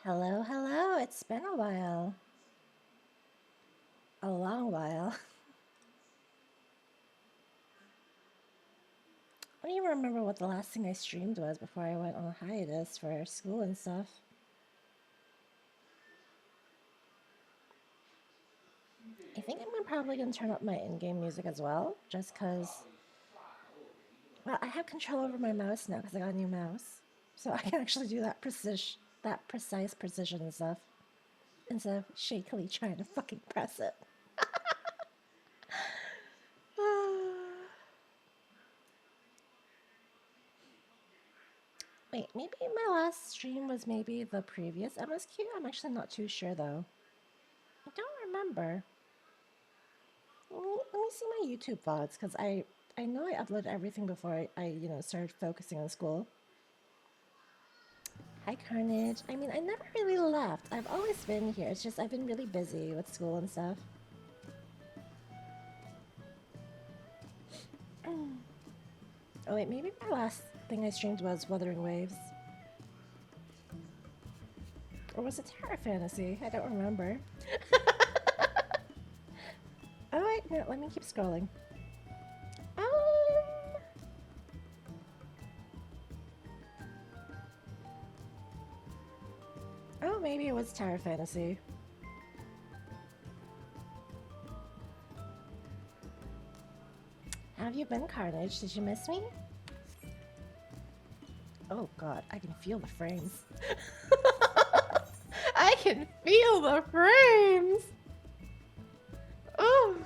Hello, hello. It's been a while. A long while. I don't even remember what the last thing I streamed was before I went on hiatus for school and stuff. I think I'm probably going to turn up my in-game music as well, just because, well, I have control over my mouse now because I got a new mouse. So I can actually do that precise precision and stuff, instead of shakily trying to fucking press it. Wait, maybe my last stream was maybe the previous MSQ? I'm actually not too sure though. I don't remember. Let me see my YouTube VODs because I know I uploaded everything before I started focusing on school. Hi Carnage. I mean, I never really left. I've always been here. It's just I've been really busy with school and stuff. Oh wait, maybe my last thing I streamed was Wuthering Waves. Or was it Terra Fantasy? I don't remember. Oh wait, no, let me keep scrolling. Oh, maybe it was Terra Fantasy. How have you been, Carnage? Did you miss me? Oh god, I can feel the frames. I can feel the frames! Oof!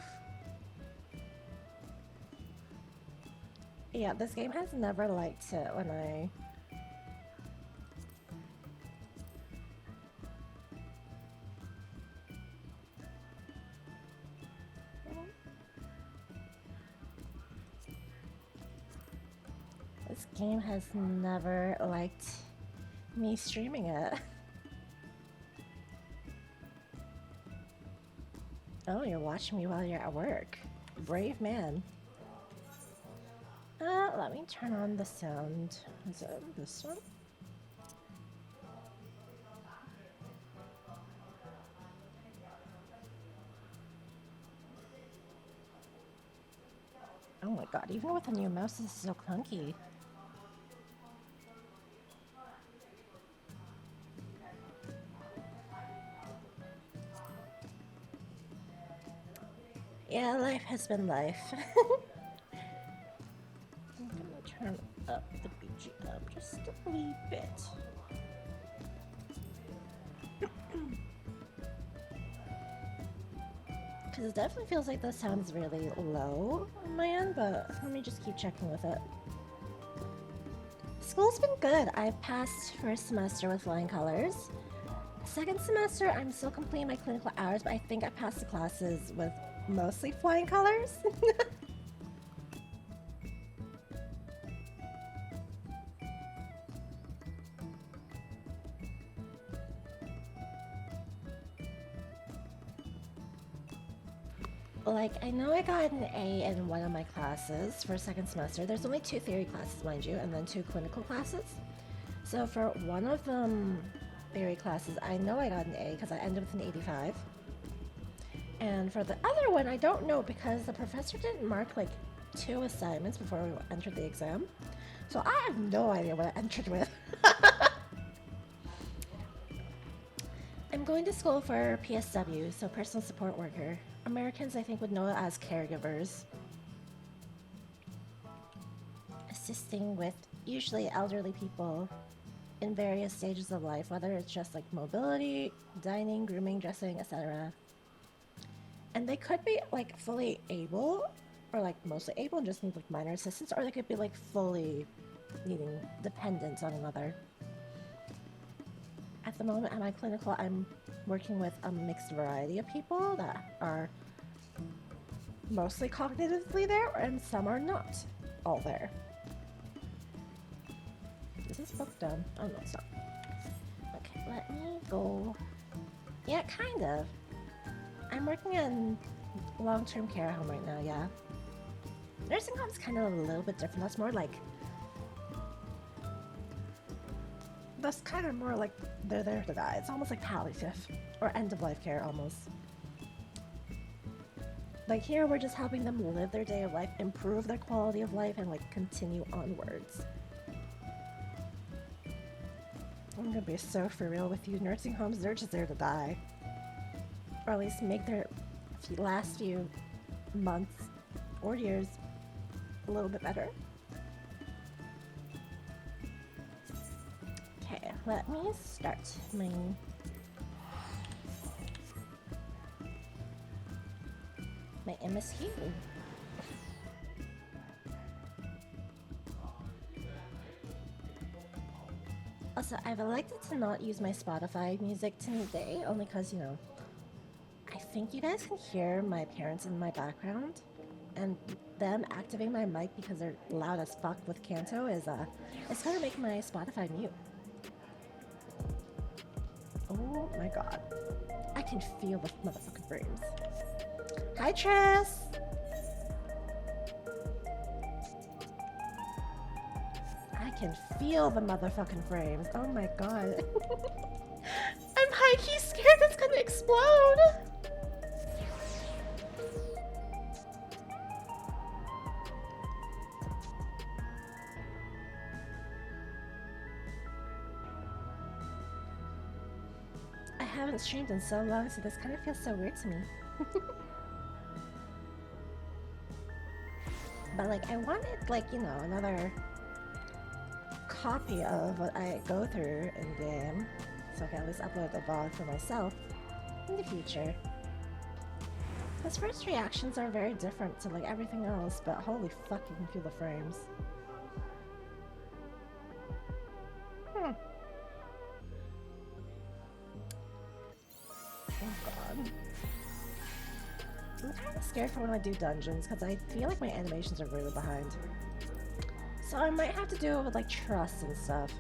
Yeah, this game has never liked it when I... This game has never liked me streaming it. Oh, you're watching me while you're at work. Brave man. Let me turn on the sound. Is it this one? Oh my god, even with a new mouse, this is so clunky. Yeah, life has been life. I'm gonna turn up the BGM just a wee bit. Because it definitely feels like the sound's really low on my end, but let me just keep checking with it. School's been good. I've passed first semester with flying colors. Second semester, I'm still completing my clinical hours, but I think I passed the classes with mostly flying colors. Like, I know I got an A in one of my classes for second semester. There's only 2 theory classes, mind you, and then 2 clinical classes. So for one of them theory classes, I know I got an A because I ended with an 85. And for the other one, I don't know because the professor didn't mark like 2 assignments before we entered the exam. So I have no idea what I entered with. I'm going to school for PSW, so personal support worker. Americans, I think, would know it as caregivers. Assisting with usually elderly people in various stages of life, whether it's just like mobility, dining, grooming, dressing, etc. And they could be like fully able, or like mostly able and just need like minor assistance, or they could be like fully needing dependence on another. At the moment at my clinical, I'm working with a mixed variety of people that are mostly cognitively there, and some are not all there. Is this book done? Oh no, it's not. Okay, let me go. Yeah, kind of. I'm working in long-term care home right now, yeah. Nursing home's kind of a little bit different. That's more like That's kind of more like they're there to die. It's almost like palliative or end of life care almost. Like here, we're just helping them live their day of life, improve their quality of life, and like continue onwards. I'm gonna be so for real with you. Nursing homes, they're just there to die. Or at least make their last few months or years a little bit better. Okay, let me start my MSQ. Also, I've elected to not use my Spotify music today, only because, you know, I think you guys can hear my parents in my background, and them activating my mic because they're loud as fuck with Kanto is, it's gonna make my Spotify mute. Oh my god. I can feel the motherfucking frames. Hi, Tress! I can feel the motherfucking frames. Oh my god. I'm high-key scared it's gonna explode! I haven't streamed in so long, so this kind of feels so weird to me. But like, I wanted, like, you know, another copy of what I go through in game, so I can at least upload the VOD for myself in the future. His first reactions are very different to like everything else, but holy fuck, you can feel the frames. Oh god. I'm kind of scared for when I do dungeons, because I feel like my animations are really behind. So I might have to do it with like trust and stuff.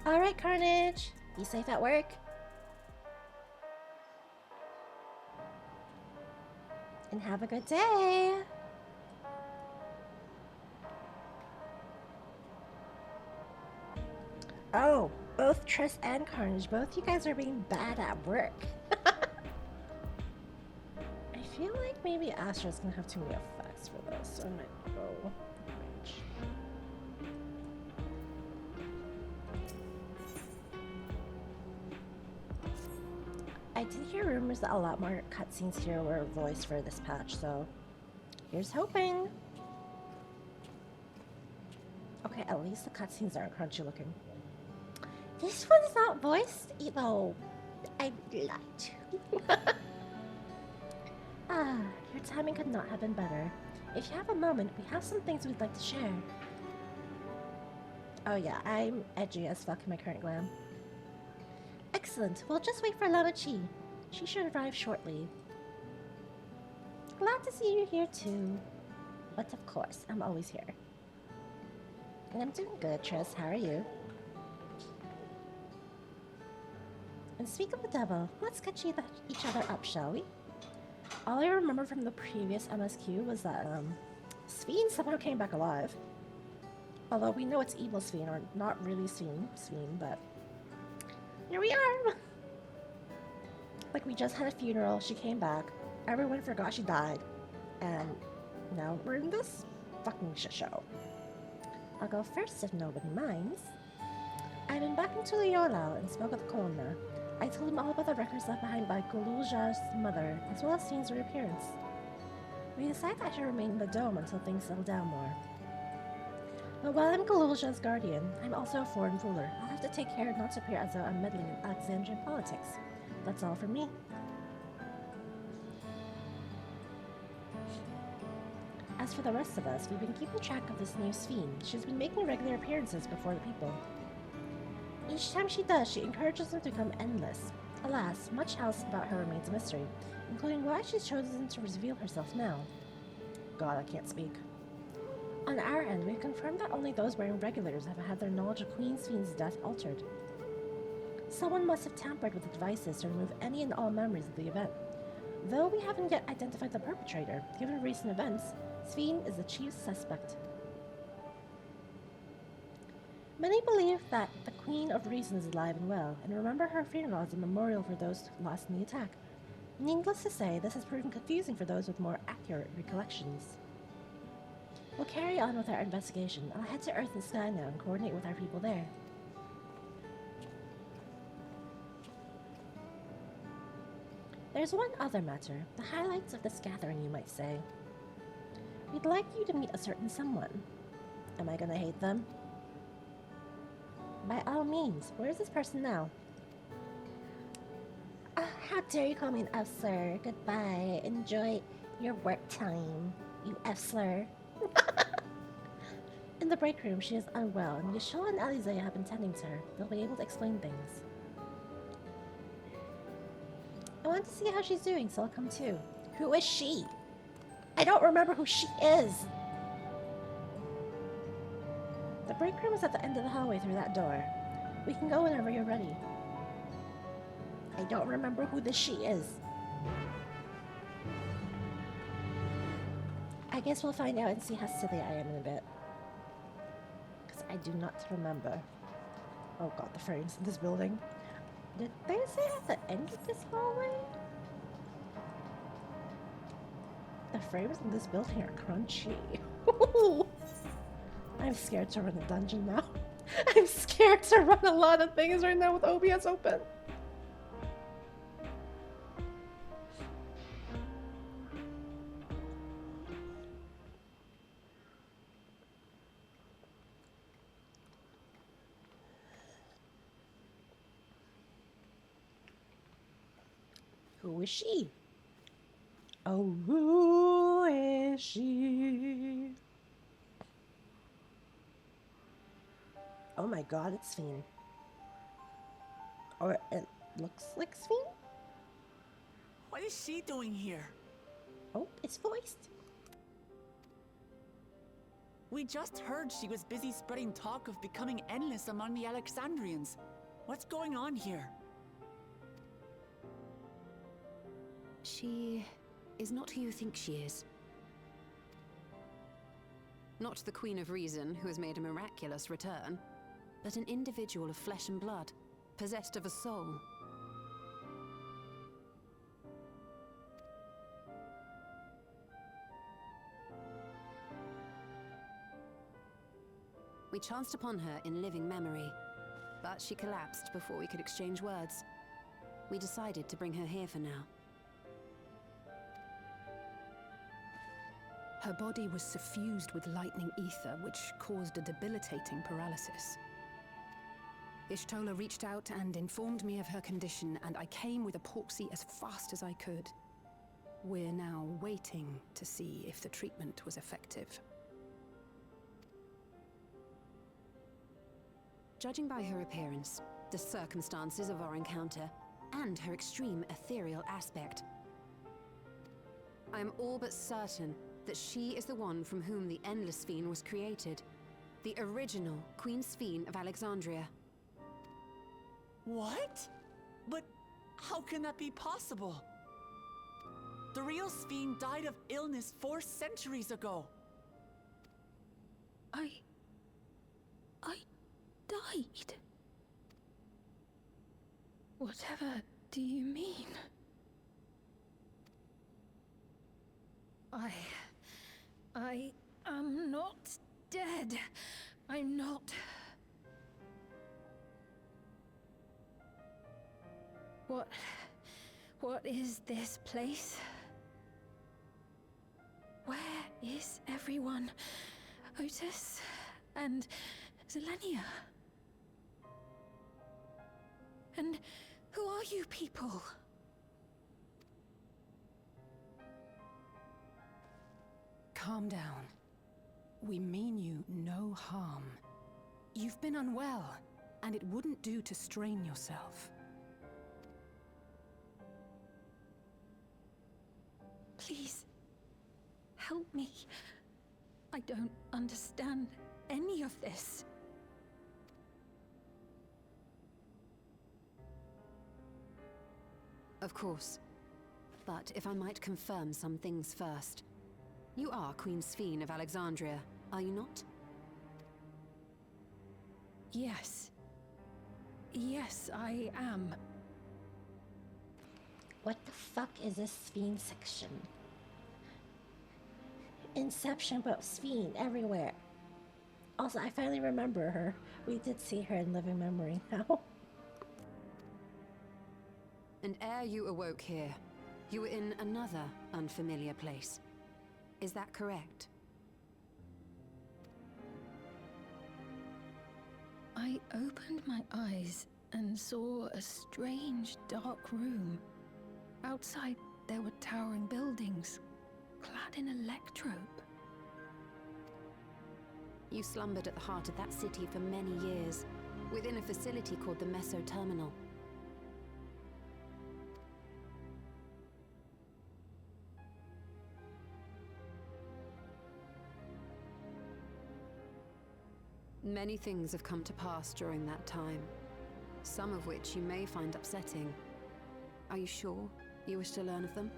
Alright, Carnage! Be safe at work! And have a good day! Oh, both Triss and Carnage, both you guys are being bad at work. I feel like maybe Astra's gonna have too many effects for this, so I might go Rage. I did hear rumors that a lot more cutscenes here were voiced for this patch, so here's hoping. Okay, at least the cutscenes aren't crunchy looking. This one's not voiced, though. I lied. Your timing could not have been better. If you have a moment, we have some things we'd like to share. Oh yeah, I'm edgy as fuck in my current glam. Excellent, we'll just wait for Lama Chi. She should arrive shortly. Glad to see you here too. But of course, I'm always here. And I'm doing good, Triss. How are you? And speak of the devil, let's catch each other up, shall we? All I remember from the previous MSQ was that, Sveen somehow came back alive. Although we know it's evil Sveen, or not really Sveen, but here we are! Like, we just had a funeral, she came back, everyone forgot she died, and now we're in this fucking shit show. I'll go first if nobody minds. I've been back into Leolao and spoke with Kona. I told him all about the records left behind by Gululja's mother, as well as Sveen's reappearance. We decided I should remain in the dome until things settle down more. But while I'm Gululja's guardian, I'm also a foreign ruler. I'll have to take care not to appear as though I'm meddling in Alexandrian politics. That's all from me. As for the rest of us, we've been keeping track of this new Sveen. She's been making regular appearances before the people. Each time she does, she encourages them to become endless. Alas, much else about her remains a mystery, including why she's chosen to reveal herself now. God, I can't speak. On our end, we've confirmed that only those wearing regulators have had their knowledge of Queen Sveen's death altered. Someone must have tampered with the devices to remove any and all memories of the event. Though we haven't yet identified the perpetrator, given recent events, Sveen is the chief suspect. Many believe that the Queen of Reason is alive and well, and remember her funeral as a memorial for those lost in the attack. Needless to say, this has proven confusing for those with more accurate recollections. We'll carry on with our investigation. I'll head to Earth and Sky now and coordinate with our people there. There's one other matter, the highlights of this gathering, you might say. We'd like you to meet a certain someone. Am I gonna hate them? By all means, where is this person now? How dare you call me an F-slur? Goodbye. Enjoy your work time, you F-slur. In the break room, she is unwell, and Yashua and Alizea have been tending to her. They'll be able to explain things. I want to see how she's doing, so I'll come too. Who is she? I don't remember who she is. The break room is at the end of the hallway through that door. We can go whenever you're ready. I don't remember who this she is. I guess we'll find out and see how silly I am in a bit. Because I do not remember. Oh god, the frames in this building. Did they say at the end of this hallway? The frames in this building are crunchy. I'm scared to run a dungeon now. I'm scared to run a lot of things right now with OBS open. Who is she? Oh, who is she? Oh my god, it's Fiend. Or it looks like Fiend? What is she doing here? Oh, it's voiced. We just heard she was busy spreading talk of becoming endless among the Alexandrians. What's going on here? She is not who you think she is. Not the Queen of Reason, who has made a miraculous return, but an individual of flesh and blood, possessed of a soul. We chanced upon her in living memory, but she collapsed before we could exchange words. We decided to bring her here for now. Her body was suffused with lightning ether, which caused a debilitating paralysis. Ishtola reached out and informed me of her condition, and I came with epoxy as fast as I could. We're now waiting to see if the treatment was effective. Judging by her appearance, the circumstances of our encounter, and her extreme ethereal aspect, I am all but certain that she is the one from whom the Endless Sphere was created. The original Queen Sphere of Alexandria. What? But how can that be possible? The real Sphere died of illness 4 centuries ago. I died. Whatever do you mean? I am not dead. I'm not. What is this place? Where is everyone? Otis and Zelenia? And who are you people? Calm down. We mean you no harm. You've been unwell, and it wouldn't do to strain yourself. Please, help me. I don't understand any of this. Of course. But if I might confirm some things first. You are Queen Sphere of Alexandria, are you not? Yes. Yes, I am. What the fuck is this Sphene section? Inception, but Sphene everywhere. Also, I finally remember her. We did see her in living memory now. And ere you awoke here, you were in another unfamiliar place. Is that correct? I opened my eyes and saw a strange, dark room. Outside, there were towering buildings, clad in electrope. You slumbered at the heart of that city for many years, within a facility called the Meso Terminal. Many things have come to pass during that time, some of which you may find upsetting. Are you sure you wish to learn of them?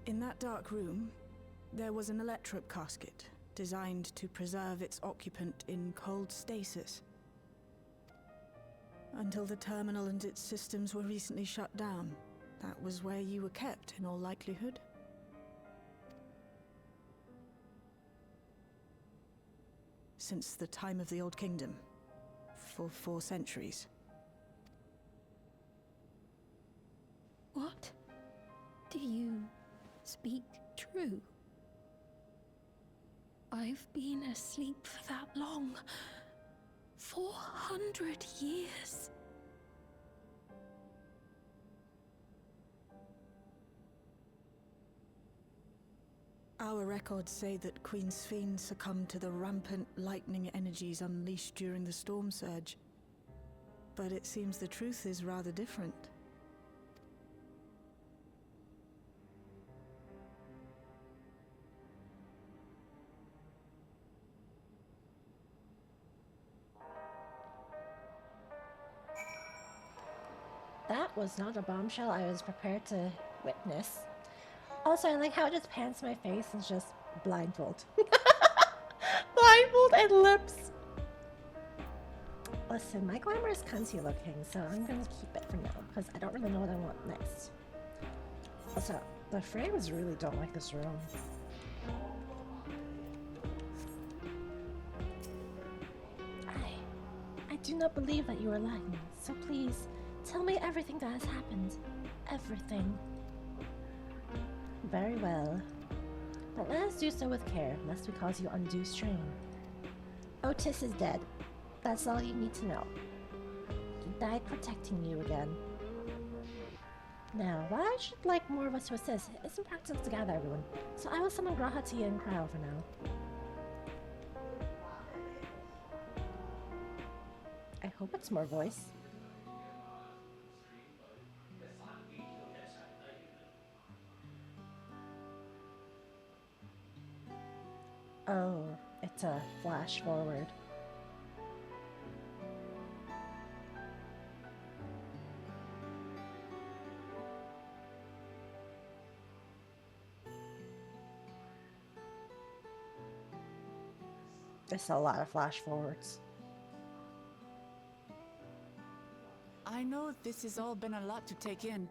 In that dark room, there was an electrope casket designed to preserve its occupant in cold stasis. Until the terminal and its systems were recently shut down, that was where you were kept, in all likelihood. Since the time of the Old Kingdom, for 4 centuries. What? Do you speak true? I've been asleep for that long. 400 years. Our records say that Queen Sphene succumbed to the rampant lightning energies unleashed during the storm surge. But it seems the truth is rather different. That was not a bombshell I was prepared to witness. Also, I like how it just pans my face and just blindfold. Blindfold and lips. Listen, my glamour is cunty looking, so I'm gonna keep it for now, because I don't really know what I want next. Also, the frames really don't like this room. I do not believe that you are lying, so please, tell me everything that has happened. Everything. Very well. But let us do so with care, lest we cause you undue strain. Otis is dead. That's all you need to know. He died protecting you again. Now, while I should like more of us to assist, it isn't practical to gather everyone, so I will summon Grahati and Crow for now. I hope it's more voice. Oh, it's a flash forward. There's a lot of flash forwards. I know this has all been a lot to take in,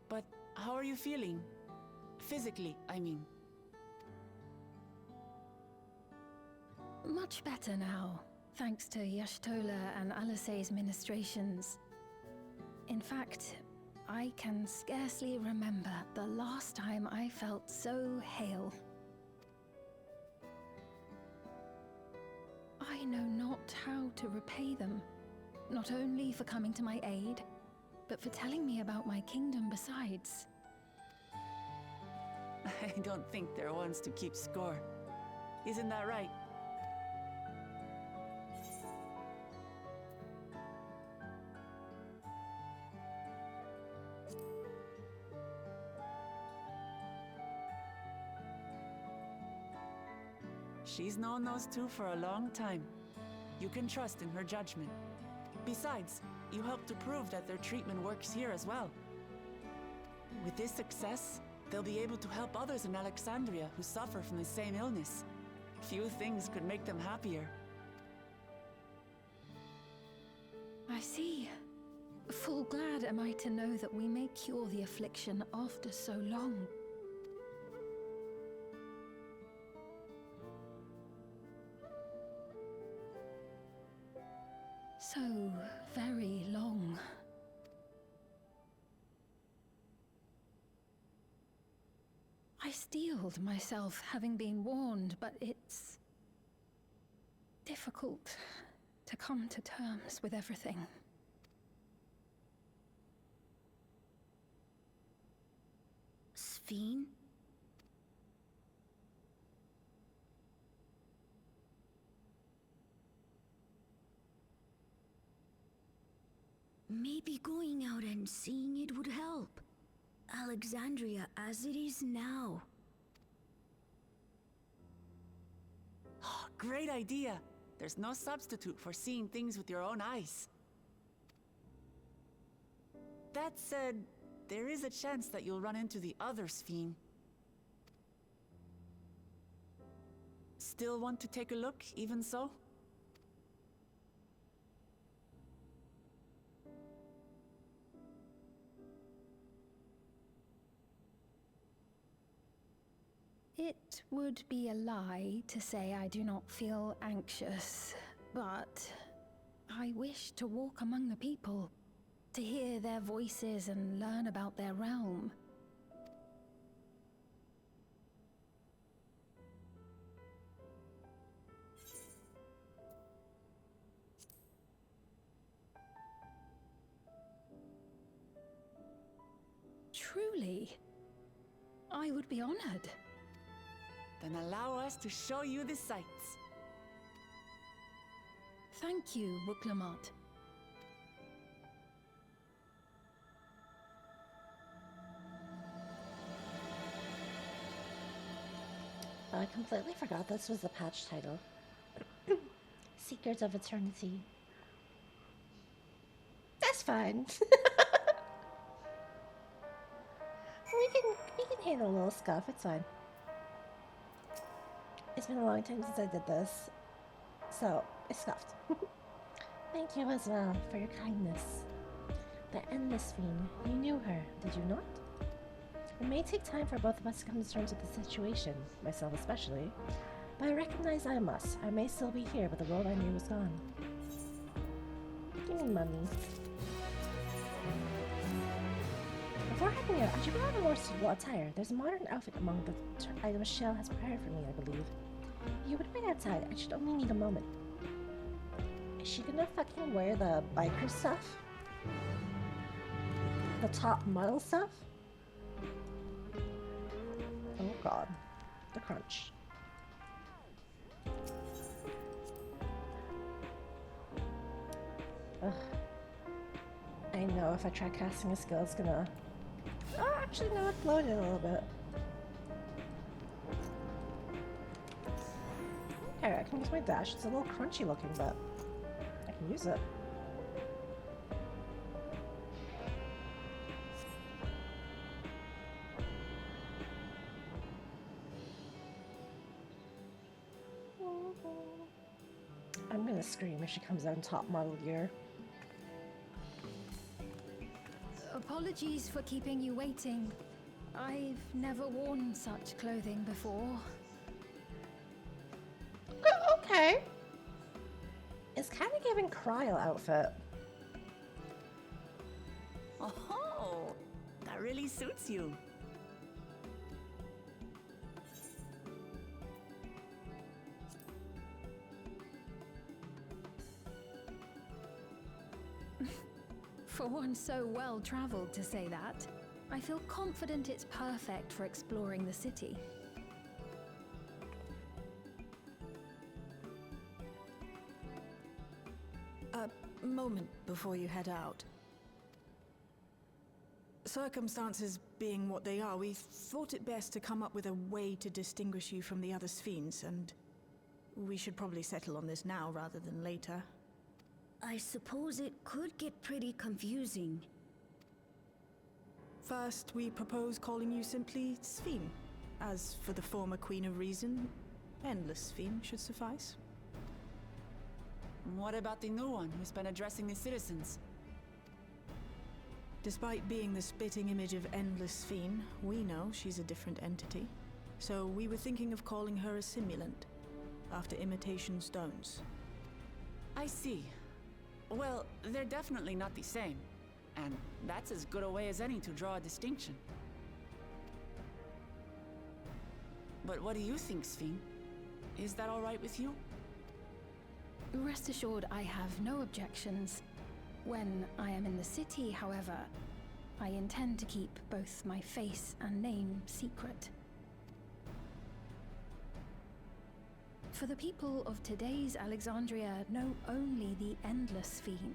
but how are you feeling? Physically, I mean. Much better now, thanks to Y'shtola and Alisei's ministrations. In fact, I can scarcely remember the last time I felt so hale. I know not how to repay them, not only for coming to my aid, but for telling me about my kingdom besides. I don't think they're ones to keep score. Isn't that right? She's known those two for a long time. You can trust in her judgment. Besides, you helped to prove that their treatment works here as well. With this success, they'll be able to help others in Alexandria who suffer from the same illness. Few things could make them happier. I see. Full glad am I to know that we may cure the affliction after so long. So very long. I steeled myself, having been warned, but it's difficult to come to terms with everything. Sphene? Maybe going out and seeing it would help. Alexandria as it is now. Great idea! There's no substitute for seeing things with your own eyes. That said, there is a chance that you'll run into the other Sphene. Still want to take a look, even so? It would be a lie to say I do not feel anxious, but I wish to walk among the people, to hear their voices and learn about their realm. Truly, I would be honored. Then allow us to show you the sights. Thank you, Wuklamot. I completely forgot this was the patch title. Seekers of Eternity. That's fine. we can handle a little scuff, it's fine. It's been a long time since I did this, so it's scuffed. Thank you as well for your kindness. The Endless Fiend, you knew her, did you not? It may take time for both of us to come to terms with the situation, myself especially, but I recognize I must. I may still be here, but the world I knew was gone. Give me money. Before heading out, I should put on a more suitable attire. There's a modern outfit among the items Shell has prepared for me, I believe. You would wait outside. I should only need a moment. Is she gonna fucking wear the biker stuff? The top model stuff? Oh god. The crunch. Ugh. I know if I try casting a skill, it's gonna... Oh, actually, no, it floated a little bit. Okay, I can use my dash. It's a little crunchy looking, but I can use it. I'm gonna scream if she comes out in top model gear. Apologies for keeping you waiting. I've never worn such clothing before. Okay. It's kind of giving Cryle outfit. Oh, that really suits you. For one so well-traveled to say that, I feel confident it's perfect for exploring the city. A moment before you head out. Circumstances being what they are, we thought it best to come up with a way to distinguish you from the other Sphenes, and we should probably settle on this now rather than later. I suppose it could get pretty confusing. First, we propose calling you simply Sphene. As for the former Queen of Reason, Endless Sphene should suffice. What about the new one who's been addressing the citizens? Despite being the spitting image of Endless Sphene, we know she's a different entity. So we were thinking of calling her a simulant, after imitation stones. I see. Well, they're definitely not the same. And that's as good a way as any to draw a distinction. But what do you think, Sphene? Is that all right with you? Rest assured, I have no objections. When I am in the city, however, I intend to keep both my face and name secret. For the people of today's Alexandria know only the Endless Sphene.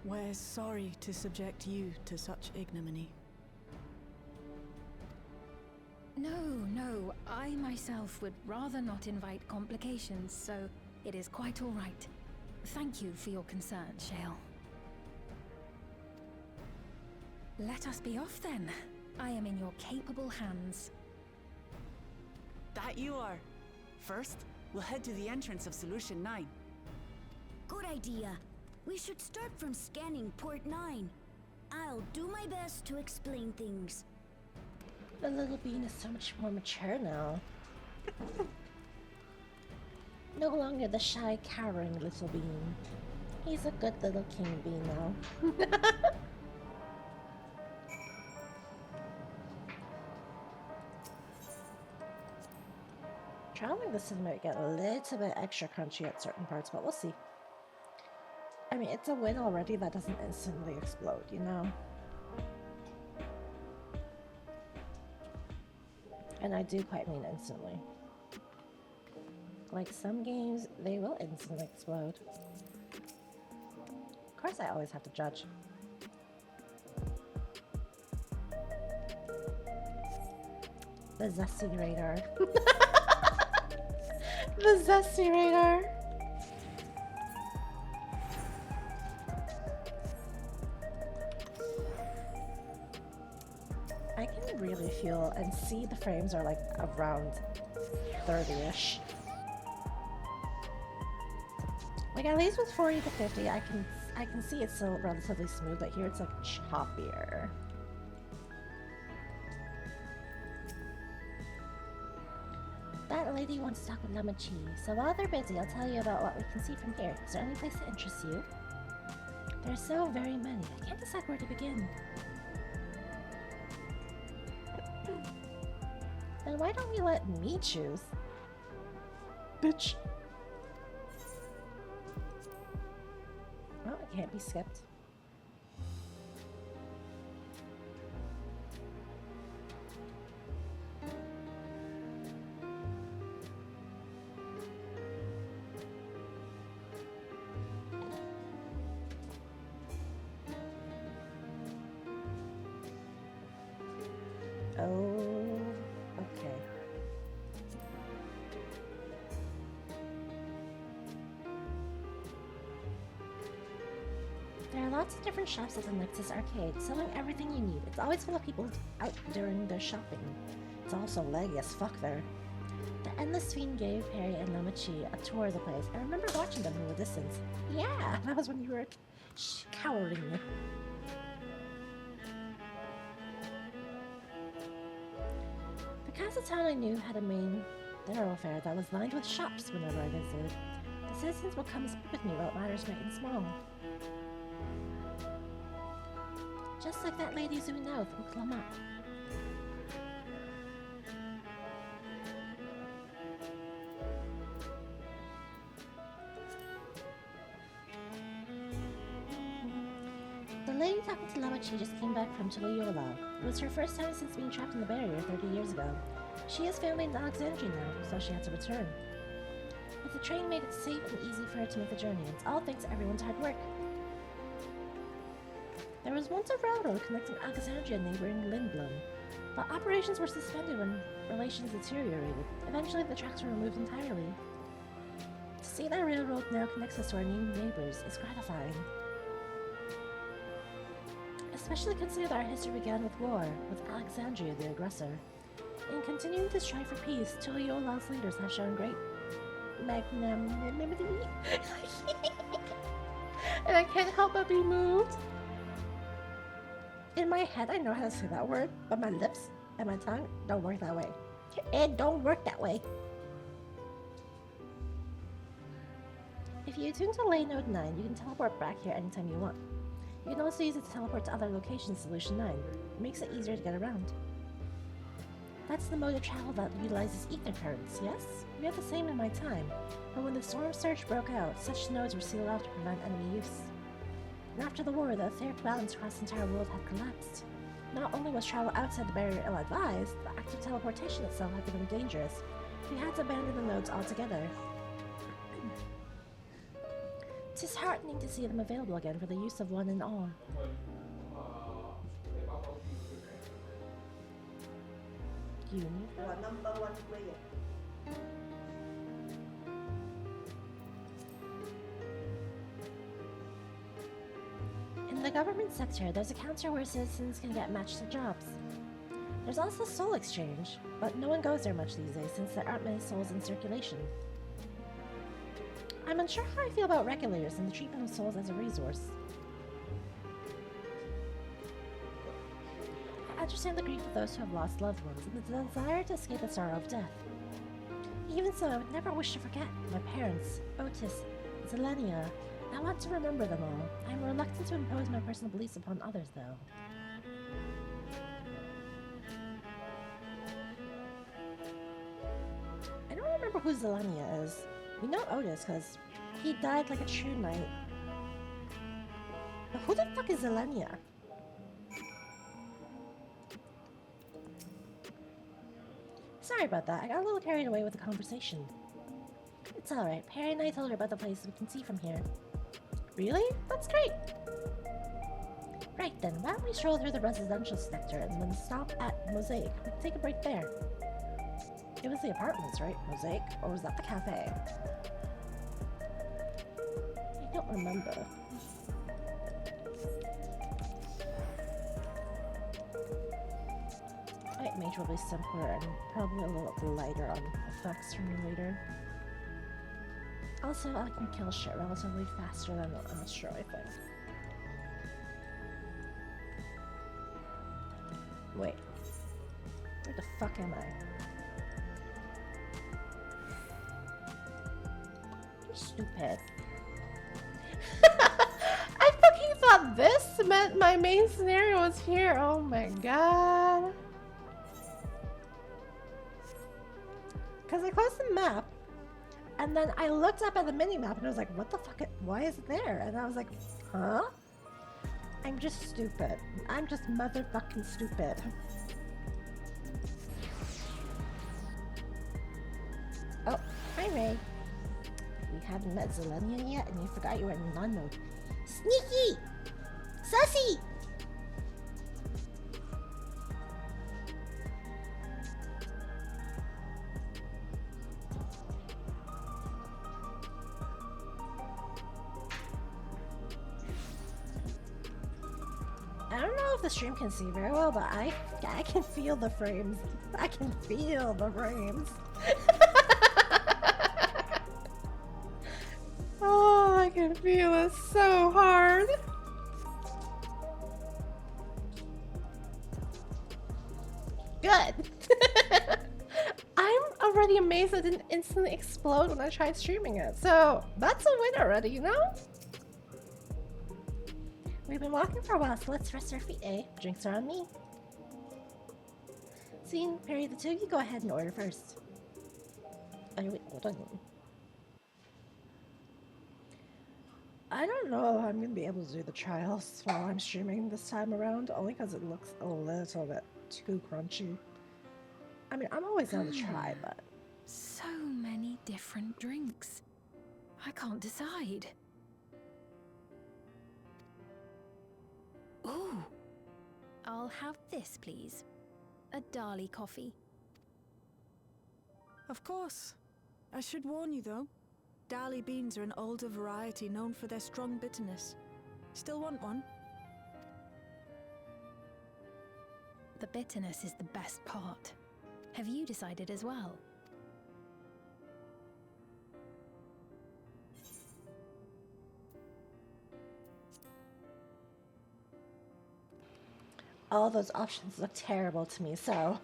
We're sorry to subject you to such ignominy. No, I myself would rather not invite complications, so it is quite all right. Thank you for your concern, Shale. Let us be off then. I am in your capable hands. That you are. First, we'll head to the entrance of Solution 9. Good idea. We should start from scanning Port 9. I'll do my best to explain things. The little bean is so much more mature now. No longer the shy, cowering little bean. He's a good little king bean now. Traveling the city might get a little bit extra crunchy at certain parts, but we'll see. I mean, it's a win already that doesn't instantly explode, you know? And I do quite mean instantly. Like some games, they will instantly explode. Of course, I always have to judge. The Zesty Radar. The Zesty Radar. I can really feel and see the frames are like around 30-ish. Like at least with 40 to 50, I can see it's still relatively smooth, but here it's like choppier. That lady wants to talk with Lamachi, so while they're busy, I'll tell you about what we can see from here. Is there any place that interests you? There's so very many, I can't decide where to begin. Then why don't we let me choose? Bitch. Oh, it can't be skipped. Oh, okay. There are lots of different shops at the Nexus Arcade, selling everything you need. It's always full of people out during their shopping. It's also laggy as fuck there. The Endless Sphene gave Harry and Lamachi a tour of the place. I remember watching them from a distance. Yeah, that was when you were cowering. The castle town I knew had a main thoroughfare that was lined with shops whenever I visited. The citizens would come speak with me about matters great and small. Just like that lady zooming out from Clamat. The lady talking to Lamachi just came back from Tuloyola. It was her first time since being trapped in the barrier 30 years ago. She has family in Alexandria now, so she had to return. But the train made it safe and easy for her to make the journey. It's all thanks to everyone's hard work. There was once a railroad connecting Alexandria and neighboring Lindblom, but operations were suspended when relations deteriorated. Eventually, the tracks were removed entirely. To See that railroad now connects us to our new neighbors is gratifying. Especially considering that our history began with war, with Alexandria the aggressor. In continuing to strive for peace, Tuliola's leaders have shown great magnanimity. And I can't help but be moved. In my head, I know how to say that word, but my lips and my tongue don't work that way. It don't work that way. If you attune to Lane Node 9, you can teleport back here anytime you want. You can also use it to teleport to other locations, Solution 9. It makes it easier to get around. That's the mode of travel that utilizes ether currents, yes? We had the same in my time, but when the storm surge broke out, such nodes were sealed off to prevent enemy use. And after the war, the etheric balance across the entire world had collapsed. Not only was travel outside the barrier ill-advised, but active teleportation itself had become dangerous. We had to abandon the nodes altogether. It is heartening to see them available again for the use of one and all. Number 1 player. In the government sector, there's a counter where citizens can get matched to jobs. There's also soul exchange, but no one goes there much these days since there aren't many souls in circulation. I'm unsure how I feel about regulators and the treatment of souls as a resource. I understand the grief of those who have lost loved ones and the desire to escape the sorrow of death. Even so, I would never wish to forget my parents, Otis, Zelenia. I want to remember them all. I am reluctant to impose my personal beliefs upon others, though. I don't remember who Zelenia is. We know Otis, because he died like a true knight. But who the fuck is Zelenia? Sorry about that, I got a little carried away with the conversation. It's alright, Perry and I told her about the place we can see from here. Really? That's great! Right then, why don't we stroll through the residential sector and then stop at Mosaic? We can take a break there. It was the apartments, right? Mosaic? Or was that the cafe? I don't remember. Mage will be simpler and probably a little lighter on effects for me later. Also, I can kill shit relatively faster than Astro, I think. Wait. Where the fuck am I? You're stupid. I fucking thought this meant my main scenario was here. Oh my god. Because I closed the map, and then I looked up at the mini-map, and I was like, what the fuck, why is it there? And I was like, huh? I'm just stupid. I'm just motherfucking stupid. Oh, hi Ray. You haven't met Zelenia yet, and you forgot you were in non-mode. Sneaky! Sussy! I don't know if the stream can see very well, but I can feel the frames. I can feel the frames. Oh, I can feel it so hard. Good. I'm already amazed it didn't instantly explode when I tried streaming it. So that's a win already, you know? We've been walking for a while, so let's rest our feet, eh? Drinks are on me. Scene, Perry, the two of you go ahead and order first. Oh, wait, hold on. I don't know if I'm gonna be able to do the trials while I'm streaming this time around, only because it looks a little bit too crunchy. I mean, I'm always down to try, but... So many different drinks. I can't decide. Ooh. I'll have this, please. A Dali coffee. Of course. I should warn you, though. Dali beans are an older variety known for their strong bitterness. Still want one? The bitterness is the best part. Have you decided as well? All those options look terrible to me, so...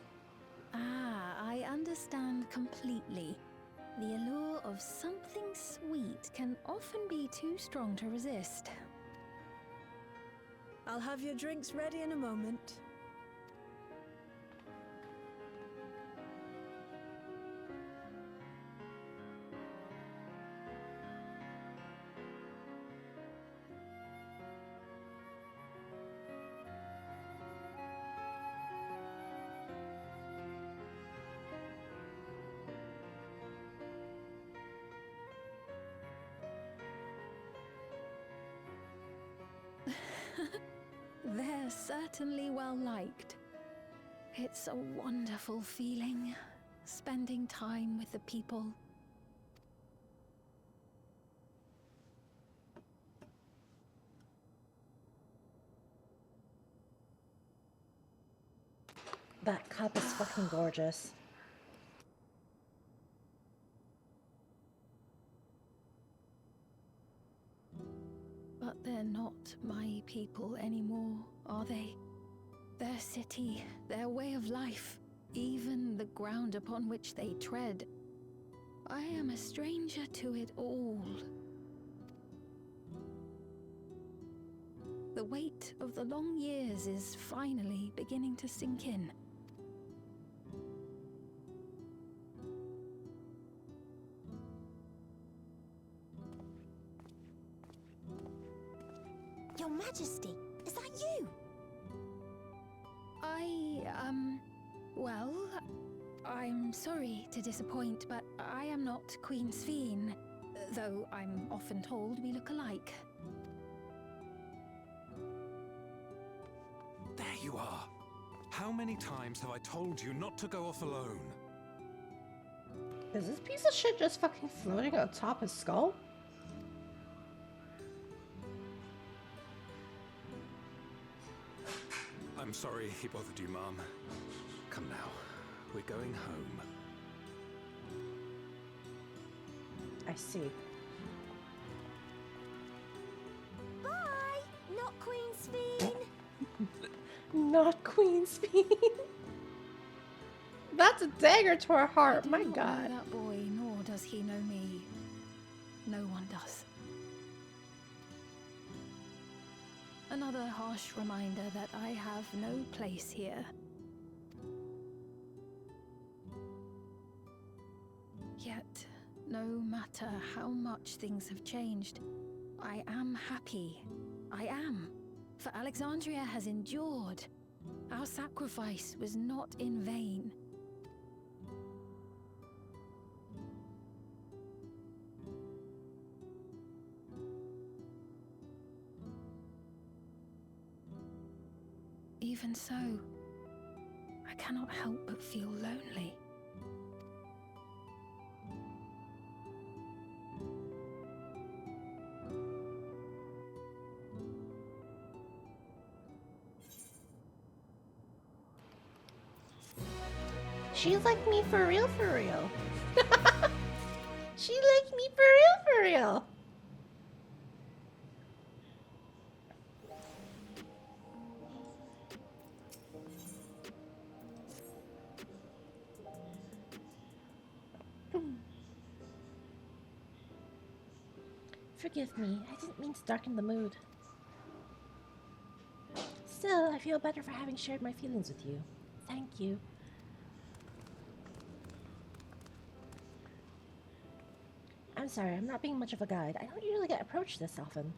Ah, I understand completely. The allure of something sweet can often be too strong to resist. I'll have your drinks ready in a moment. They're certainly well liked. It's a wonderful feeling, spending time with the people. That cup is fucking gorgeous. But they're not my people anymore, are they? Their city, their way of life, even the ground upon which they tread. I am a stranger to it all. The weight of the long years is finally beginning to sink in. Your Majesty, is that you? Well, I'm sorry to disappoint, but I am not Queen Sphene, though I'm often told we look alike. There you are. How many times have I told you not to go off alone? Is this piece of shit just fucking floating on top his skull? I'm sorry he bothered you, Mom. Come now. We're going home. I see. Bye! Not Queen Sphene! Not Queen Sphene. That's a dagger to her heart. I do My not God. know that boy, nor does he know me. No one does. Another harsh reminder that I have no place here. Yet, no matter how much things have changed, I am happy. I am. For Alexandria has endured. Our sacrifice was not in vain. Even so, I cannot help but feel lonely. She's like me for real, for real. She like me for real, for real. Forgive me, I didn't mean to darken the mood. Still, I feel better for having shared my feelings with you. Thank you. I'm sorry, I'm not being much of a guide. I don't usually get approached this often.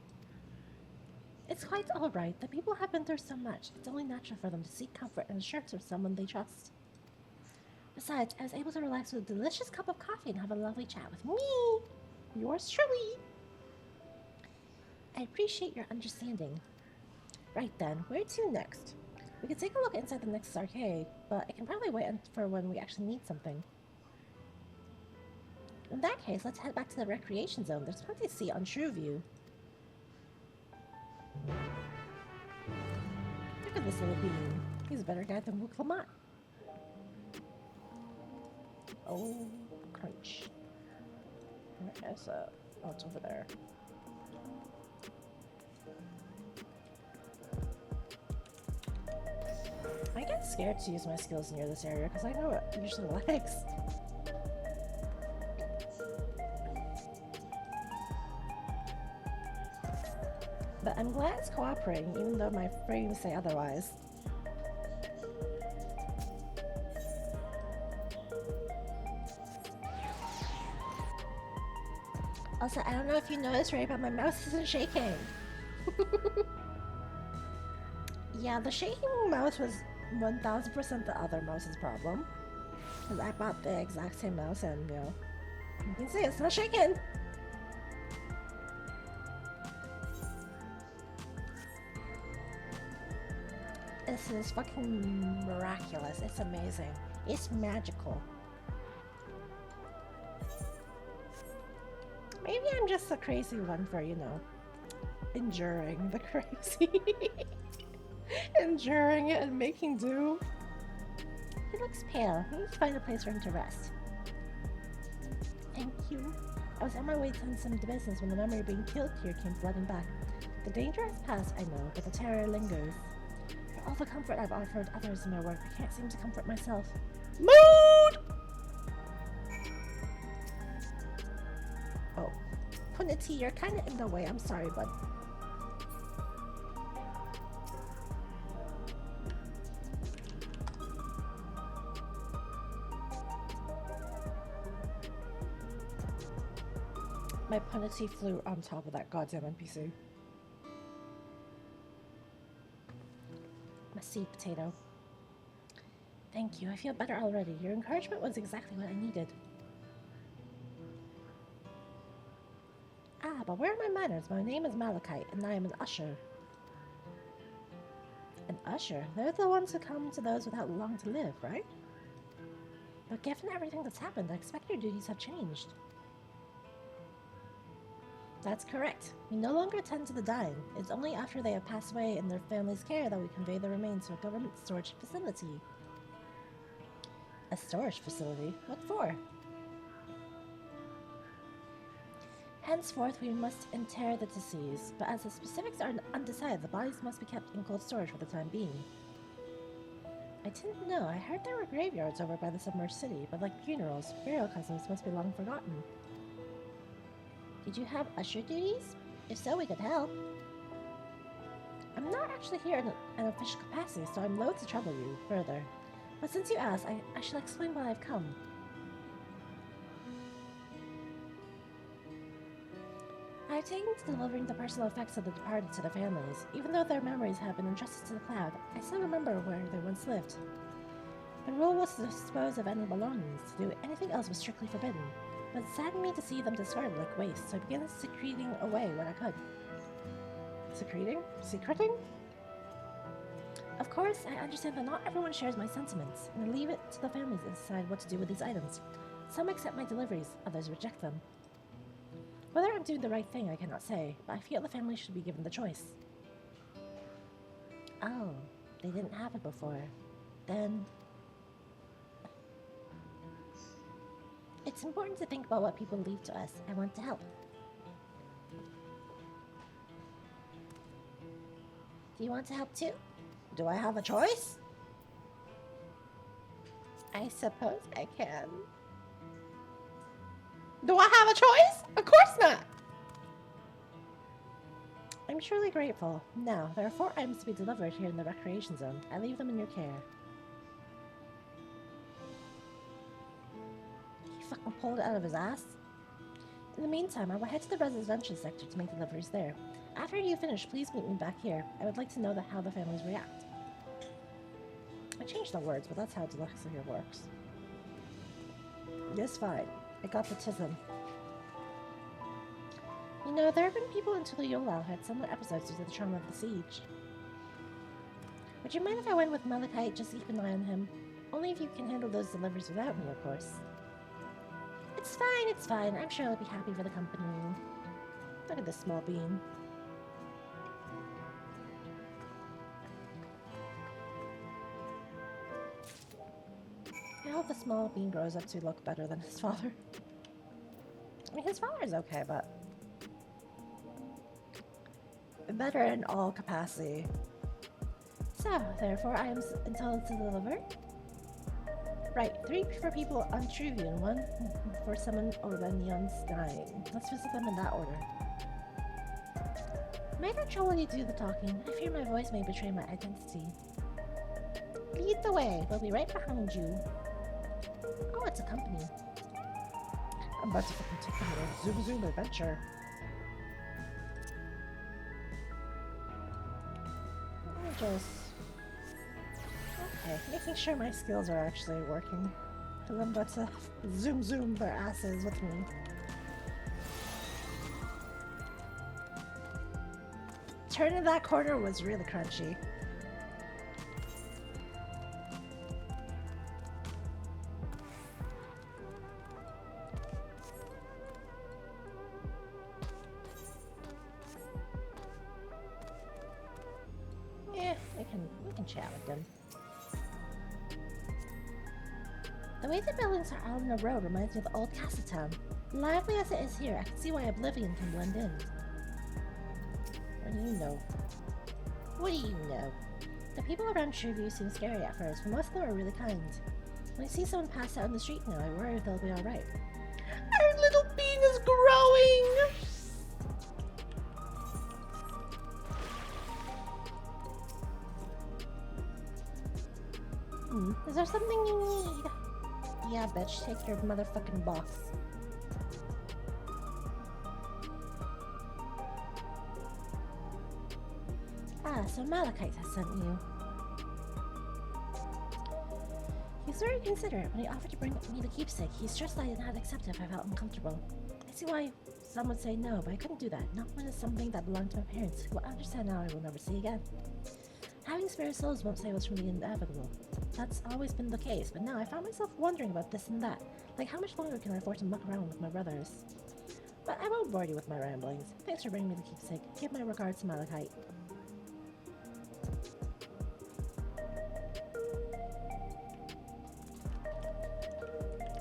It's quite alright. The people have been through so much. It's only natural for them to seek comfort and assurance from someone they trust. Besides, I was able to relax with a delicious cup of coffee and have a lovely chat with me! Yours truly! I appreciate your understanding. Right then, where to next? We could take a look inside the next arcade, but I can probably wait for when we actually need something. In that case, let's head back to the recreation zone. There's plenty to see on True View. Look at this little bean. He's a better guy than Luke Lamont. Oh, crunch. Where is it? Oh, it's over there. I get scared to use my skills near this area because I know it usually lags. But I'm glad it's cooperating, even though my frames say otherwise. Also, I don't know if you noticed, Ray, but my mouse isn't shaking. Yeah, the shaking mouse was 1000% the other mouse's problem. Because I bought the exact same mouse and, you know, you can see it's not shaking. This is fucking miraculous. It's amazing. It's magical. Maybe I'm just a crazy one for, you know, enduring the crazy. Enduring it and making do. He looks pale. We need to find a place for him to rest. Thank you. I was on my way to some business when the memory of being killed here came flooding back. The danger has passed, I know, but the terror lingers. For all the comfort I've offered others in my work, I can't seem to comfort myself. Mood! Oh. Punity, you're kinda in the way. I'm sorry, bud. My punity flew on top of that goddamn NPC. My seed potato. Thank you, I feel better already. Your encouragement was exactly what I needed. Ah, but where are my manners? My name is Malachite, and I am an usher. An usher? They're the ones who come to those without long to live, right? But given everything that's happened, I expect your duties have changed. That's correct. We no longer tend to the dying. It's only after they have passed away in their family's care that we convey their remains to a government storage facility. A storage facility? What for? Henceforth, we must inter the deceased, but as the specifics are undecided, the bodies must be kept in cold storage for the time being. I didn't know. I heard there were graveyards over by the submerged city, but like funerals, burial customs must be long forgotten. Did you have usher duties? If so, we could help. I'm not actually here in an official capacity, so I'm loath to trouble you further. But since you asked, I shall explain why I've come. I've taken to delivering the personal effects of the departed to the families. Even though their memories have been entrusted to the cloud, I still remember where they once lived. The rule was to dispose of any belongings. To do anything else was strictly forbidden. But it saddened me to see them discarded like waste, so I began secreting away what I could. Secreting? Secreting? Of course, I understand that not everyone shares my sentiments, and I leave it to the families to decide what to do with these items. Some accept my deliveries, others reject them. Whether I'm doing the right thing, I cannot say, but I feel the family should be given the choice. Oh, they didn't have it before. Then... It's important to think about what people leave to us. I want to help. Do you want to help too? Do I have a choice? I suppose I can. Do I have a choice? Of course not! I'm truly grateful. Now, there are 4 items to be delivered here in the recreation zone. I leave them in your care. Fucking pulled it out of his ass. In the meantime, I will head to the residential sector to make deliveries there. After you finish, please meet me back here. I would like to know how the families react. I changed the words, but that's how dyslexia here works. Yes, fine. I got the tism. You know, there have been people in Tuliyolal who had similar episodes due to the trauma of the siege. Would you mind if I went with Malachite just to keep an eye on him? Only if you can handle those deliveries without me, of course. It's fine, it's fine. I'm sure I'll be happy for the company. Look at this small bean. I hope the small bean grows up to look better than his father. I mean, his father is okay, but better in all capacity. So, therefore, I am entitled to deliver. Right, 3 for people on Truvia and 1 for someone over the Neon's dying. Let's visit them in that order. Might I truly do the talking? I fear my voice may betray my identity. Lead the way, we'll be right behind you. Oh, it's a company. I'm about to fucking take them on a zoom zoom adventure. Let me just... Okay, making sure my skills are actually working. Because I'm about to zoom zoom their asses with me. Turning that corner was really crunchy. Yeah, we can chat with them. The way the buildings are out on the road reminds me of the old castle town. Lively as it is here, I can see why Oblivion can blend in. What do you know? What do you know? The people around Trueview seem scary at first, but most of them are really kind. When I see someone pass out on the street now, I worry they'll be alright. Our little bean is growing! Is there something you need? Yeah, bitch, take your motherfucking box. Ah, so Malachite has sent you. He's very considerate. When he offered to bring me the keepsake, he stressed I did not accept it if I felt uncomfortable. I see why some would say no, but I couldn't do that. Not when it's something that belonged to my parents, who I understand now I will never see again. Having spare souls won't save us from the inevitable. That's always been the case, but now I found myself wondering about this and that. Like, how much longer can I afford to muck around with my brothers? But I won't bore you with my ramblings. Thanks for bringing me the keepsake. Give my regards to Malachite.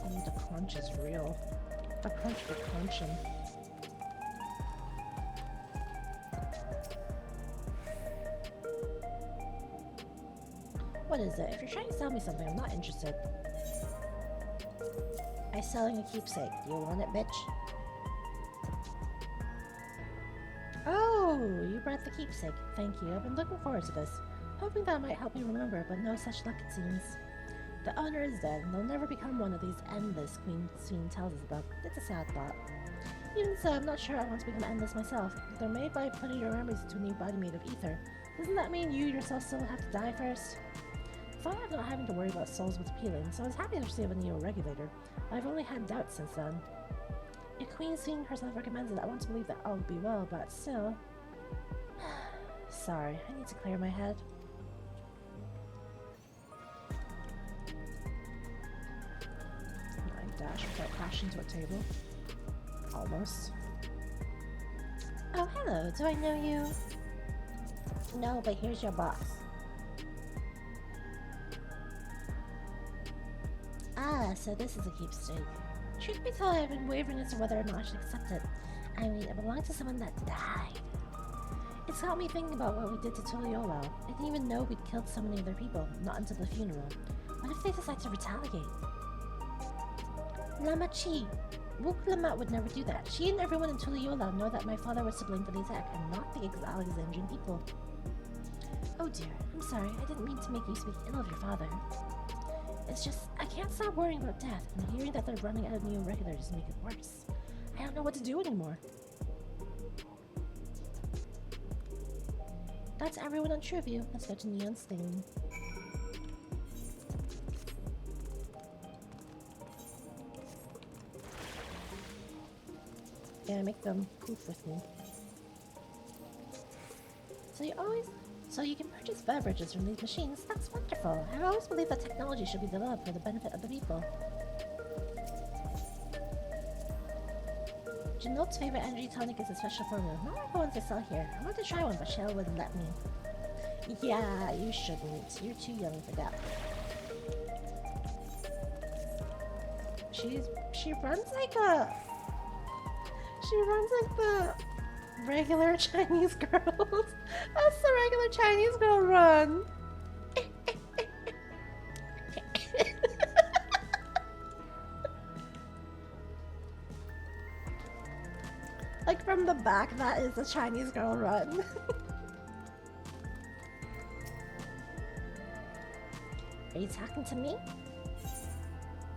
Oh, the crunch is real. The crunch for crunching. What is it? If you're trying to sell me something, I'm not interested. I'm selling a keepsake. Do you want it, bitch? Oh, you brought the keepsake. Thank you. I've been looking forward to this. Hoping that might help me remember, but no such luck it seems. The owner is dead, and they'll never become one of these endless Queen Sween tells us about. It's a sad thought. Even so, I'm not sure I want to become endless myself. They're made by putting your memories into a new body made of ether. Doesn't that mean you yourself still have to die first? I thought of not having to worry about souls was appealing, so I was happy to receive a neo-regulator. I've only had doubts since then. If Queen Sween herself recommends it, I want to believe that all will be well, but still... Sorry, I need to clear my head. I dash without crashing into a table. Almost. Oh, hello, do I know you? No, but here's your box. Ah, so this is a keepsake. Truth be told, I've been wavering as to whether or not I should accept it. I mean, it belonged to someone that died. It's got me thinking about what we did to Tuliolo. I didn't even know we'd killed so many other people, not until the funeral. What if they decide to retaliate? Lama Chi. Wook Lamat would never do that. She and everyone in Tuliolo know that my father was to blame for the attack, and not the Alexandrian people. Oh dear, I'm sorry, I didn't mean to make you speak ill of your father. It's just, I can't stop worrying about death, and hearing that they're running out of new regulars make it worse. I don't know what to do anymore. That's everyone on Truview. Let's go to Neon Stain. Yeah, make them poof with me. So you can purchase beverages from these machines. That's wonderful. I've always believed that technology should be developed for the benefit of the people. Jeanotte's favorite energy tonic is a special formula. Not like the ones they sell here. I wanted to try one, but Shell wouldn't let me. Yeah, you shouldn't. You're too young for that. She runs like the regular Chinese girls. That's the regular Chinese girl run. Like from the back, that is the Chinese girl run. Are you talking to me?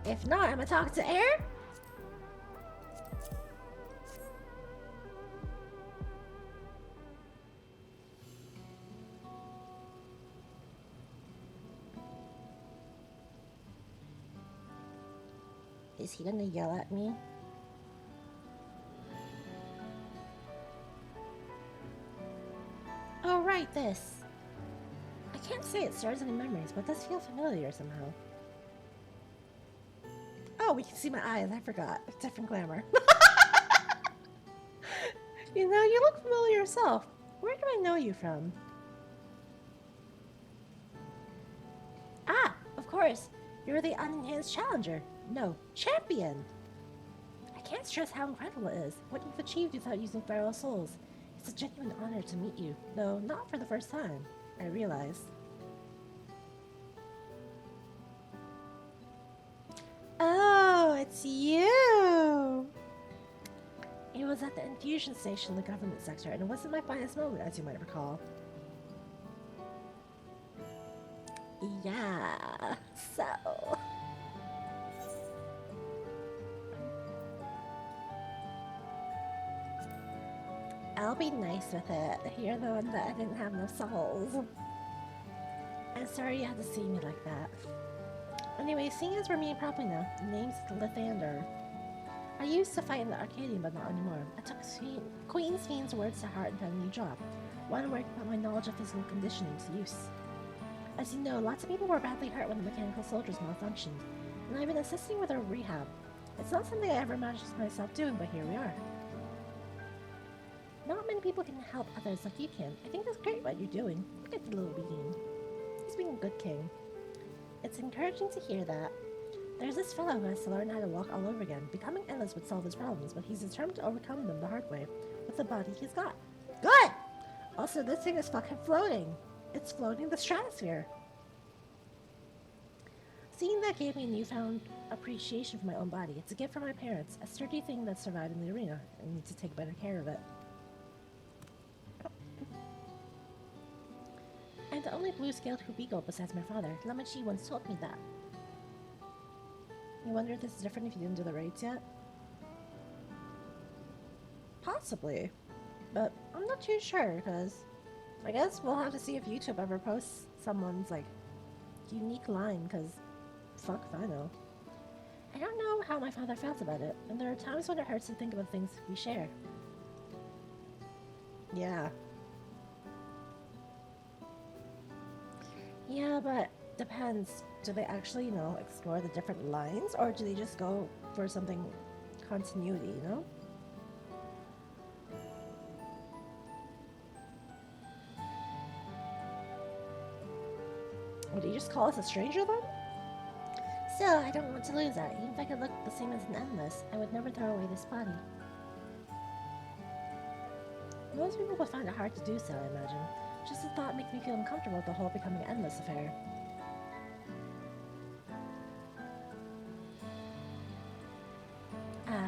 If not, I'm gonna talk to Air. Is he gonna yell at me? Oh, right, this. I can't say it stirs any memories, but it does feel familiar somehow. Oh, we can see my eyes. I forgot. Different glamour. You know, you look familiar yourself. Where do I know you from? Ah, of course. You're the unenhanced challenger. No, champion. I can't stress how incredible it is, what you've achieved without using feral souls. It's a genuine honor to meet you, though not for the first time, I realize. Oh, it's you! It was at the infusion station in the government sector, and it wasn't my finest moment, as you might recall. Yeah, so... I'll be nice with it. You're the one that I didn't have no souls. I'm sorry you had to see me like that. Anyway, seeing as we're meeting properly now, the name's Lathander. I used to fight in the Arcadian, but not anymore. I took Queen Fiend's words to heart and found a new job. One where I could put my knowledge of physical conditioning to use. As you know, lots of people were badly hurt when the mechanical soldiers malfunctioned, and I've been assisting with their rehab. It's not something I ever imagined myself doing, but here we are. Not many people can help others like you can. I think it's great what you're doing. Look at the little being. He's being a good king. It's encouraging to hear that. There's this fellow who has to learn how to walk all over again. Becoming endless would solve his problems, but he's determined to overcome them the hard way, with the body he's got. Good! Also, this thing is fucking floating. It's floating in the stratosphere. Seeing that gave me a newfound appreciation for my own body. It's a gift from my parents, a sturdy thing that survived in the arena. I need to take better care of it. I'm the only blue-scaled Hubigo besides my father. Lamachi once told me that. You wonder if this is different if you didn't do the raids yet? Possibly. But I'm not too sure, because I guess we'll have to see if YouTube ever posts someone's, like, unique line, because fuck if I know. I don't know how my father felt about it, and there are times when it hurts to think about things we share. Yeah. Yeah, but depends. Do they actually, you know, explore the different lines, or do they just go for something continuity, you know? Would you just call us a stranger then? Still, I don't want to lose that. Even if I could look the same as an endless, I would never throw away this body. Most people would find it hard to do so, I imagine. Just the thought makes me feel uncomfortable with the whole becoming endless affair.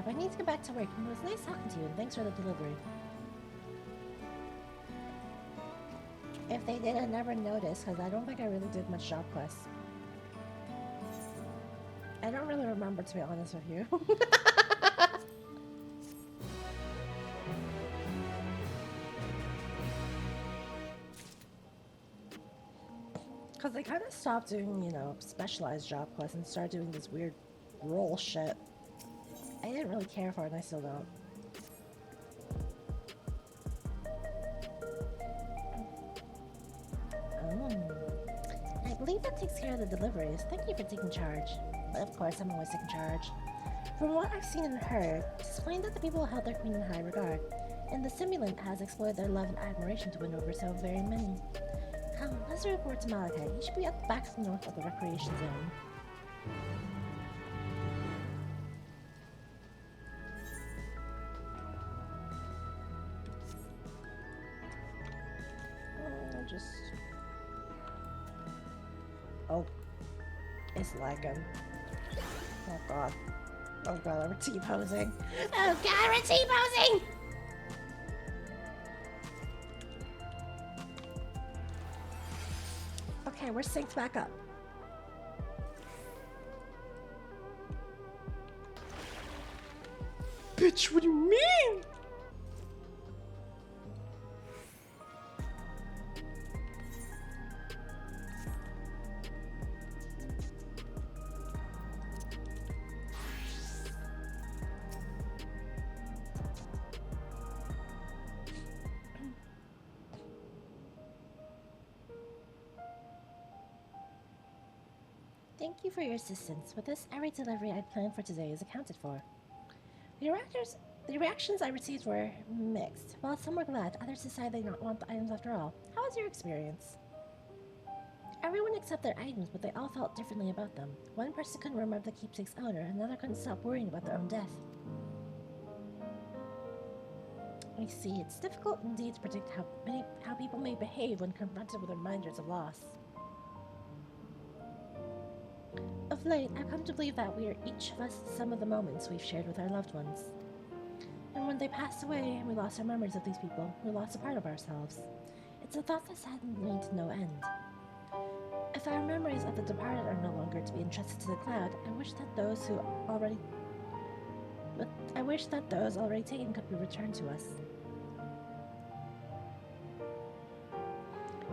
But I need to get back to work, and it was nice talking to you, and thanks for the delivery. If they did, I never noticed, because I don't think I really did much job quests. I don't really remember, to be honest with you. Because they kind of stopped doing, you know, specialized job quests and started doing this weird role shit. I didn't really care for it, and I still don't. I believe that takes care of the deliveries. Thank you for taking charge. But of course, I'm always taking charge. From what I've seen and heard, it's plain that the people held their queen in high regard, and the simulant has exploited their love and admiration to win over so very many. Come, let's report to Malachi. He should be at the back of the north of the recreation zone. Oh, it's lagging. Oh god. Oh god, we're T-posing. Oh god, we're T-posing! Okay, we're synced back up. Bitch, what do you mean? Thank you for your assistance. With this, every delivery I planned for today is accounted for. The reactions I received were mixed. While some were glad, others decided they did not want the items after all. How was your experience? Everyone accepted their items, but they all felt differently about them. One person couldn't remember the keepsake's owner, another couldn't stop worrying about their own death. I see. It's difficult indeed to predict how people may behave when confronted with reminders of loss. Of late, I've come to believe that we are each of us the sum of the moments we've shared with our loved ones. And when they passed away and we lost our memories of these people, we lost a part of ourselves. It's a thought that saddens me to no end. If our memories of the departed are no longer to be entrusted to the cloud, I wish that those already taken could be returned to us.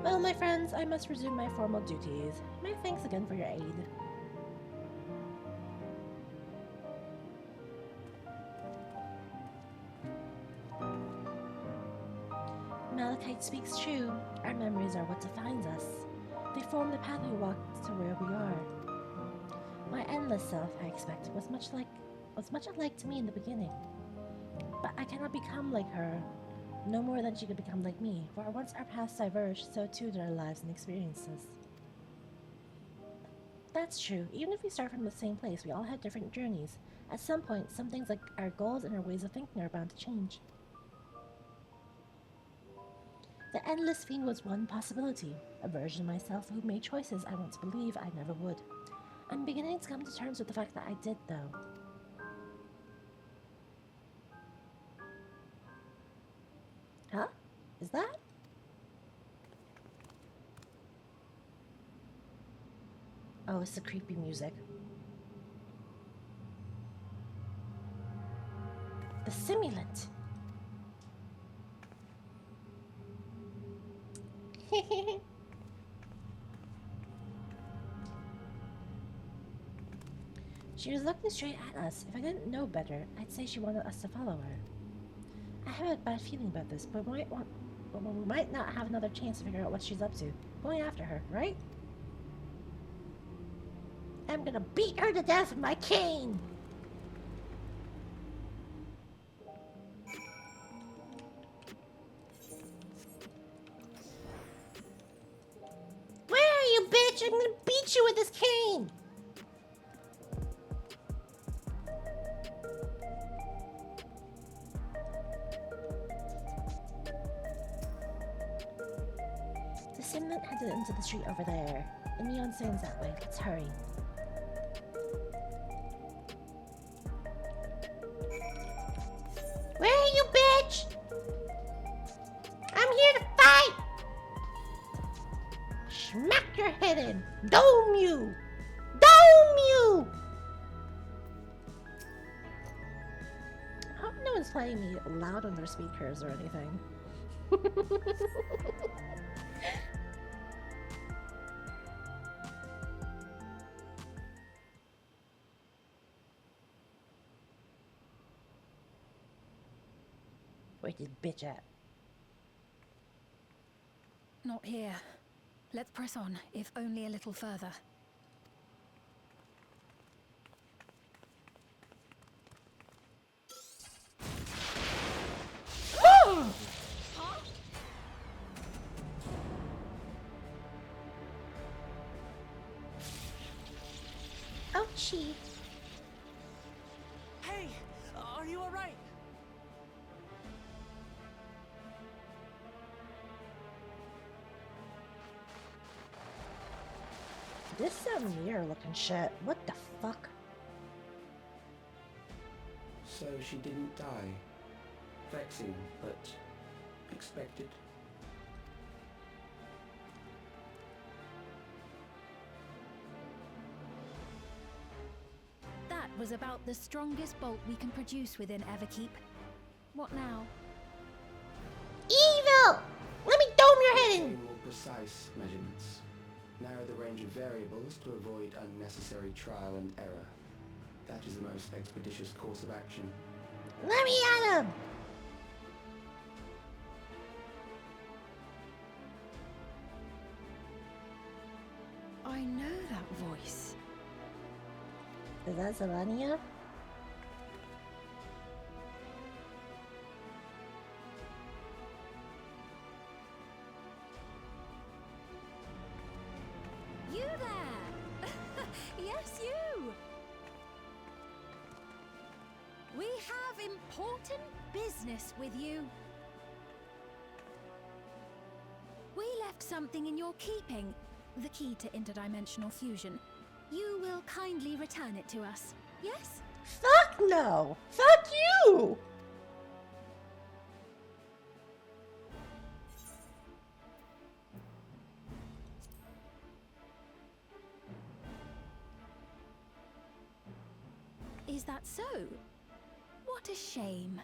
Well, my friends, I must resume my formal duties. My thanks again for your aid. Malachite speaks true. Our memories are what defines us. They form the path we walk to where we are. My endless self, I expect, was much alike to me in the beginning. But I cannot become like her, no more than she could become like me, for once our paths diverged, so too did our lives and experiences. That's true. Even if we start from the same place, we all have different journeys. At some point, some things like our goals and our ways of thinking are bound to change. The Endless Fiend was one possibility, a version of myself who made choices I once believed I never would. I'm beginning to come to terms with the fact that I did, though. Huh? Is that? Oh, it's the creepy music. The simulant! She was looking straight at us. If I didn't know better, I'd say she wanted us to follow her. I have a bad feeling about this, but we might not have another chance to figure out what she's up to. Going after her, right? I'm gonna beat her to death with my cane! Where are you, bitch? I'm gonna beat you with this cane! The simulant headed into the street over there. The neon sign's that way. Let's hurry. Where are you, bitch? I'm here to fight! Smack your head in! Dome you! Dome you! I hope no one's playing me loud on their speakers or anything. Where's this bitch at? Not here. Let's press on, if only a little further. she? Hey, are you alright? This is some weird looking shit. What the fuck? So she didn't die. Vexing, but expected. That was about the strongest bolt we can produce within Everkeep. What now? Evil! Let me dome your head in! Obtain more precise measurements. Narrow the range of variables to avoid unnecessary trial and error. That is the most expeditious course of action. Let me at him! I know that voice. Is that Zelenia? You there! Yes, you! We have important business with you. We left something in your keeping, the key to interdimensional fusion. You will kindly return it to us, yes? Fuck no! Fuck you! Is that so? What a shame.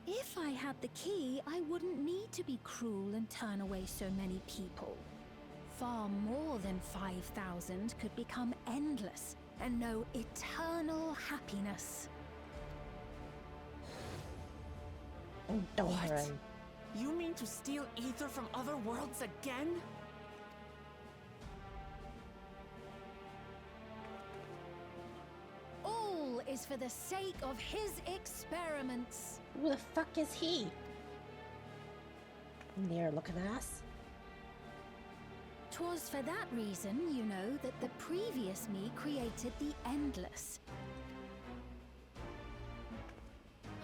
If I had the key, I wouldn't need to be cruel and turn away so many people. Far more than 5,000 could become endless and know eternal happiness. Doran. You mean to steal ether from other worlds again? All is for the sake of his experiments. Who the fuck is he? Near looking ass. 'Twas for that reason, you know, that the previous me created the Endless.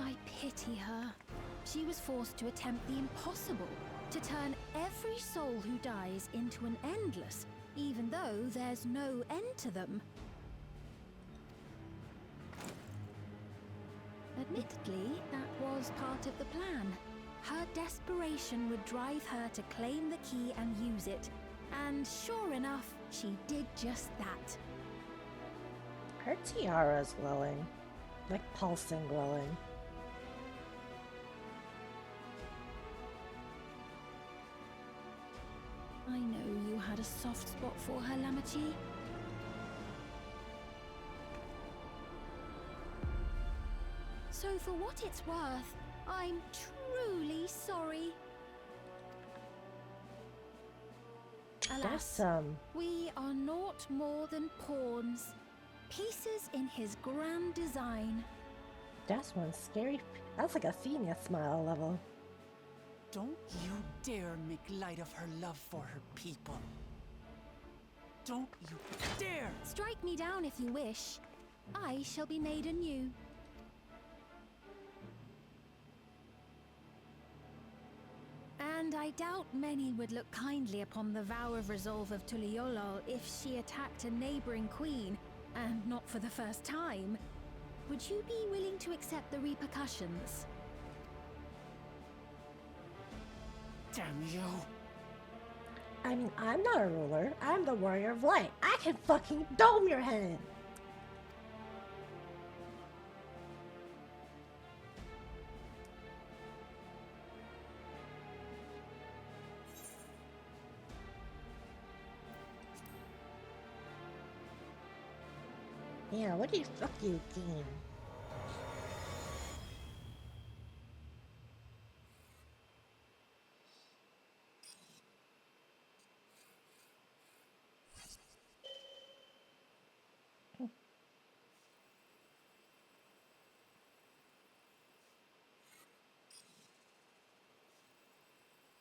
I pity her. She was forced to attempt the impossible, to turn every soul who dies into an Endless, even though there's no end to them. Admittedly, that was part of the plan. Her desperation would drive her to claim the key and use it. And sure enough, she did just that. Her tiara is glowing. Like pulsing glowing. I know you had a soft spot for her, Lamachi. So for what it's worth, I'm truly sorry. Alas, we are naught more than pawns. Pieces in his grand design. That's one scary. That's like a Athena smile level. Don't you dare make light of her love for her people. Don't you dare! Strike me down if you wish. I shall be made anew. And I doubt many would look kindly upon the vow of resolve of Tuliolol if she attacked a neighboring queen, and not for the first time. Would you be willing to accept the repercussions? Damn you! I mean, I'm not a ruler. I'm the warrior of light. I can fucking dome your head in. Yeah, what do you fuck you, game?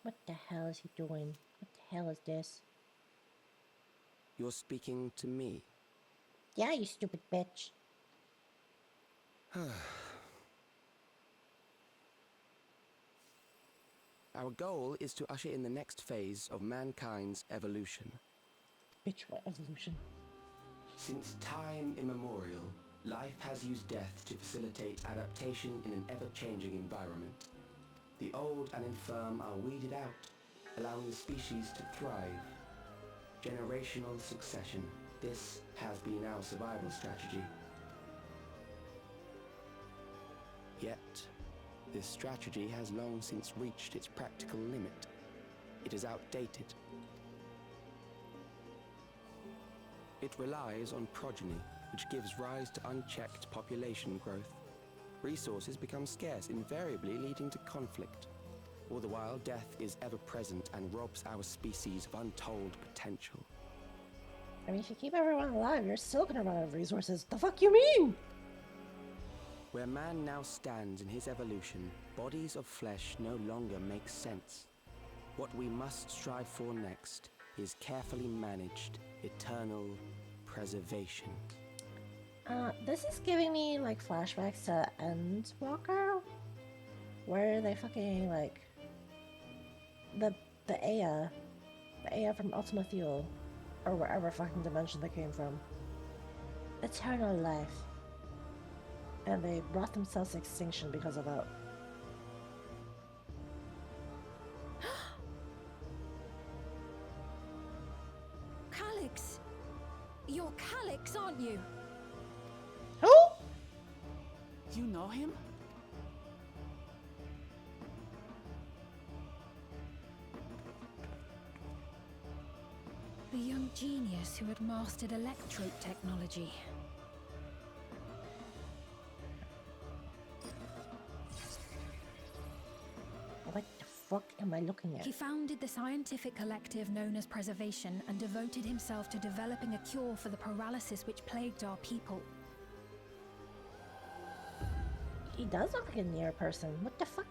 What the hell is he doing? What the hell is this? You're speaking to me? Yeah, you stupid bitch. Our goal is to usher in the next phase of mankind's evolution. Bitch, what evolution? Since time immemorial, life has used death to facilitate adaptation in an ever-changing environment. The old and infirm are weeded out, allowing the species to thrive. Generational succession. This has been our survival strategy. Yet, this strategy has long since reached its practical limit. It is outdated. It relies on progeny, which gives rise to unchecked population growth. Resources become scarce, invariably leading to conflict. All the while, death is ever present and robs our species of untold potential. I mean, if you keep everyone alive, you're still gonna run out of resources. The fuck you mean? Where man now stands in his evolution, bodies of flesh no longer make sense. What we must strive for next is carefully managed, eternal preservation. This is giving me like flashbacks to Endwalker, where they fucking like the Aya from Ultima Thule, or wherever fucking dimension they came from. Eternal life. And they brought themselves to extinction because of that. Calyx! You're Calyx, aren't you? Who? You know him? The young genius who had mastered electrope technology. What the fuck am I looking at? He founded the scientific collective known as Preservation and devoted himself to developing a cure for the paralysis which plagued our people. He does look like a near person. What the fuck?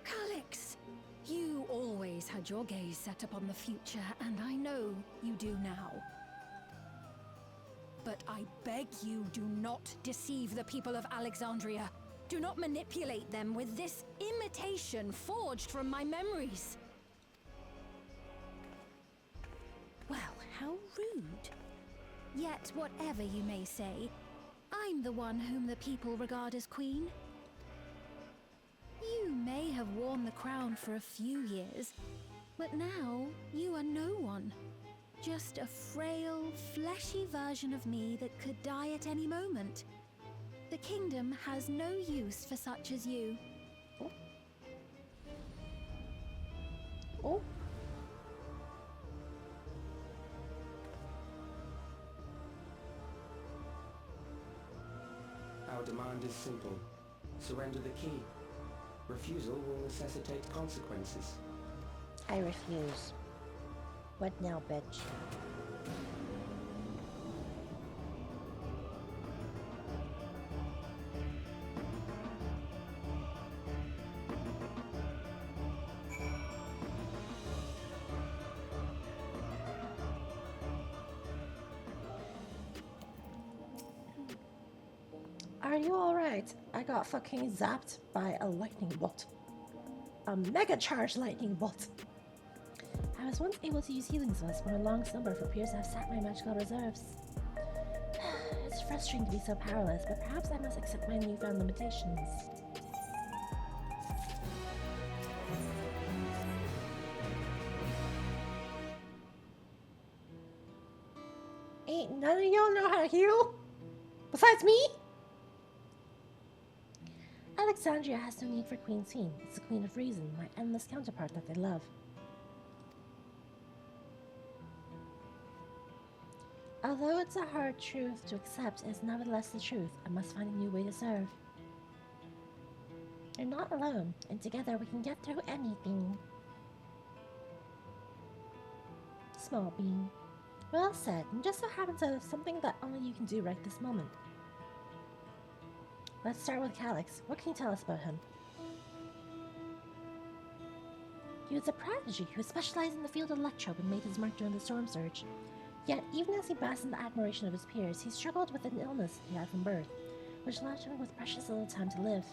Calyx! You always had your gaze set upon the future, and I know you do now. But I beg you, do not deceive the people of Alexandria. Do not manipulate them with this imitation forged from my memories. Well, how rude. Yet, whatever you may say, I'm the one whom the people regard as queen. You may have worn the crown for a few years, but now you are no one. Just a frail, fleshy version of me that could die at any moment. The kingdom has no use for such as you. Oh. Oh. Our demand is simple. Surrender the key. Refusal will necessitate consequences. I refuse. What now, bitch? Are you alright? I got fucking zapped by a lightning bolt. A mega charged lightning bolt. I was once able to use healing spells, but my long slumber for appears to have sapped my magical reserves. It's frustrating to be so powerless, but perhaps I must accept my newfound limitations. Ain't none of y'all know how to heal? Besides me? Alexandria has no need for Queen's Fiend. It's the Queen of Reason, my endless counterpart that they love. Although it's a hard truth to accept, it's nevertheless the truth. I must find a new way to serve. You're not alone, and together we can get through anything. Small bean. Well said, and just so happens to have something that only you can do right this moment. Let's start with Calyx. What can you tell us about him? He was a prodigy who specialized in the field of electro and made his mark during the storm surge. Yet, even as he basked in the admiration of his peers, he struggled with an illness he had from birth, which left him with precious little time to live.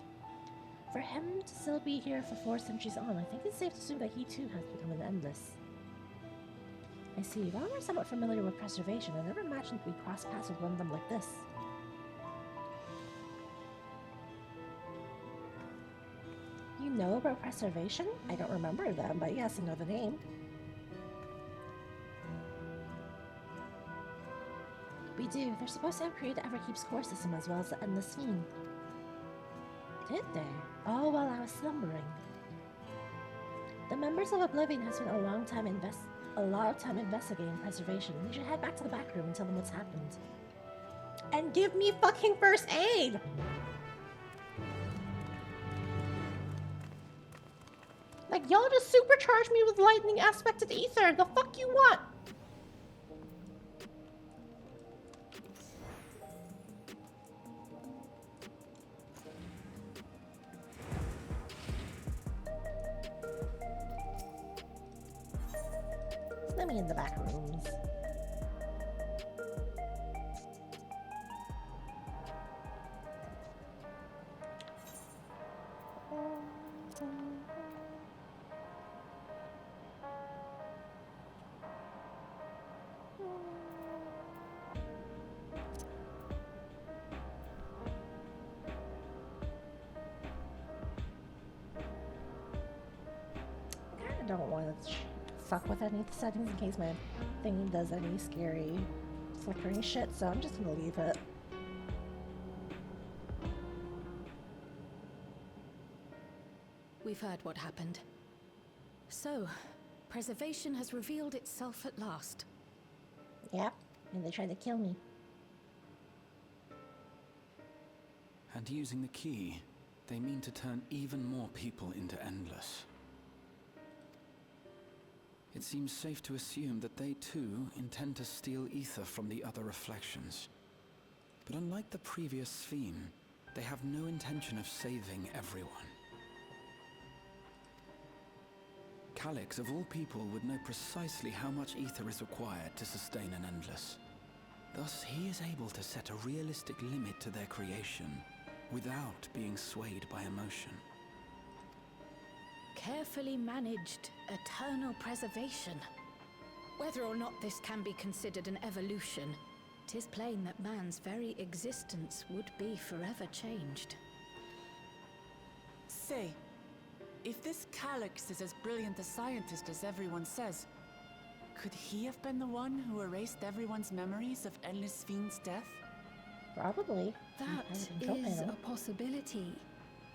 For him to still be here for 4 centuries on, I think it's safe to assume that he too has become an endless. I see. While we're somewhat familiar with preservation, I never imagined we'd cross paths with one of them like this. You know about preservation? I don't remember them, but yes, I know the name. We do. They're supposed to have created the Everkeep score system as well as the Endless Fiend. Did they? Oh, while I was slumbering. The members of Oblivion have spent a lot of time investigating preservation. We should head back to the back room and tell them what's happened. And give me fucking first aid! Like, y'all just supercharged me with lightning aspected ether. The fuck you want? Let me in the back rooms. I don't want to fuck with any of the settings in case my thing does any scary flickering shit, so I'm just gonna leave it. We've heard what happened. So, preservation has revealed itself at last. Yep, and they tried to kill me. And using the key, they mean to turn even more people into Endless. It seems safe to assume that they too intend to steal ether from the other reflections. But unlike the previous Sphere, they have no intention of saving everyone. Calyx, of all people, would know precisely how much ether is required to sustain an Endless. Thus, he is able to set a realistic limit to their creation, without being swayed by emotion. Carefully managed eternal preservation. Whether or not this can be considered an evolution, 'tis plain that man's very existence would be forever changed. Say, if this Calyx is as brilliant a scientist as everyone says, could he have been the one who erased everyone's memories of Endless Fiend's death? Probably. That is a possibility,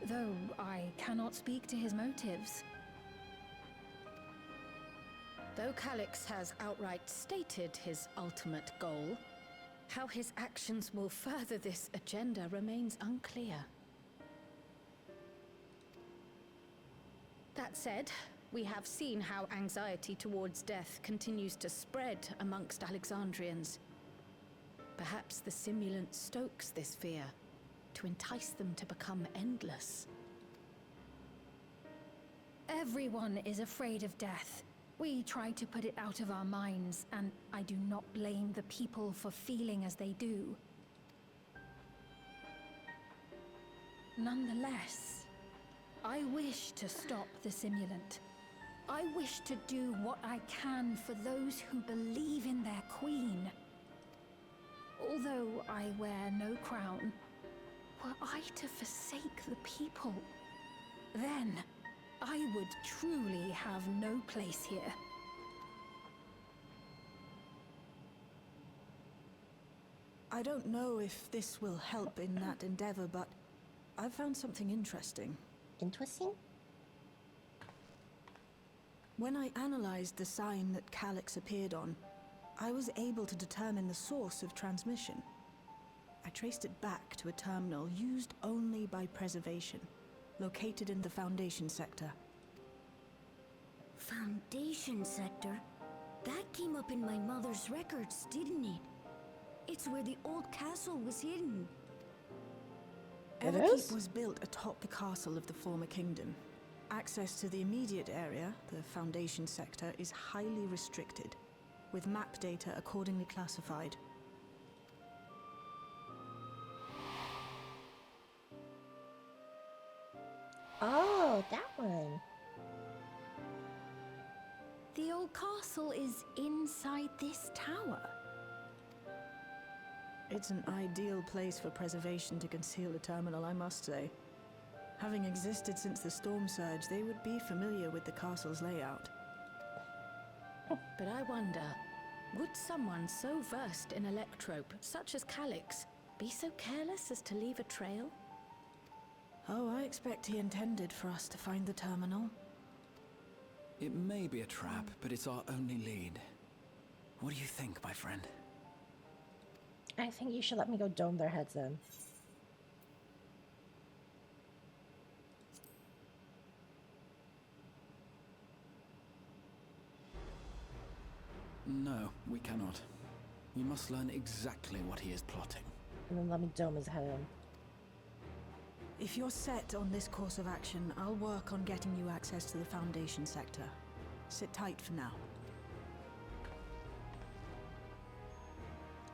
though I cannot speak to his motives. Though Calyx has outright stated his ultimate goal, how his actions will further this agenda remains unclear. That said, we have seen how anxiety towards death continues to spread amongst Alexandrians. Perhaps the simulant stokes this fear to entice them to become endless. Everyone is afraid of death. We try to put it out of our minds, and I do not blame the people for feeling as they do. Nonetheless, I wish to stop the simulant. I wish to do what I can for those who believe in their queen. Although I wear no crown, were I to forsake the people, then I would truly have no place here. I don't know if this will help in that endeavor, but I've found something interesting. Interesting? When I analyzed the sign that Calyx appeared on, I was able to determine the source of transmission. I traced it back to a terminal used only by preservation, located in the Foundation sector. Foundation sector? That came up in my mother's records, didn't it? It's where the old castle was hidden. It Everkeep is? was built atop the castle of the former kingdom. Access to the immediate area, the Foundation sector, is highly restricted, with map data accordingly classified. Oh, that one. The old castle is inside this tower. It's an ideal place for preservation to conceal a terminal, I must say. Having existed since the storm surge, they would be familiar with the castle's layout. But I wonder, would someone so versed in electrope, such as Calix, be so careless as to leave a trail? Oh, I expect he intended for us to find the terminal. It may be a trap, but it's our only lead. What do you think, my friend? I think you should let me go dome their heads in. No, we cannot. We must learn exactly what he is plotting. And then let me dome his head in. If you're set on this course of action, I'll work on getting you access to the Foundation sector. Sit tight for now.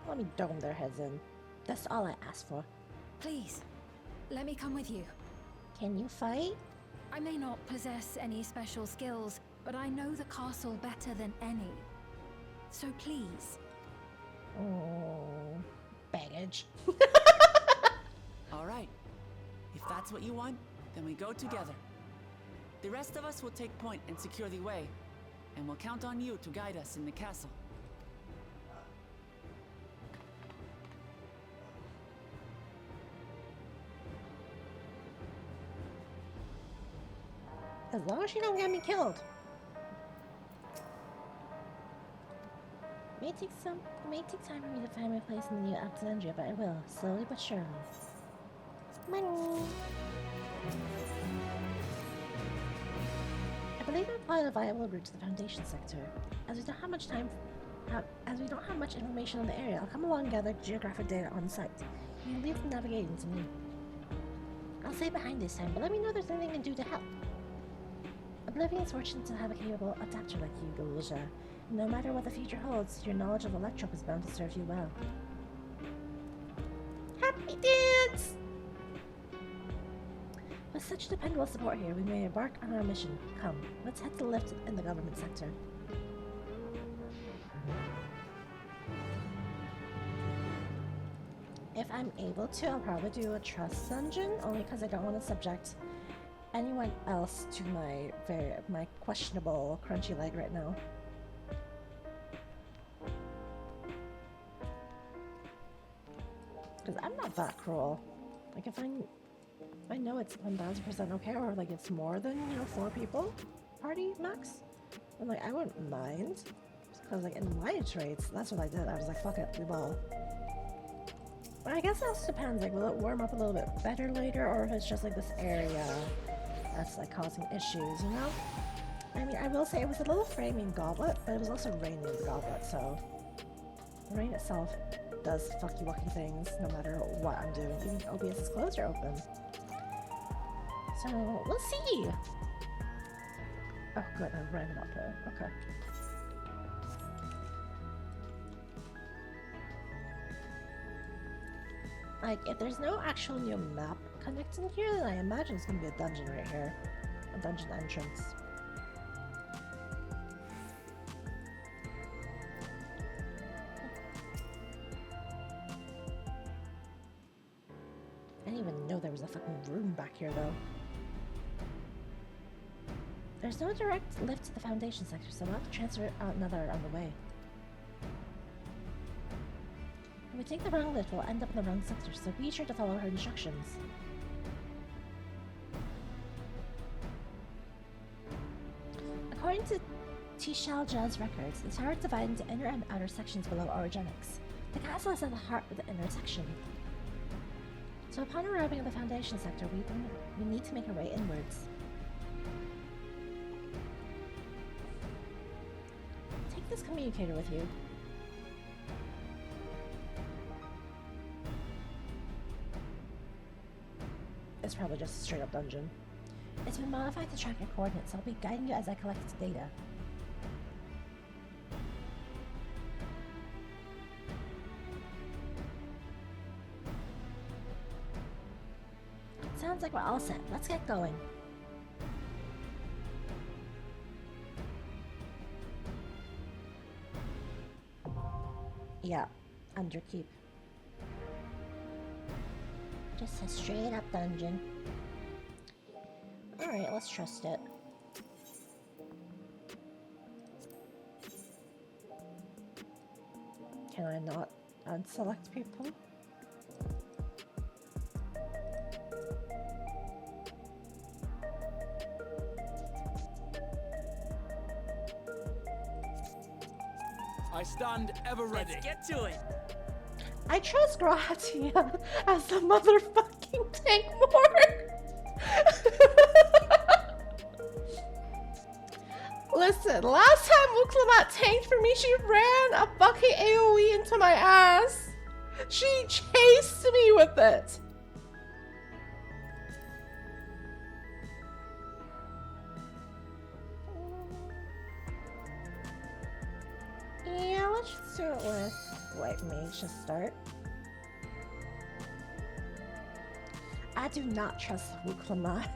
Let me dome their heads in. That's all I asked for. Please, let me come with you. Can you fight? I may not possess any special skills, but I know the castle better than any. So please. Oh, baggage. All right. If that's what you want, then we go together. The rest of us will take point and secure the way, and we'll count on you to guide us in the castle. As long as you don't get me killed. It may take time for me to find my place in the new Alexandria, but I will, slowly but surely. Money! I believe I've plotted a viable route to the Foundation sector. As we don't have much information on the area, I'll come along and gather geographic data on site. You can leave the navigating to me. I'll stay behind this time, but let me know if there's anything I can do to help. Oblivion is fortunate to have a capable adapter like you, Galusha. No matter what the future holds, your knowledge of Electrope is bound to serve you well. Happy dance! With such dependable support here, we may embark on our mission. Come, let's head to the lift in the government sector. If I'm able to, I'll probably do a trust dungeon, only because I don't want to subject anyone else to my questionable crunchy leg right now. Because I'm not that cruel. Like if I know it's 1000% okay, or like it's more than, 4 people party max, then like I wouldn't mind. Because like in my traits, that's what I did. I was like, fuck it, we ball. But I guess it also depends, like will it warm up a little bit better later, or if it's just like this area that's like causing issues, I mean, I will say it was a little framing goblet, but it was also raining in the goblet, so the rain itself does fucky wucky things no matter what I'm doing, even if OBS is closed or open. So we'll see. Oh good, I ran it up there. Okay. Like, if there's no actual new map connecting here, then I imagine it's gonna be a dungeon right here. A dungeon entrance. I didn't even know there was a fucking room back here, though. There's no direct lift to the Foundation sector, so I'll have to transfer another on the way. If we take the wrong lift, we'll end up in the wrong sector, so be sure to follow her instructions. According to Tishalja's records, the tower is divided into inner and outer sections below Origenics. The castle is at the heart of the inner section. So upon arriving at the Foundation sector, we need to make our way inwards. Take this communicator with you. It's probably just a straight up dungeon. It's been modified to track your coordinates. I'll be guiding you as I collect its data. Sounds like we're all set. Let's get going. Yeah, Underkeep. Just a straight up dungeon. Alright, let's trust it. Can I not unselect people? I stand ever ready. Let's get to it. I trust Gratia as the motherfucking tank more. Listen, last time Uklamat tanked for me, she ran a fucking AoE into my ass. She chased me with it. Yeah, let's just do it with White Mage to start. I do not trust Uklamat.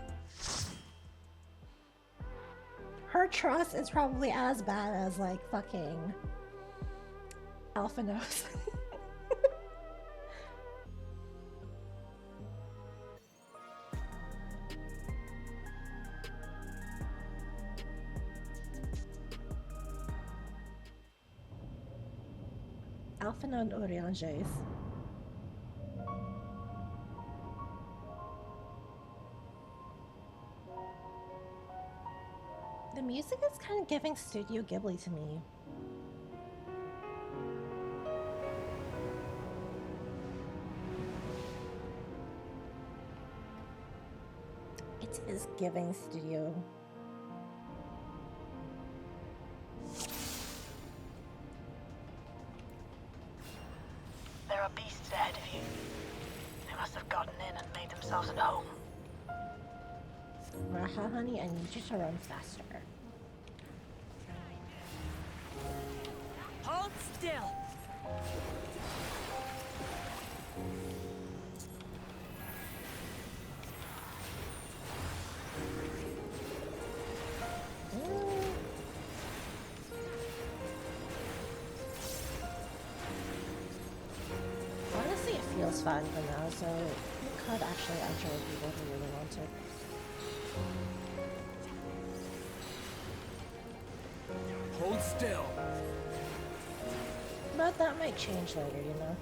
Her trust is probably as bad as, like, fucking Alphanos. Alphano and Orianges. The music is kind of giving Studio Ghibli to me. It is giving Studio. There are beasts ahead of you. They must have gotten in and made themselves at home. Raha, honey, I need you to run faster. Hold still. Honestly, it feels fun for now, so you could actually enjoy people who really want to. Hold still. But that might change later, you know?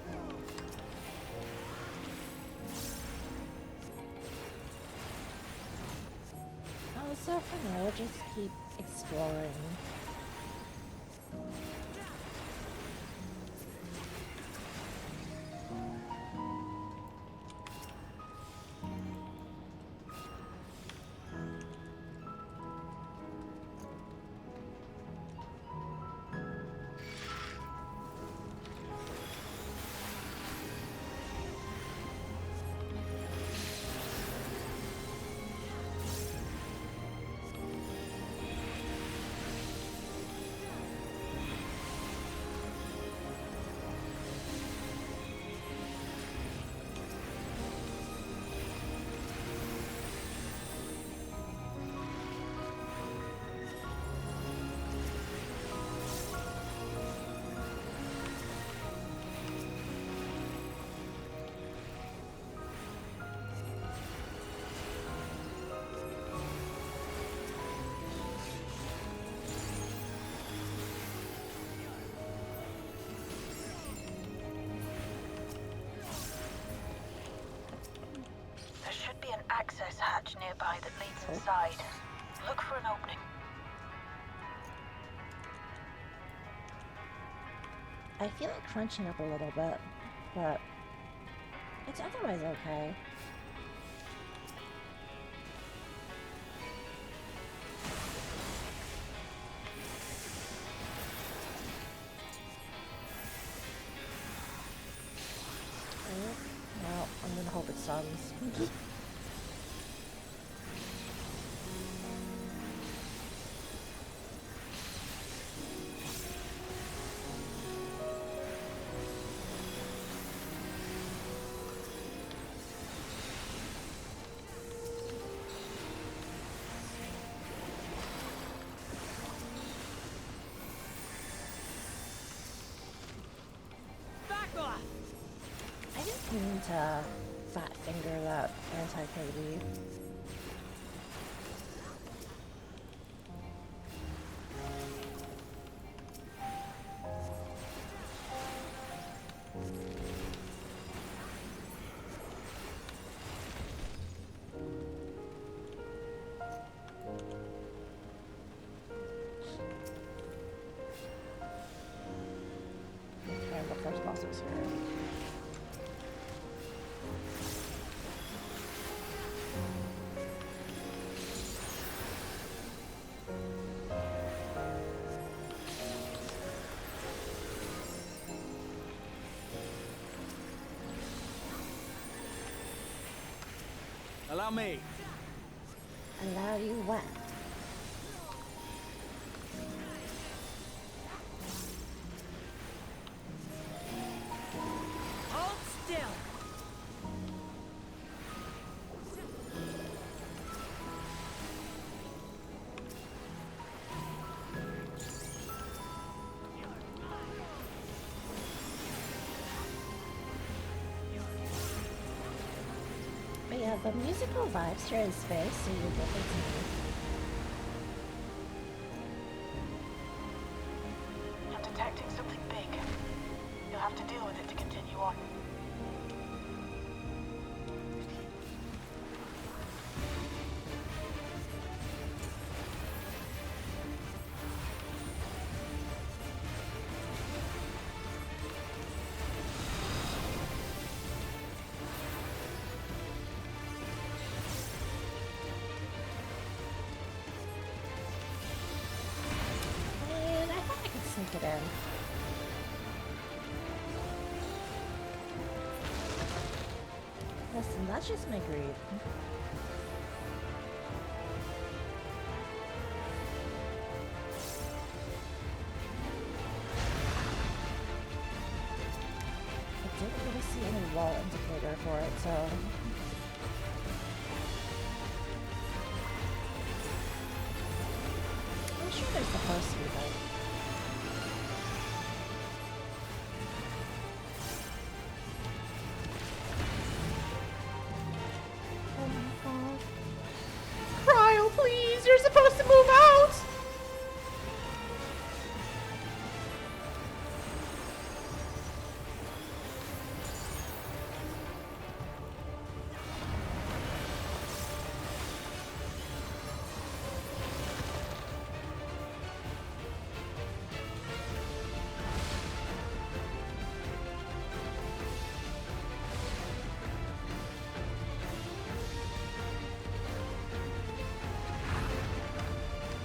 So for now, we'll just keep exploring. There should be an access hatch nearby that leads inside. Look for an opening. I feel like crunching up a little bit, but it's otherwise okay. Well, I'm gonna hope it suns. We need to fat finger that anti-KD. Okay, the first boss is here. Allow me. Allow you what? Hold still. But yeah, the musical vibes here is very suited to me. I'm detecting something big. You'll have to deal with it to continue on. Man, I thought I could sneak it in. Listen, that's just my greed. I didn't really see any wall indicator for it, so... I'm sure there's supposed to be, but... Oh my god. Cryo, please! You're supposed to move out!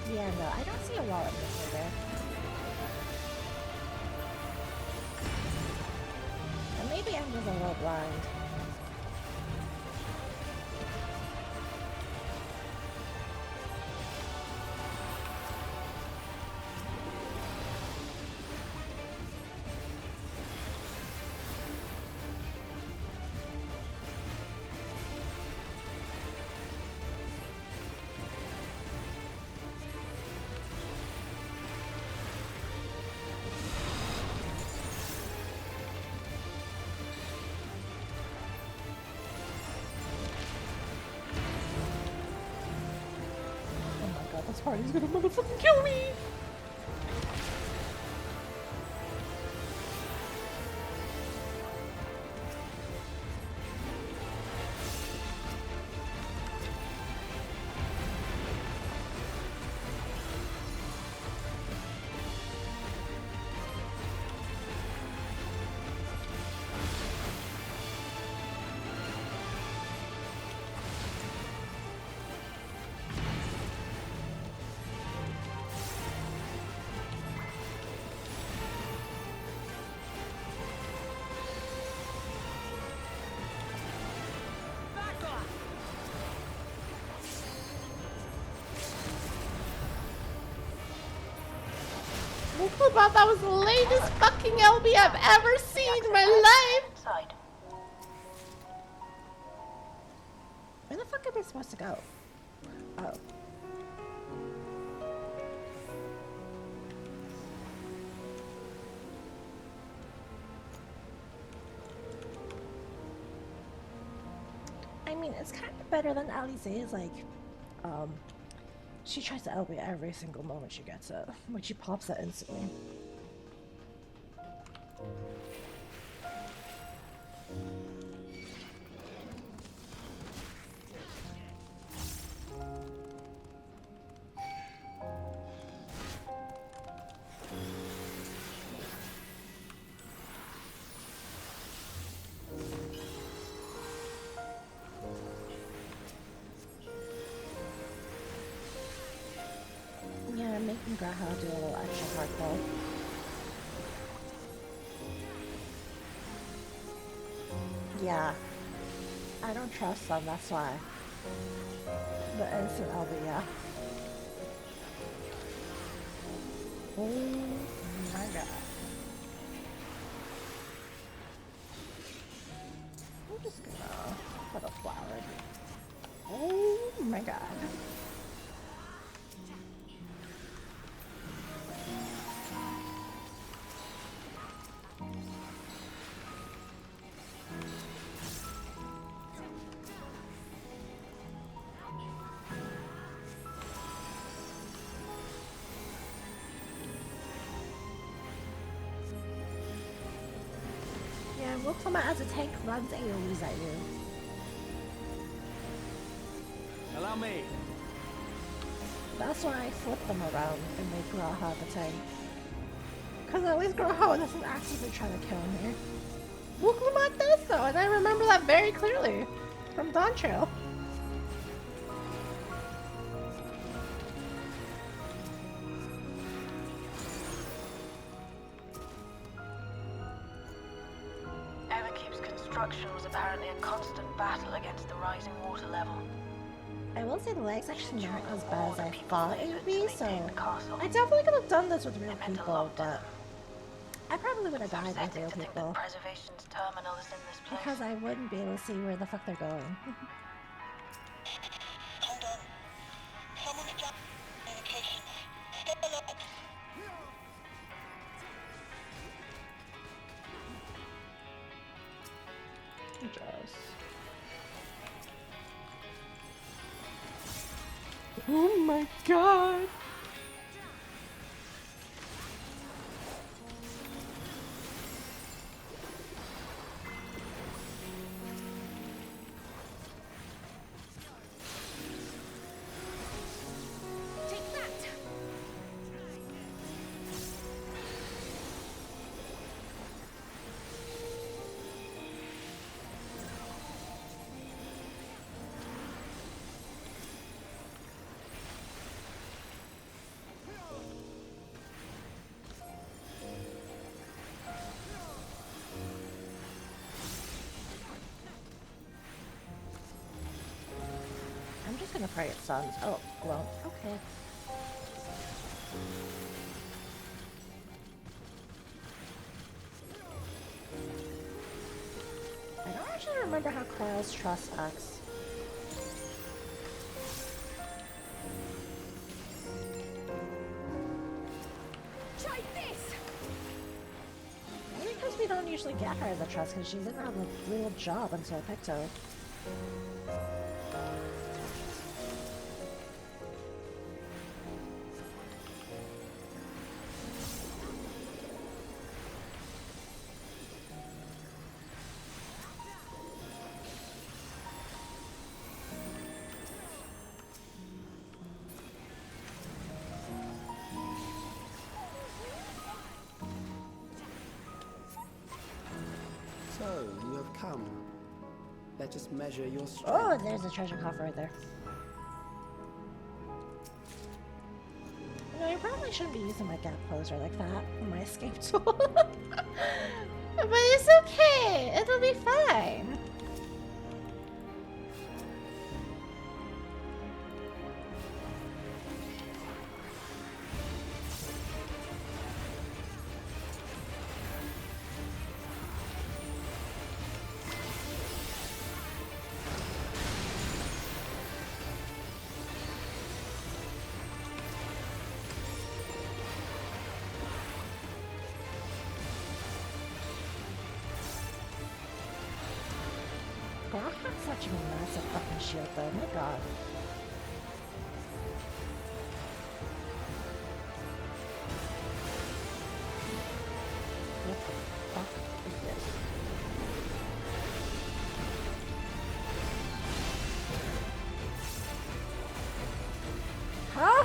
Yeah, no, I don't see a wall indicator. And maybe I'm just a little blind. Oh my god, this party's gonna motherfucking kill me! Oh god, that was the latest fucking LB I've ever seen in my life! Inside. Where the fuck am I supposed to go? Oh. it's kind of better than Alize's. Like, she tries to elbow every single moment she gets it. Like, she pops it instantly. Yeah, making Graha do a little extra hardcore. Yeah. I don't trust them, that's why. The instant LB, yeah. Oh my god. I'm just gonna put a flower. Oh my god. Yeah, Wukama as a tank runs AoEs at you. Allow me. That's why I flip them around and make Graha the tank. Because at least Graha doesn't actively try to kill me. Wukama does though, and I remember that very clearly from Dawn Trail. Everkeep's construction was apparently a constant battle against the rising water level. I will say the legs actually aren't as bad as I People thought it needed would to be, maintain so the castle. I definitely could have done this with real It meant a people, lot to but I probably would have died with Upsetting real to think people that preservation's terminal is in this place. because I wouldn't be able to see where the fuck they're going. Hold on. Someone's down communications. Stay alert. Just... Oh my god! Take that! I'm just gonna pray it suns. Oh, well, okay. I don't actually remember how Kryle's trust acts. Try this! Maybe because we don't usually get her as a trust because she didn't have a real job until I picked her. So, you have come. Let us measure your strength. Oh, there's a treasure coffer right there. No, you probably shouldn't be using my gap closer like that on my escape tool. But it's okay. It'll be fine. Brock has such a massive fucking shield though, my god. What the fuck is this? Huh?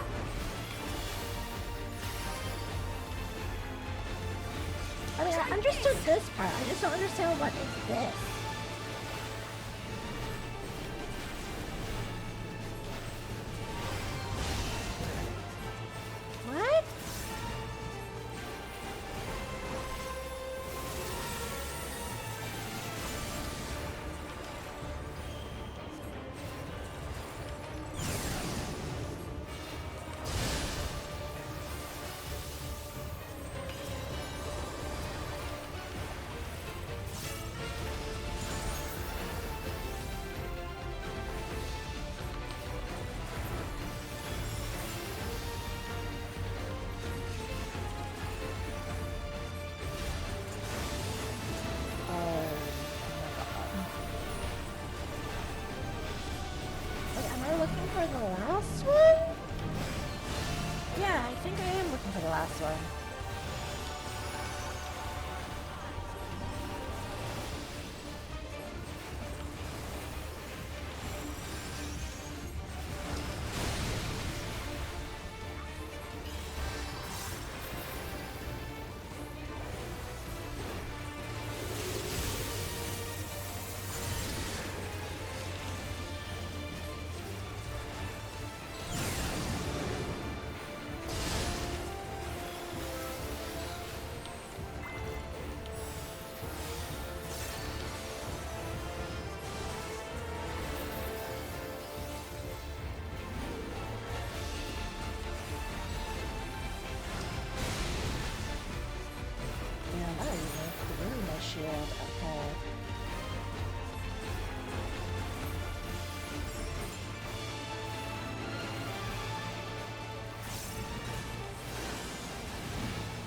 I mean, I understood this part. I just don't understand what is this. What? Looking for the last one? Yeah, I think I am looking for the last one. Shield, okay.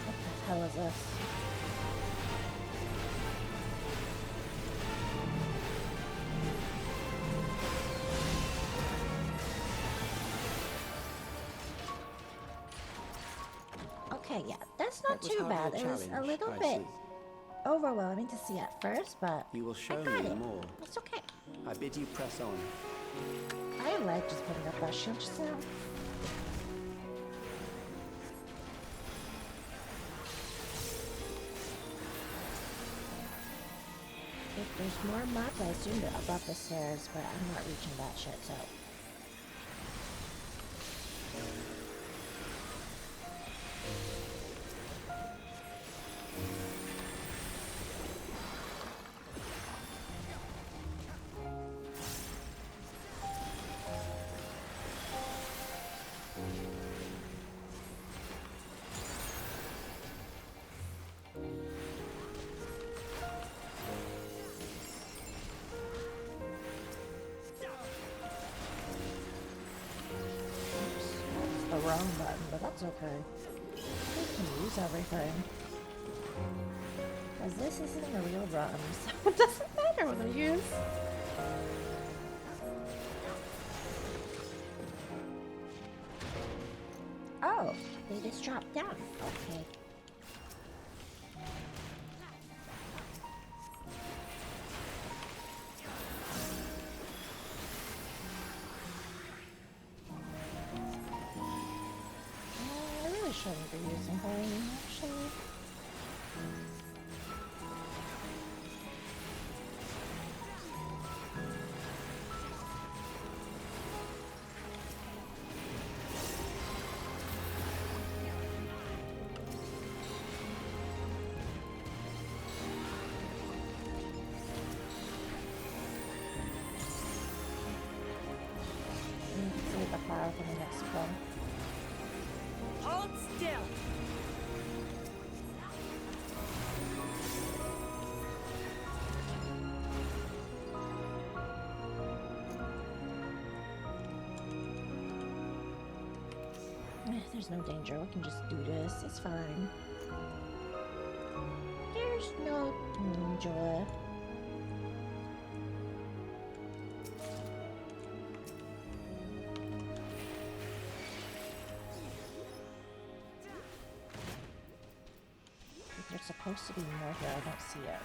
What the hell is this? Okay, yeah, that's not too bad. It was a little bit overwhelming to see at first, but you will show I got me it. more. It's okay. I bid you press on. I like just putting up that shield just now. If there's more mobs, I assume they're above the stairs, but I'm not reaching that shit, so. Wrong button, but that's okay. We can use everything. Because this isn't a real run, so it doesn't matter what I use. Oh, they just dropped down. Okay. Shouldn't be using her, actually. Save the file for the next one. Hold still. There's no danger. We can just do this. It's fine. There's no danger. supposed to be more here. I don't see it.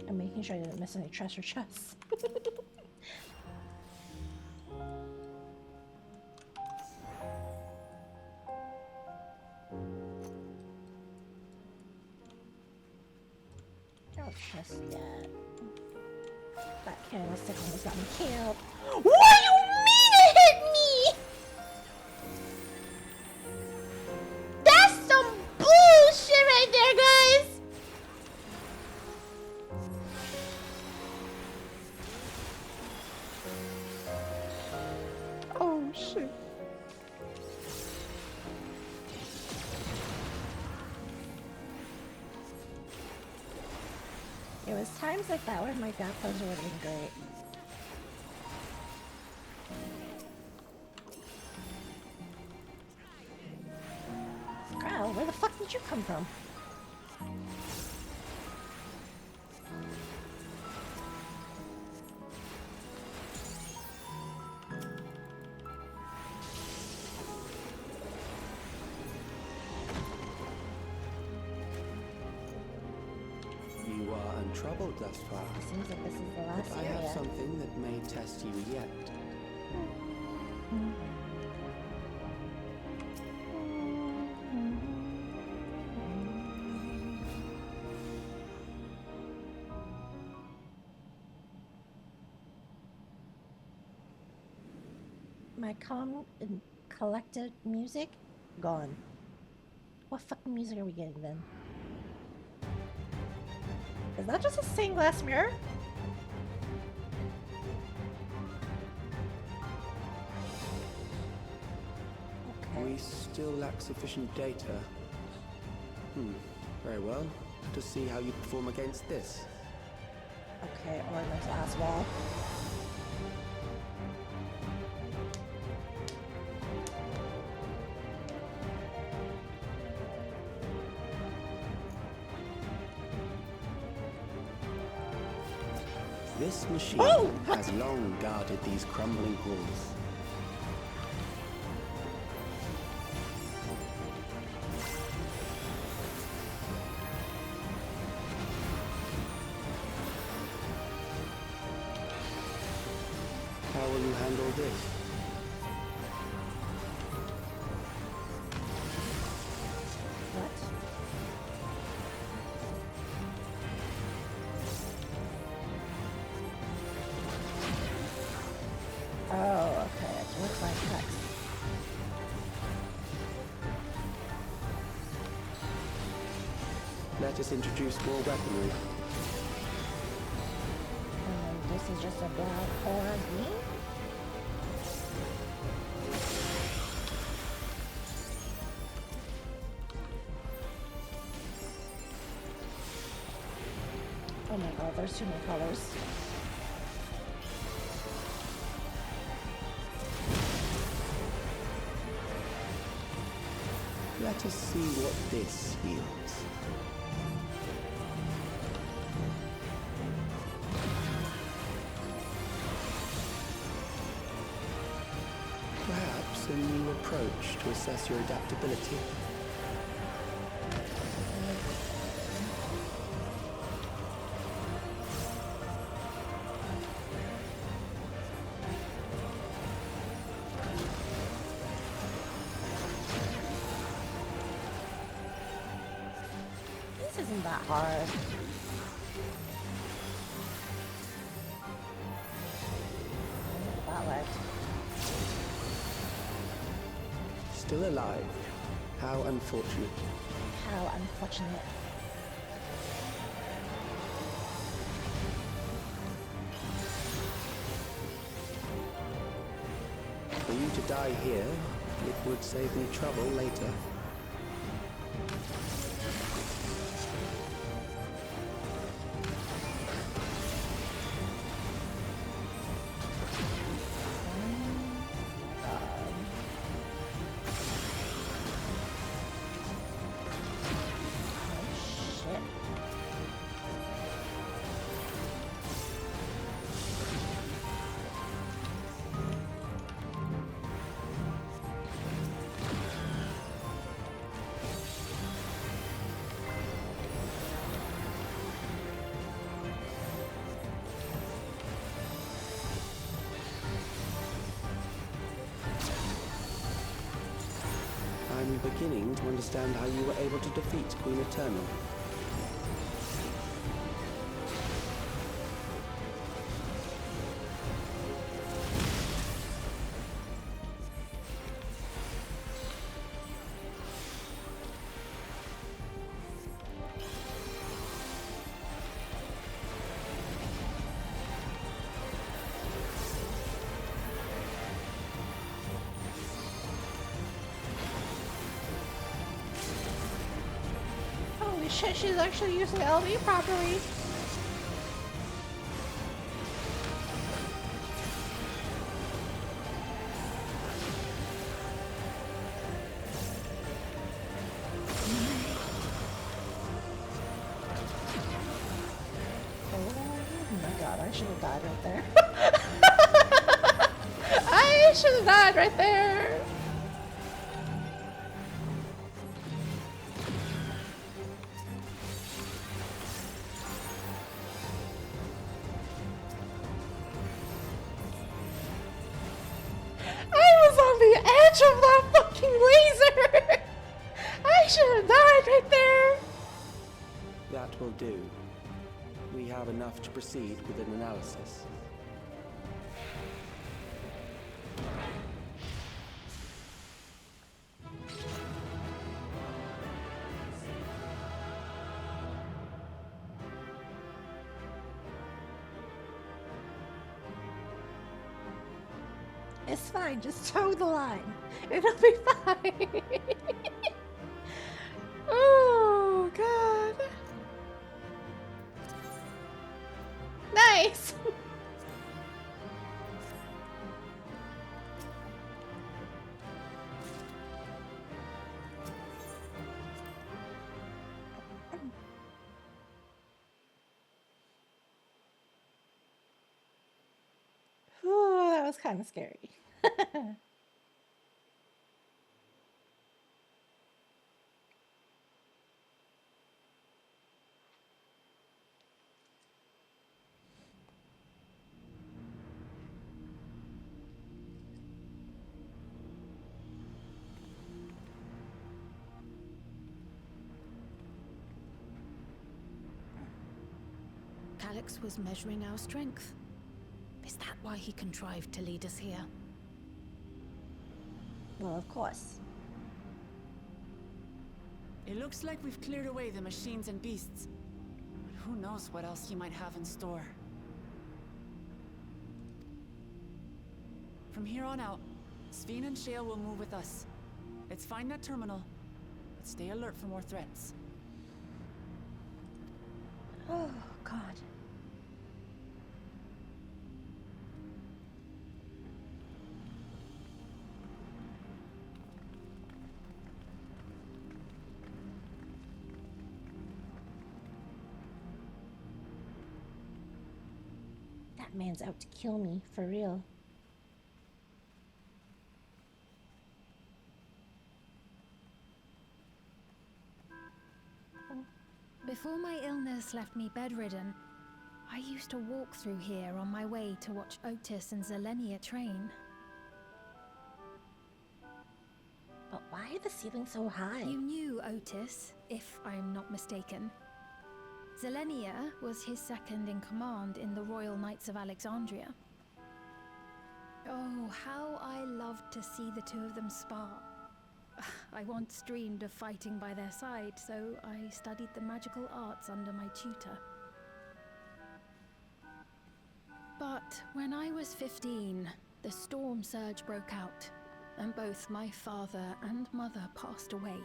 I'm making sure I didn't miss any treasure chests. No chest yet. That candlestick almost got me killed. What do you mean it hit me? That's some bullshit right there, guys! Oh shit. It was times like that where my gap closure would have been great. Growl, where the fuck did you come from? You are untroubled thus far. It seems like this is the last But I have area. something that may test you yet. My calm and collected music gone. What fucking music are we getting then? Is that just a stained glass mirror? Okay. We still lack sufficient data. Very well. Let us see how you perform against this. Okay, ornamental as well. This machine has long guarded these crumbling halls. How will you handle this? What? Oh, okay. It's with my text. Let us introduce more weaponry. And then this is just a black hole on me? Oh my god, there's too many colors. Let us see what this yields. Perhaps a new approach to assess your adaptability. This isn't that hard. still alive. How unfortunate. How unfortunate. For you to die here, it would save me trouble later. I'm beginning to understand how you were able to defeat Queen Eternal. Holy shit, she's actually using LB properly. Oh my god, I should have died right there. I should have died right there. I was on the edge of that fucking laser! I should have died right there! That will do. We have enough to proceed with an analysis. It's fine, just toe the line. It'll be fine. Oh, God. Nice! Ooh, that was kind of scary. Calix was measuring our strength. Is that why he contrived to lead us here? Well, of course. It looks like we've cleared away the machines and beasts. But who knows what else he might have in store. From here on out, Sveen and Shale will move with us. Let's find that terminal, but stay alert for more threats. Oh, God. That man's out to kill me, for real. Before my illness left me bedridden, I used to walk through here on my way to watch Otis and Zelenia train. But why are the ceilings so high? You knew Otis, if I'm not mistaken. Zelenia was his second in command in the Royal Knights of Alexandria. Oh, how I loved to see the two of them spar. I once dreamed of fighting by their side, so I studied the magical arts under my tutor. But when I was 15, the storm surge broke out, and both my father and mother passed away.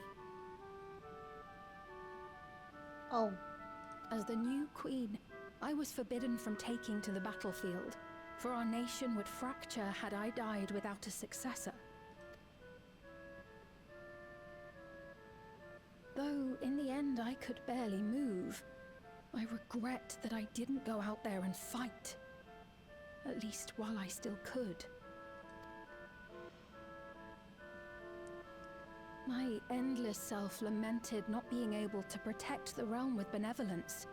Oh. As the new queen, I was forbidden from taking to the battlefield, for our nation would fracture had I died without a successor. Though in the end I could barely move, I regret that I didn't go out there and fight. At least while I still could. My endless self lamented not being able to protect the realm with benevolence.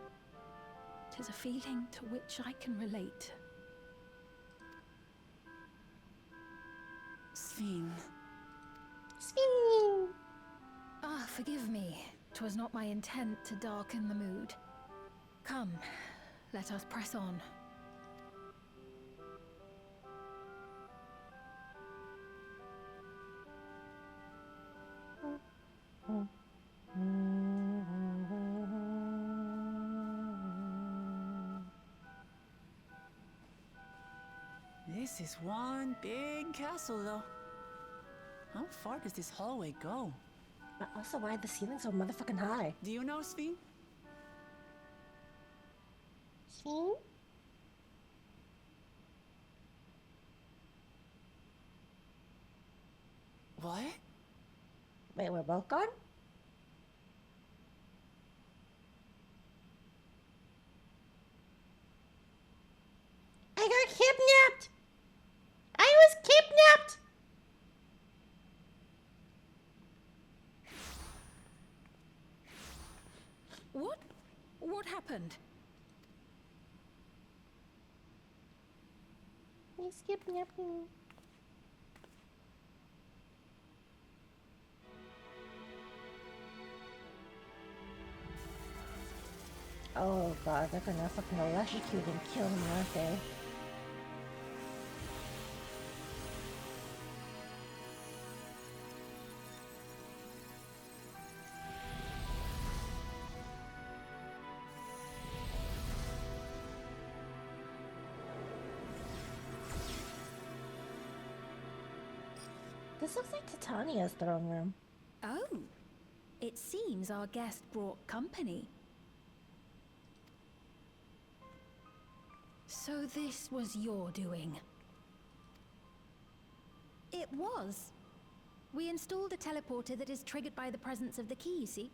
'Tis a feeling to which I can relate. Sven. Sven! Ah, forgive me. 'Twas not my intent to darken the mood. Come, let us press on. This is one big castle, though. How far does this hallway go? But also, why are the ceilings so motherfucking high? Do you know, Sven? Sven? What? Wait, we're both gone? I got kidnapped! I was kidnapped! What? What happened? He's kidnapping. Oh god, they're gonna fucking electrocute and kill him, aren't they? This looks like Titania's throne room. Oh, it seems our guest brought company. So this was your doing? It was. We installed a teleporter that is triggered by the presence of the key, you see?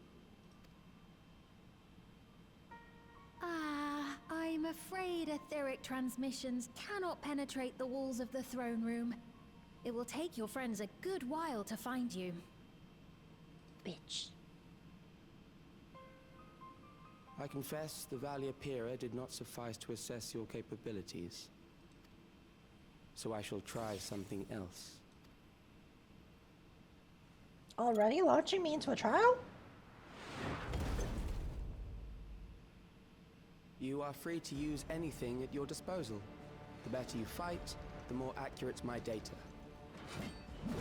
Ah, I'm afraid etheric transmissions cannot penetrate the walls of the throne room. It will take your friends a good while to find you. Bitch. I confess the Valia Pira did not suffice to assess your capabilities. So I shall try something else. Already launching me into a trial? You are free to use anything at your disposal. The better you fight, the more accurate my data.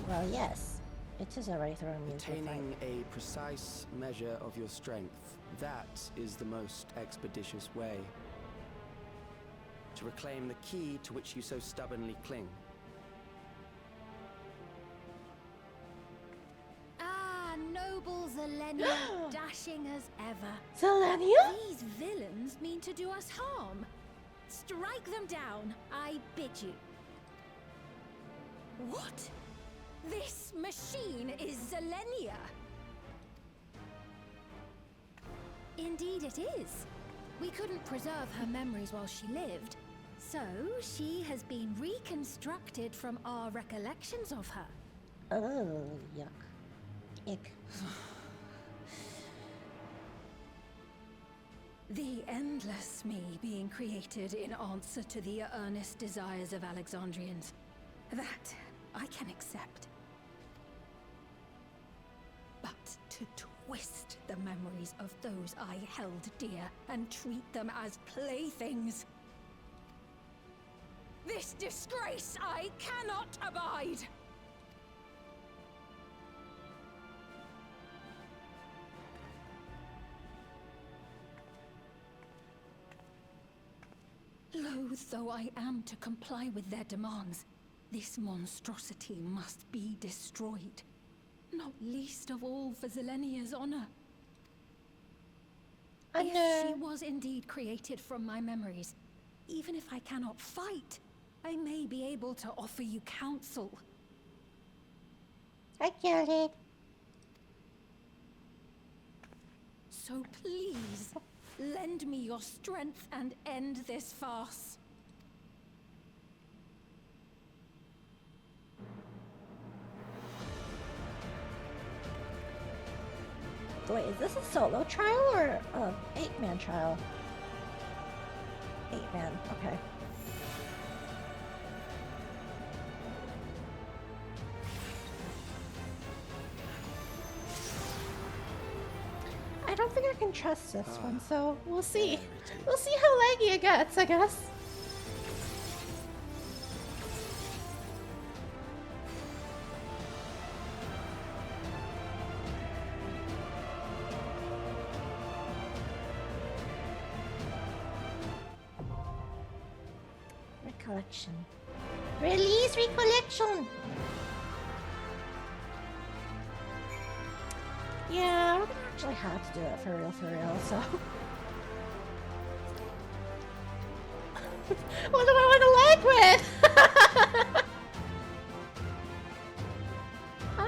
Well, yes. It is already throwing me into a fight. Attaining a precise measure of your strength, that is the most expeditious way. To reclaim the key to which you so stubbornly cling. Ah, noble Zelenia, dashing as ever. Zelenia? These villains mean to do us harm. Strike them down, I bid you. What? This machine is Zelenia. Indeed it is. We couldn't preserve her memories while she lived, so she has been reconstructed from our recollections of her. Oh, yuck. Ick. The endless me being created in answer to the earnest desires of Alexandrians. That I can accept. But to twist the memories of those I held dear and treat them as playthings. This disgrace I cannot abide! Loath though I am to comply with their demands, this monstrosity must be destroyed. Not least of all for Zelenia's honor. If she was indeed created from my memories, even if I cannot fight, I may be able to offer you counsel. I get it. So please, lend me your strength and end this farce. Wait, is this a solo trial or a 8-man trial? 8-man, okay. I don't think I can trust this one, so we'll see. We'll see how laggy it gets, I guess. Recollection. Release recollection! Yeah, we're gonna actually have to do it for real, so. What do I want to lag with? I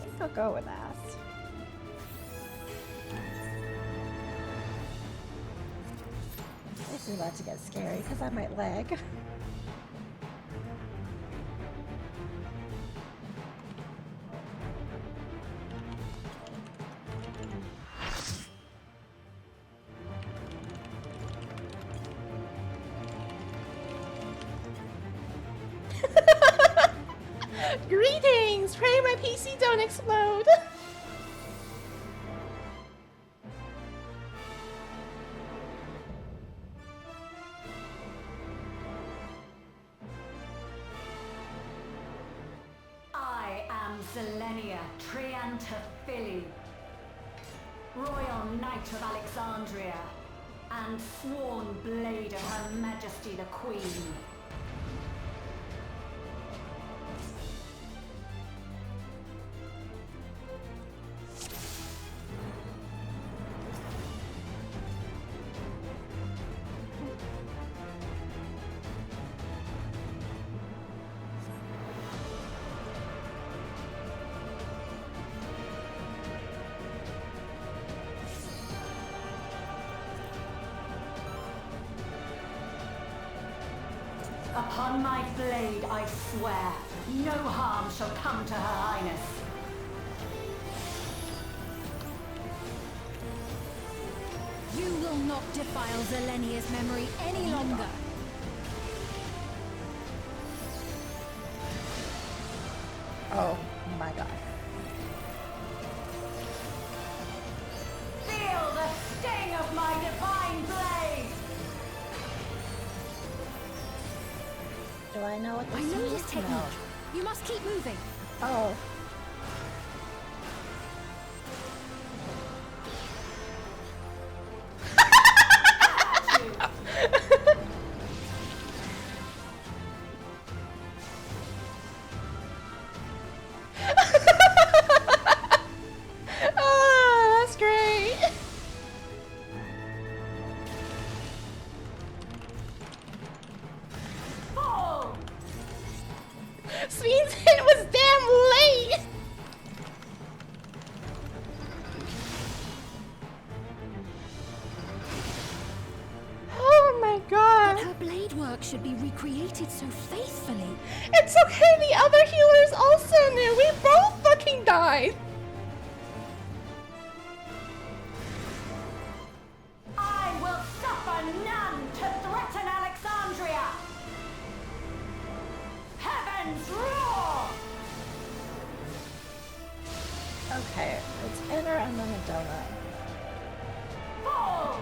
think I'll go with that. This is about to get scary because I might lag. Greetings! Pray my PC don't explode! I am Zelenia Triantaphili, Royal Knight of Alexandria, and sworn blade of Her Majesty the Queen. Upon my blade I swear, no harm shall come to Her Highness. You will not defile Zelenia's memory any longer. Oh my god. Feel the sting of my divine blade! Do I know what this I know means? this technique. No. You must keep moving. Oh. Oh, that's great. Fall! Means it was damn late. Oh my god. But her blade work should be recreated so faithfully. It's okay, the other healers also knew. We both fucking died. I will suffer none to threaten Alexandria! Heavens roar! Okay, it's inner and then a donut. Fall!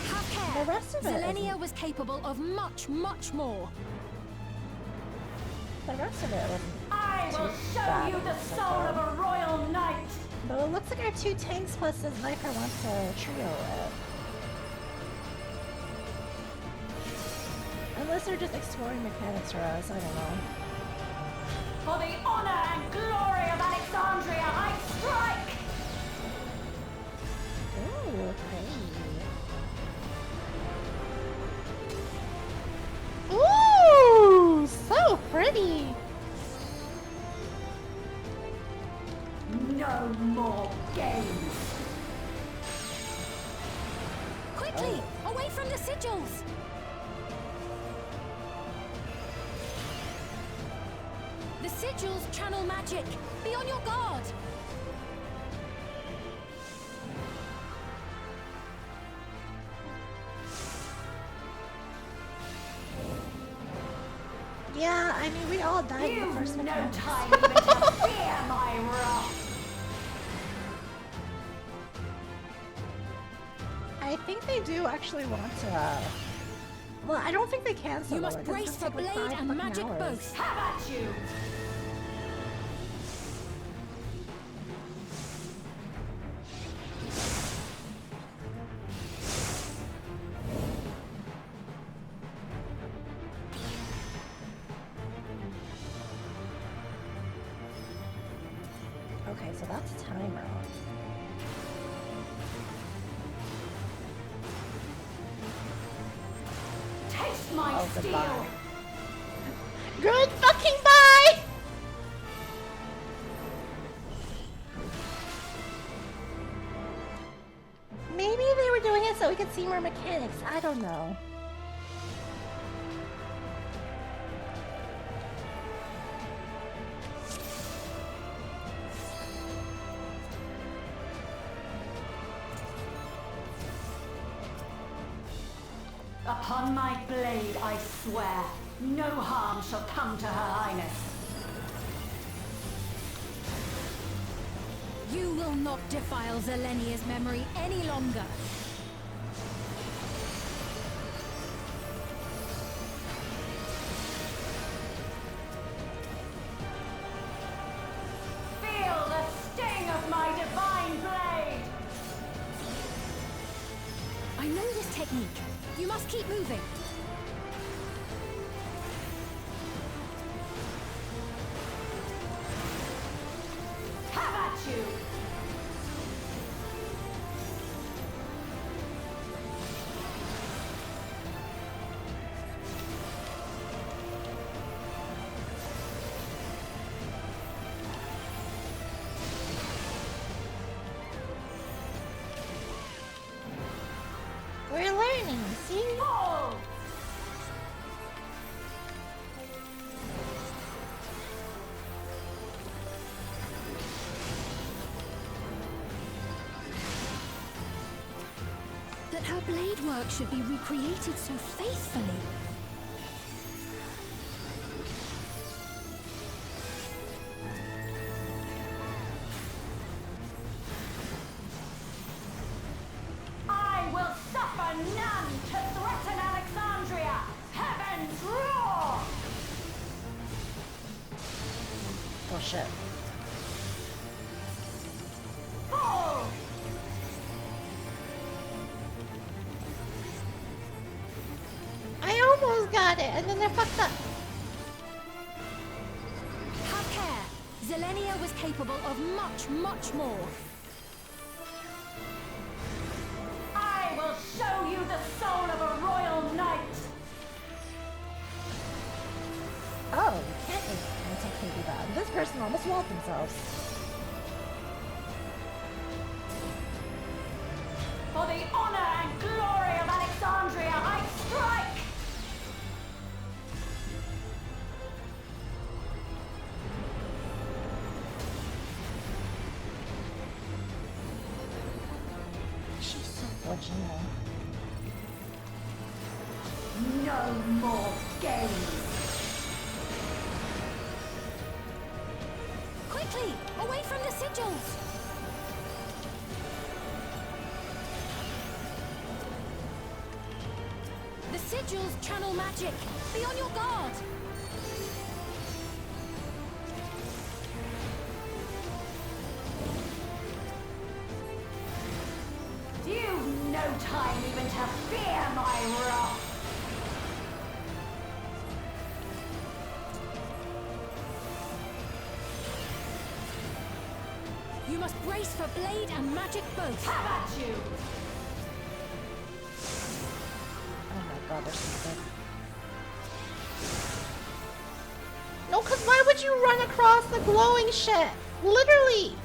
Have care. The rest of it Zelenia was capable of much, much more. the rest of it wasn't I will too show bad. you It the looks like soul of a royal knight! But it looks like our 2 tanks plus this Viper wants to trio it. Unless they're just exploring mechanics for us, I don't know. For the honor and glory of Alexandria, I strike! Ooh, pretty. Ooh, so pretty. No more games! Quickly! Away from the sigils! The sigils channel magic! Be on your guard! Yeah, I mean, we all died in the first No mechanics. time even to fear my wrath! I think they do actually want to. Well, I don't think they can. You must brace for blade and magic both. Have at you! Okay, so that's a timer. Taste my Oh, steel! goodbye. Good fucking bye! Maybe they were doing it so we could see more mechanics. I don't know. Upon my blade, I swear, no harm shall come to Her Highness. You will not defile Zelenia's memory any longer. Feel the sting of my divine blade! I know this technique. You must keep moving. Have at you! We're learning, see? Fall! That her blade work should be recreated so faithfully. I will suffer none to threaten Alexandria! Heavens roar! Oh shit. Fall! I almost got it, and then I fucked up. Have care. Zelenia was capable of much, much more. I will show you the soul of a royal knight! Oh, you can't technically do that. This person almost walled themselves. For the honor and glory of Alexandria, I strike! She's so fortunate. No more games! Quickly! Away from the sigils! The sigils channel magic. Be on your guard. time even to fear my wrath. You must brace for blade and magic both. Have at you! Oh my god, they're so good. No, because why would you run across the glowing shit? Literally!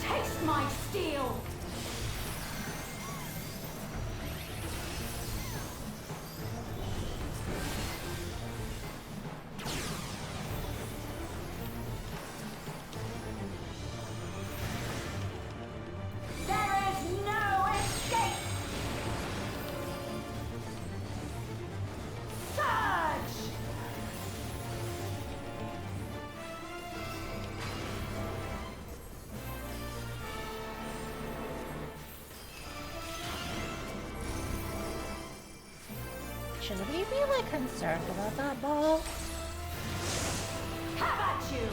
Taste my steel! There is no escape! Surge! Should we be like concerned about that ball? Have at you!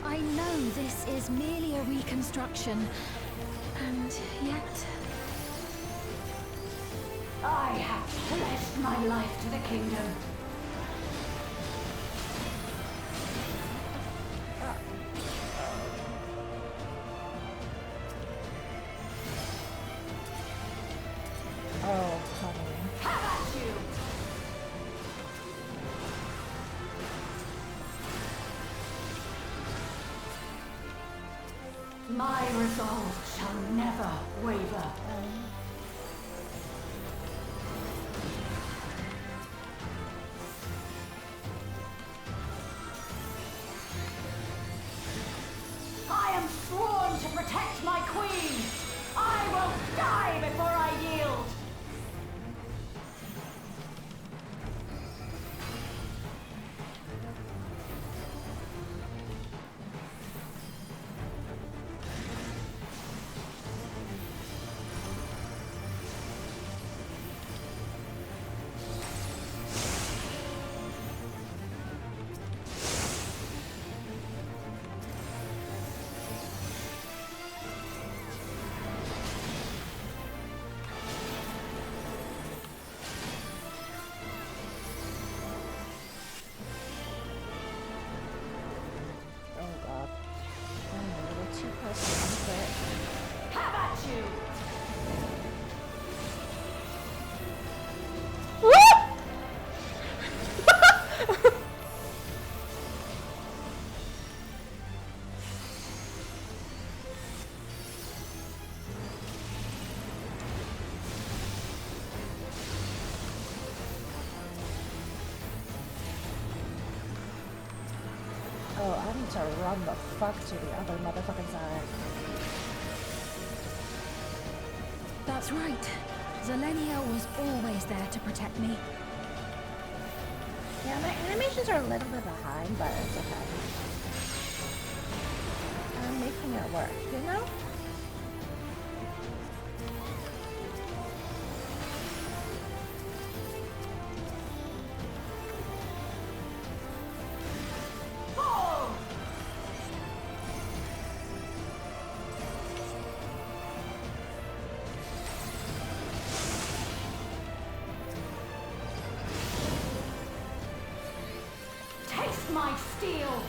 I know this is merely a reconstruction, and yet... I have pledged my life to the kingdom. Oh, honey. Have at you! My resolve shall never waver. I am sworn to protect my queen! I will die before I yield! Oh god. I'm a little too close to comfort. Have at you! Oh, I need to run the fuck to the other motherfucking side. That's right. Zelenia was always there to protect me. Yeah, my animations are a little bit behind, but it's okay. I'm making it work, you know? Taste my steel!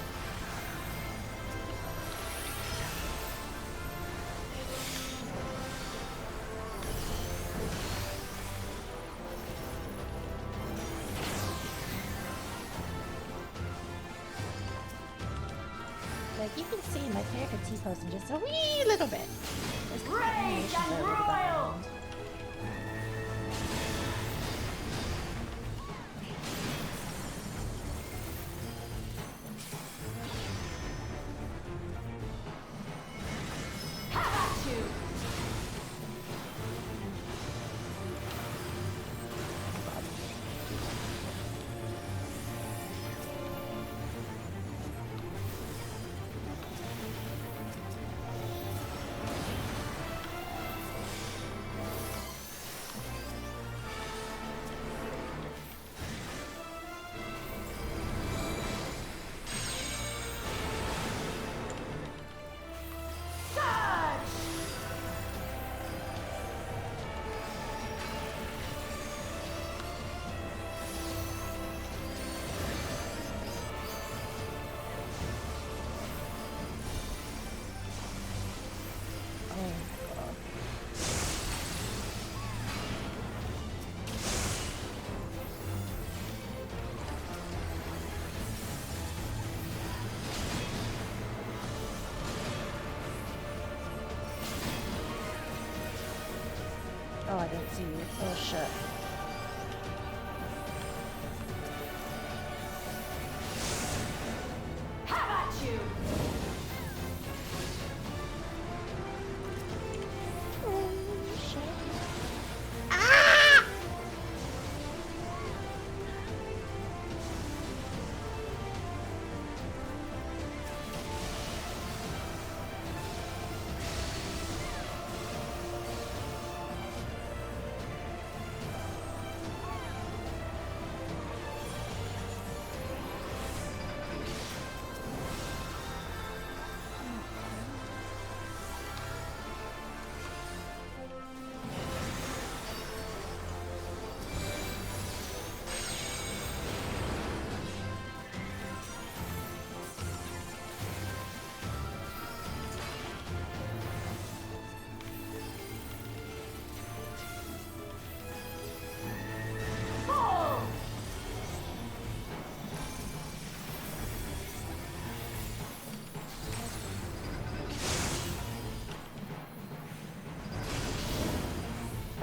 you can see my character T-posting just a wee little bit. There's Rage and royal! Oh, I didn't see you. Oh shit. How about you?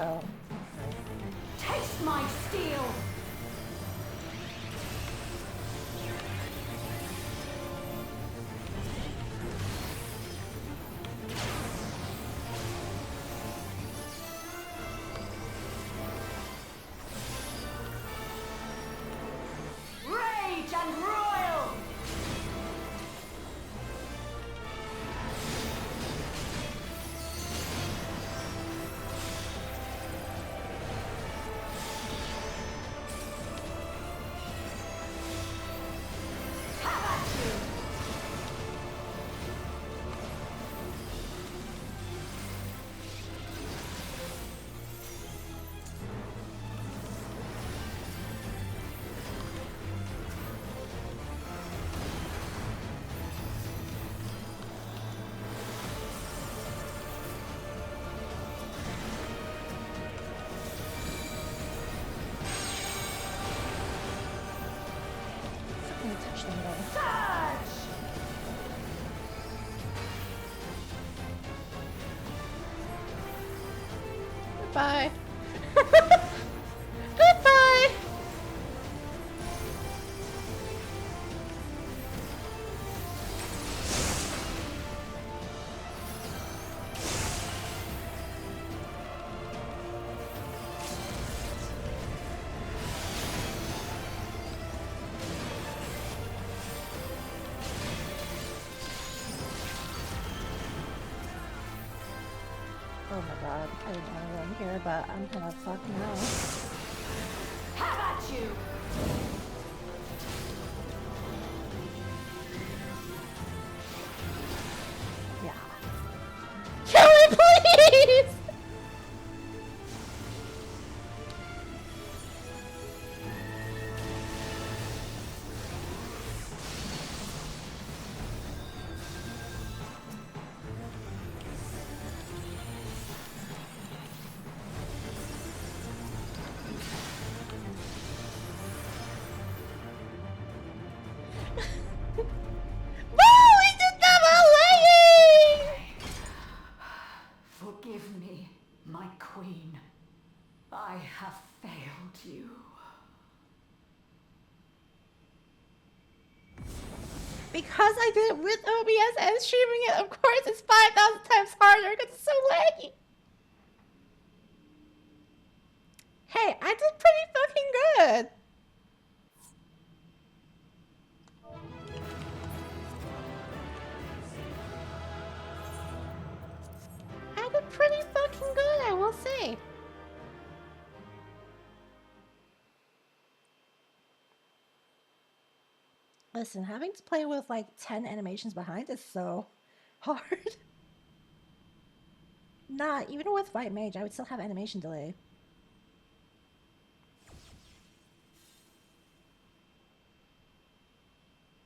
Oh. Taste my steel! Rage and royal! Fucking touch them though. Surge! Goodbye. Goodbye. Oh my god, I didn't want to run here, but I'm gonna fuck now. How about you? Yeah. Kill me, please! I have failed you. Because I did it with OBS and streaming it, of course it's 5,000 times harder because it's so laggy. Hey, I did pretty fucking good. I did pretty fucking good, I will say. Listen, having to play with like 10 animations behind is so hard. Nah, even with White Mage, I would still have animation delay.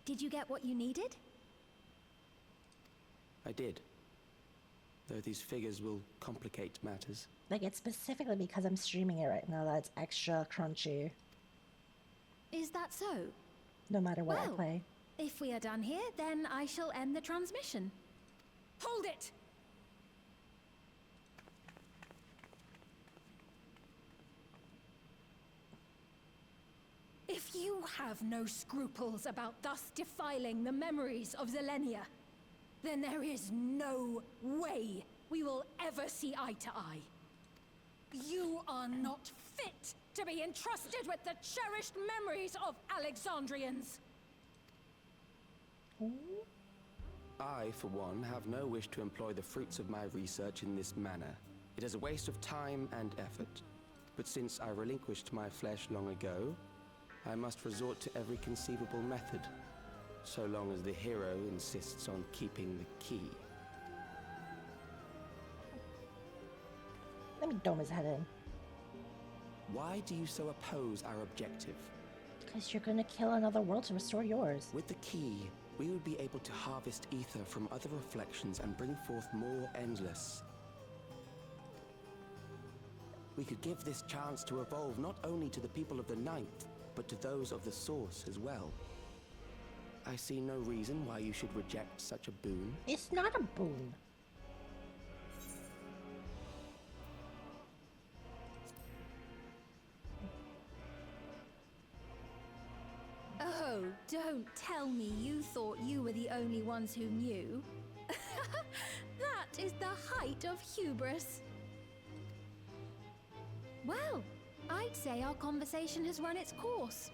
Did you get what you needed? I did. Though these figures will complicate matters. Like, it's specifically because I'm streaming it right now that's extra crunchy. Is that so? No matter what I Well, play. if we are done here, then I shall end the transmission. Hold it! If you have no scruples about thus defiling the memories of Zelenia, then there is no way we will ever see eye to eye. You are not fit to be entrusted with the cherished memories of Alexandrians. I, for one, have no wish to employ the fruits of my research in this manner. It is a waste of time and effort. But since I relinquished my flesh long ago, I must resort to every conceivable method, so long as the hero insists on keeping the key. Let me dome his head in. Why do you so oppose our objective? Because you're gonna kill another world to restore yours. With the key, we would be able to harvest ether from other reflections and bring forth more endless. We could give this chance to evolve not only to the people of the Ninth, but to those of the Source as well. I see no reason why you should reject such a boon. It's not a boon. Oh, don't tell me you thought you were the only ones who knew. That is the height of hubris. Well, I'd say our conversation has run its course.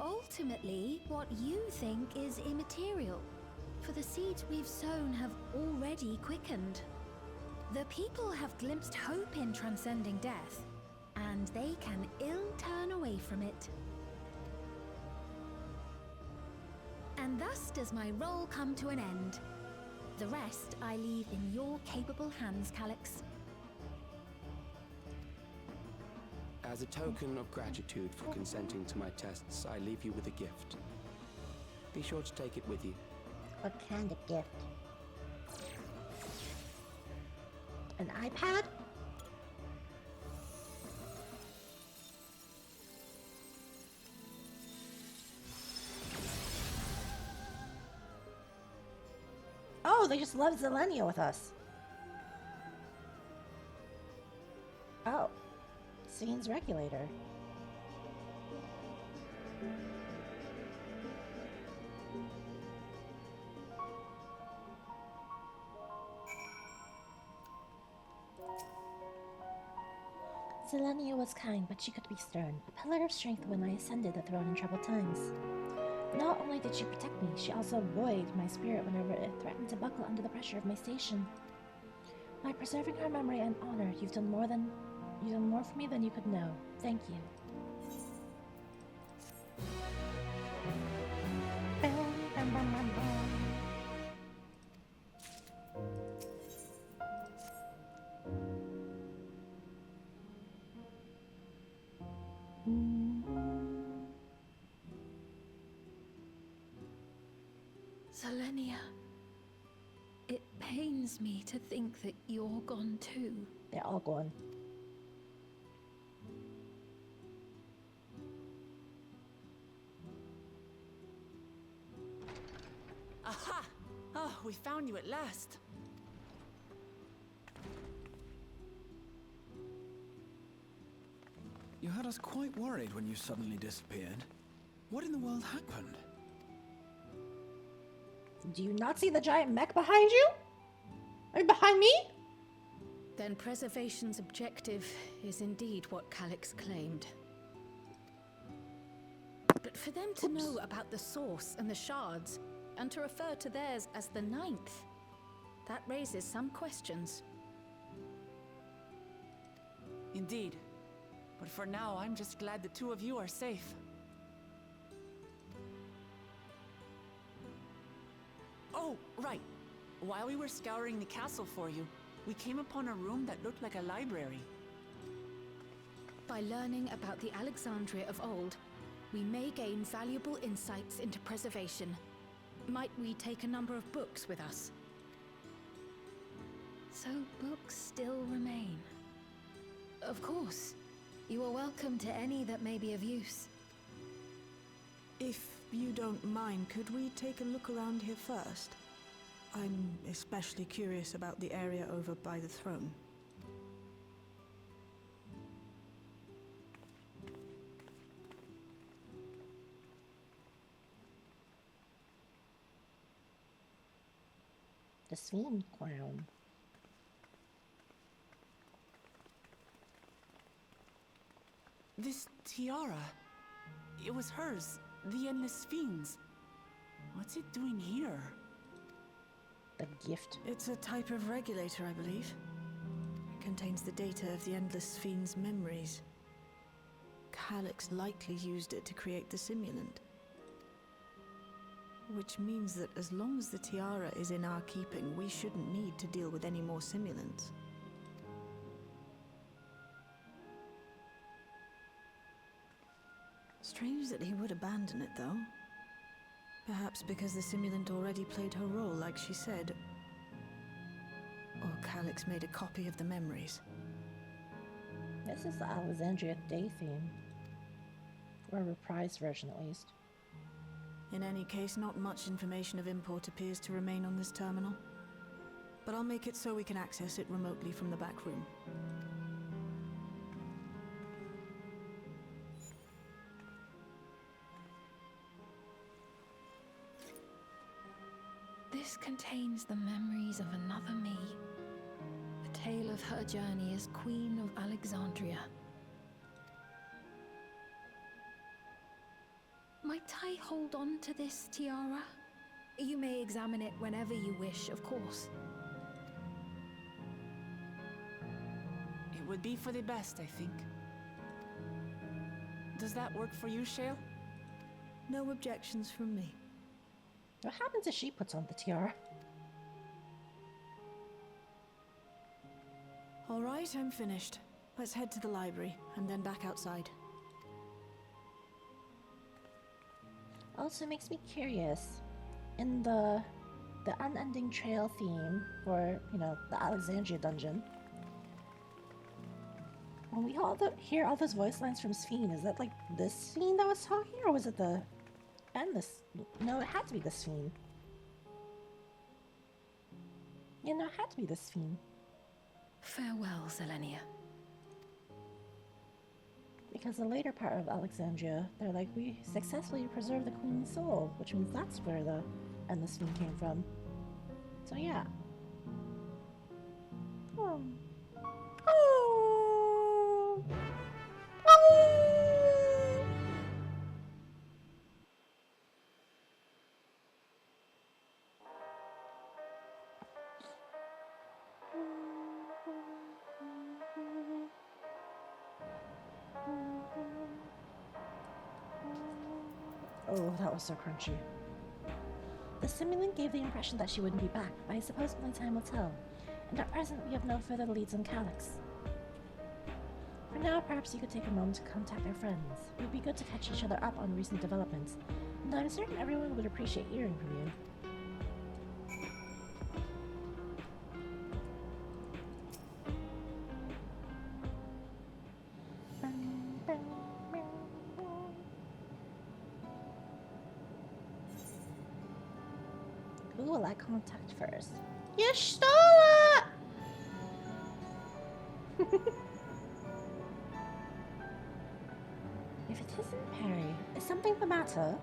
Ultimately, what you think is immaterial, for the seeds we've sown have already quickened. The people have glimpsed hope in transcending death, and they can ill turn away from it. And thus does my role come to an end. The rest I leave in your capable hands, Calyx. As a token of gratitude for consenting to my tests, I leave you with a gift. Be sure to take it with you. What kind of gift? An iPad? Oh, they just love Zelenia with us. Oh. Scenes regulator. Zelenia was kind, but she could be stern, a pillar of strength when I ascended the throne in troubled times. Not only did she protect me, she also buoyed my spirit whenever it threatened to buckle under the pressure of my station. By preserving her memory and honor, you've done more for me than you could know. Thank you. Zelenia, it pains me to think that you're gone too. They're all gone. Aha! Oh, we found you at last. had us quite worried when you suddenly disappeared. What in the world happened? Do you not see the giant mech behind you? I mean, behind me? Then preservation's objective is indeed what Calix claimed. But for them to know about the source and the shards, and to refer to theirs as the ninth, that raises some questions. Indeed. But for now, I'm just glad the two of you are safe. Oh, right. While we were scouring the castle for you, we came upon a room that looked like a library. By learning about the Alexandria of old, we may gain valuable insights into preservation. Might we take a number of books with us? So books still remain. Of course. You are welcome to any that may be of use. If you don't mind, could we take a look around here first? I'm especially curious about the area over by the throne. The Sween crown. This tiara, it was hers, the Endless Fiend's. What's it doing here? The gift. It's a type of regulator, I believe. It contains the data of the Endless Fiend's memories. Calix likely used it to create the simulant. Which means that as long as the tiara is in our keeping, we shouldn't need to deal with any more simulants. Strange that he would abandon it, though. Perhaps because the simulant already played her role, like she said. Or Calix made a copy of the memories. This is the Alexandria Day theme. Or a reprised version, at least. In any case, not much information of import appears to remain on this terminal. But I'll make it so we can access it remotely from the back room. This contains the memories of another me. A tale of her journey as Queen of Alexandria. Might I hold on to this tiara? You may examine it whenever you wish, of course. It would be for the best, I think. Does that work for you, Shale? No objections from me. What happens if she puts on the tiara? All right, I'm finished. Let's head to the library, and then back outside. Also makes me curious. In the unending trail theme for, the Alexandria dungeon, when we hear all those voice lines from Sphene, is that like this Sphene that was talking, or was it the endless? No, it had to be the Sphene. Yeah, no, it had to be the Sphene. Farewell, Selenia. Because the later part of Alexandria, they're like, we successfully preserved the Queen's soul, which means that's where the endless Sphene came from. So yeah. Oh. Oh. Oh. Oh, that was so crunchy. The simulant gave the impression that she wouldn't be back, but I suppose only time will tell. And at present, we have no further leads on Calix. For now, perhaps you could take a moment to contact our friends. It would be good to catch each other up on recent developments, and I'm certain everyone would appreciate hearing from you. Who will I contact first? You stole it! If it isn't Perry, is something the matter?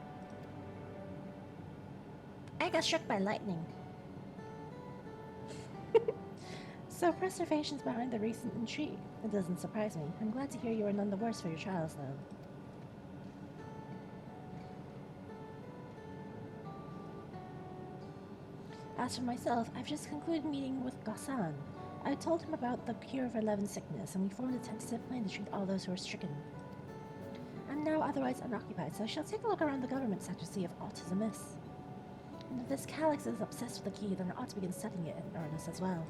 I got struck by lightning. So preservation's behind the recent intrigue. It doesn't surprise me. I'm glad to hear you are none the worse for your trials, though. As for myself, I've just concluded meeting with Ghassan. I told him about the cure of 11 sickness, and we formed a tentative plan to treat all those who are stricken. I'm now otherwise unoccupied, so I shall take a look around the government sector to see if aught is amiss. And if this Calyx is obsessed with the key, then I ought to begin studying it in earnest as well.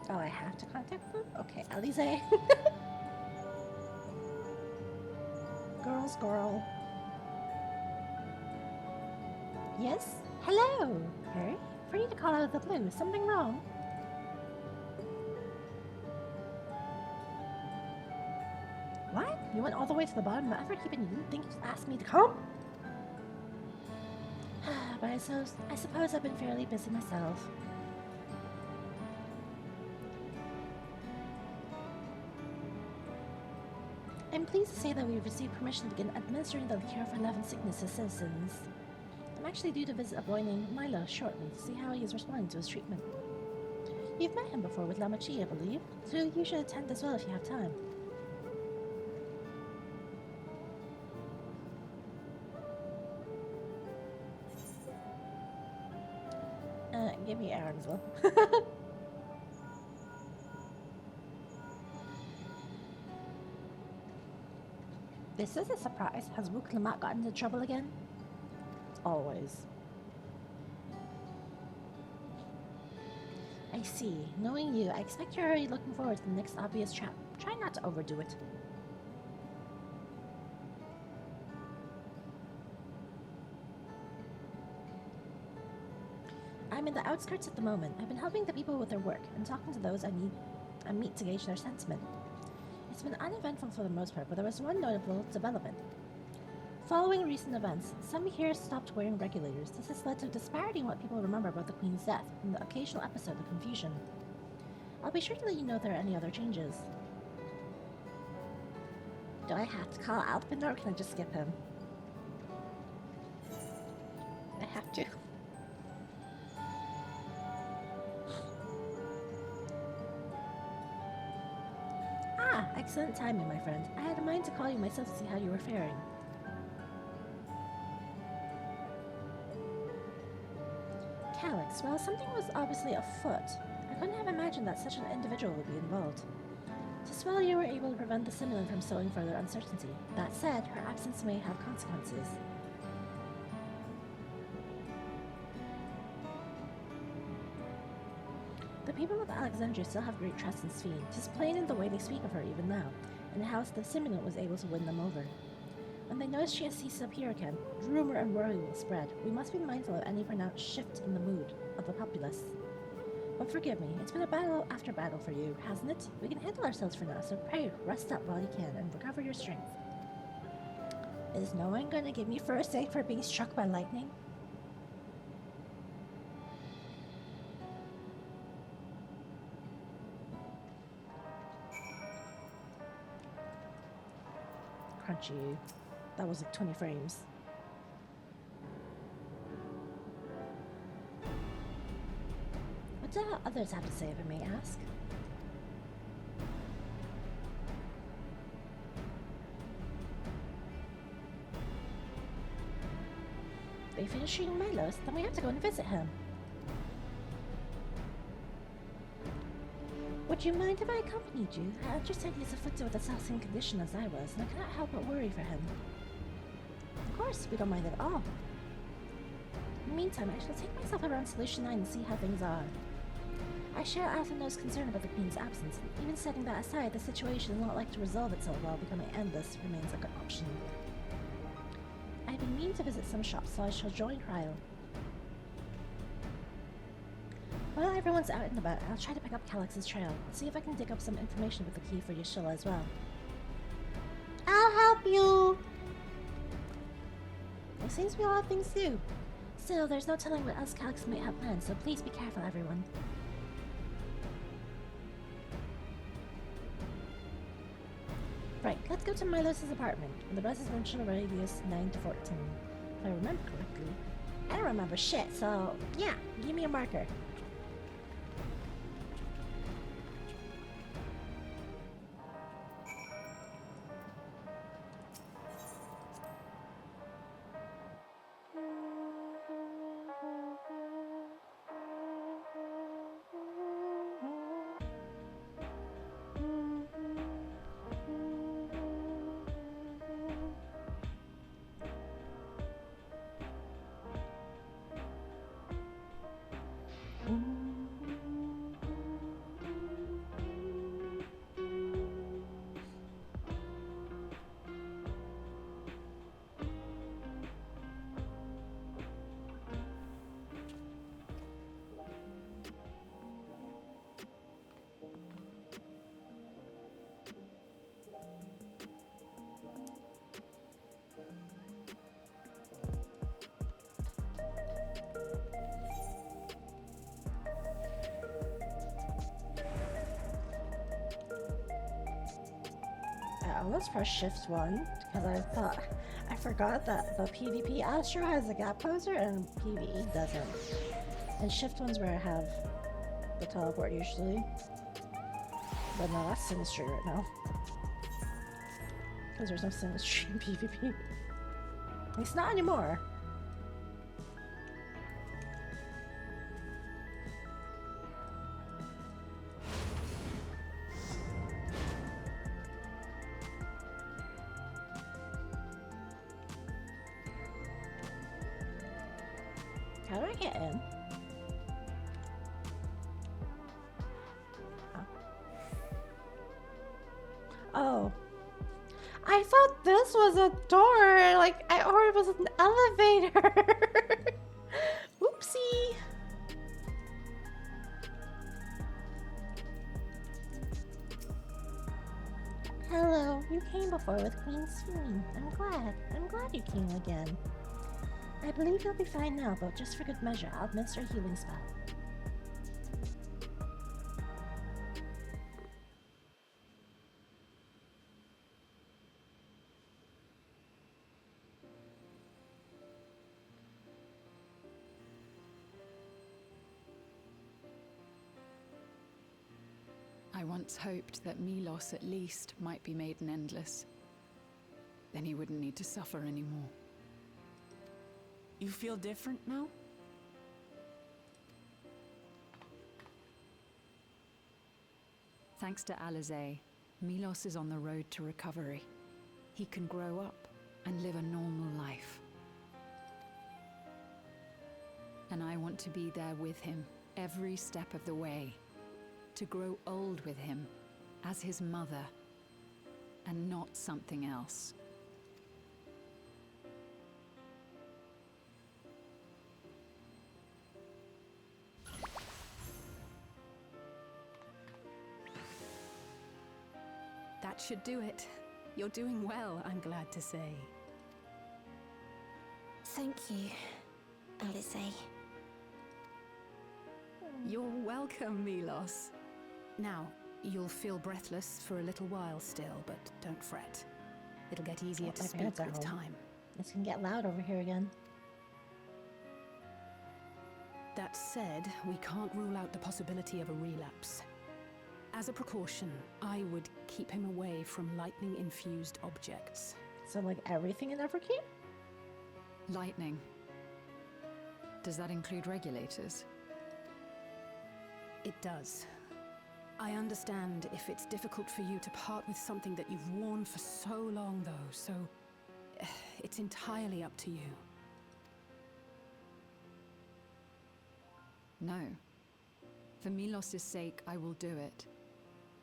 Oh, I have to contact them? Okay, Alize. Girl. Yes? Hello! Harry? For you to call out of the blue, something wrong? What? You went all the way to the bottom of Everkeep and you didn't think to ask me to come? But I suppose I've been fairly busy myself. I'm pleased to say that we've received permission to begin administering the cure for 11 sickness to citizens. I'm actually due to visit a boy named Milo shortly to see how he is responding to his treatment. You've met him before with Lamachi, I believe, so you should attend as well if you have time. Give me Aaron as well. This is a surprise. Has Wook Lamont gotten into trouble again? Always. I see. Knowing you, I expect you're already looking forward to the next obvious trap. Try not to overdo it. I'm in the outskirts at the moment. I've been helping the people with their work and talking to those I meet to gauge their sentiment. It's been uneventful for the most part, but there was one notable development. Following recent events, some here stopped wearing regulators. This has led to a disparity in what people remember about the Queen's death and the occasional episode of confusion. I'll be sure to let you know if there are any other changes. Do I have to call Alpindor or can I just skip him? I have to. Excellent timing, my friend. I had a mind to call you myself to see how you were faring. Calyx, well, something was obviously afoot. I couldn't have imagined that such an individual would be involved. Just well you were able to prevent the simulant from sowing further uncertainty. That said, her absence may have consequences. The people of Alexandria still have great trust in Sphene. It is plain in the way they speak of her even now, and how the simulant was able to win them over. When they notice she has ceased to appear again, rumor and worry will spread. We must be mindful of any pronounced shift in the mood of the populace. But forgive me, it's been a battle after battle for you, hasn't it? We can handle ourselves for now, so pray rest up while you can and recover your strength. Is no one gonna give me first aid for being struck by lightning? Crunchy. That was like 20 frames. What do others have to say, if I may ask? They finished shooting Milos, then we have to go and visit him. Would you mind if I accompanied you? I understand he's afflicted with the same condition as I was, and I cannot help but worry for him. Of course, we don't mind at all. In the meantime, I shall take myself around Solution 9 and see how things are. I share Atheno's concern about the Queen's absence. Even setting that aside, the situation is not like to resolve itself while becoming endless remains a good option. I've been meaning to visit some shops, so I shall join Cryo. While everyone's out and about, I'll try to pick up Calyx's trail, see if I can dig up some information with the key for Yashilla as well. I'll help you! There seems to be a lot of things to do. Still, there's no telling what else Calyx may have planned, so please be careful, everyone. Right, let's go to Milos's apartment. The residential radius 9 to 14. If I remember correctly. I don't remember shit, so yeah, give me a marker. I almost pressed shift 1 because I forgot that the PvP Astro has a gap poser and PvE doesn't. And shift 1's where I have the teleport usually. But no, that's Sinistry right now. Because there's no Sinistry in PvP. It's not anymore. How do I get in? Oh. I thought this was a door, or it was an elevator. Oopsie. Hello, you came before with Queen Swoon. I'm glad you came again. I believe you'll be fine now, but just for good measure, I'll administer a healing spell. I once hoped that Milos at least might be made an endless. Then he wouldn't need to suffer anymore. You feel different now? Thanks to Alizé, Milos is on the road to recovery. He can grow up and live a normal life. And I want to be there with him every step of the way. To grow old with him as his mother and not something else. That should do it. You're doing well, I'm glad to say. Thank you, Alizé. You're welcome, Milos. Now, you'll feel breathless for a little while still, but don't fret. It'll get easier to speak with time. It's gonna get loud over here again. That said, we can't rule out the possibility of a relapse. As a precaution, I would keep him away from lightning-infused objects. So, like everything in Everkeep? Lightning. Does that include regulators? It does. I understand if it's difficult for you to part with something that you've worn for so long, though, so it's entirely up to you. No. For Milos's sake, I will do it.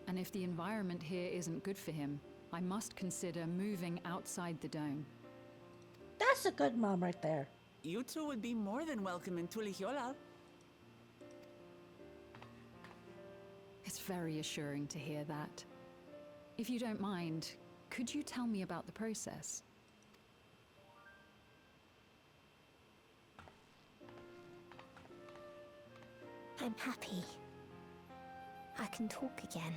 And if the environment here isn't good for him, I must consider moving outside the dome. That's a good mom right there. You two would be more than welcome in Tulihiolal. It's very assuring to hear that. If you don't mind, could you tell me about the process? I'm happy. I can talk again.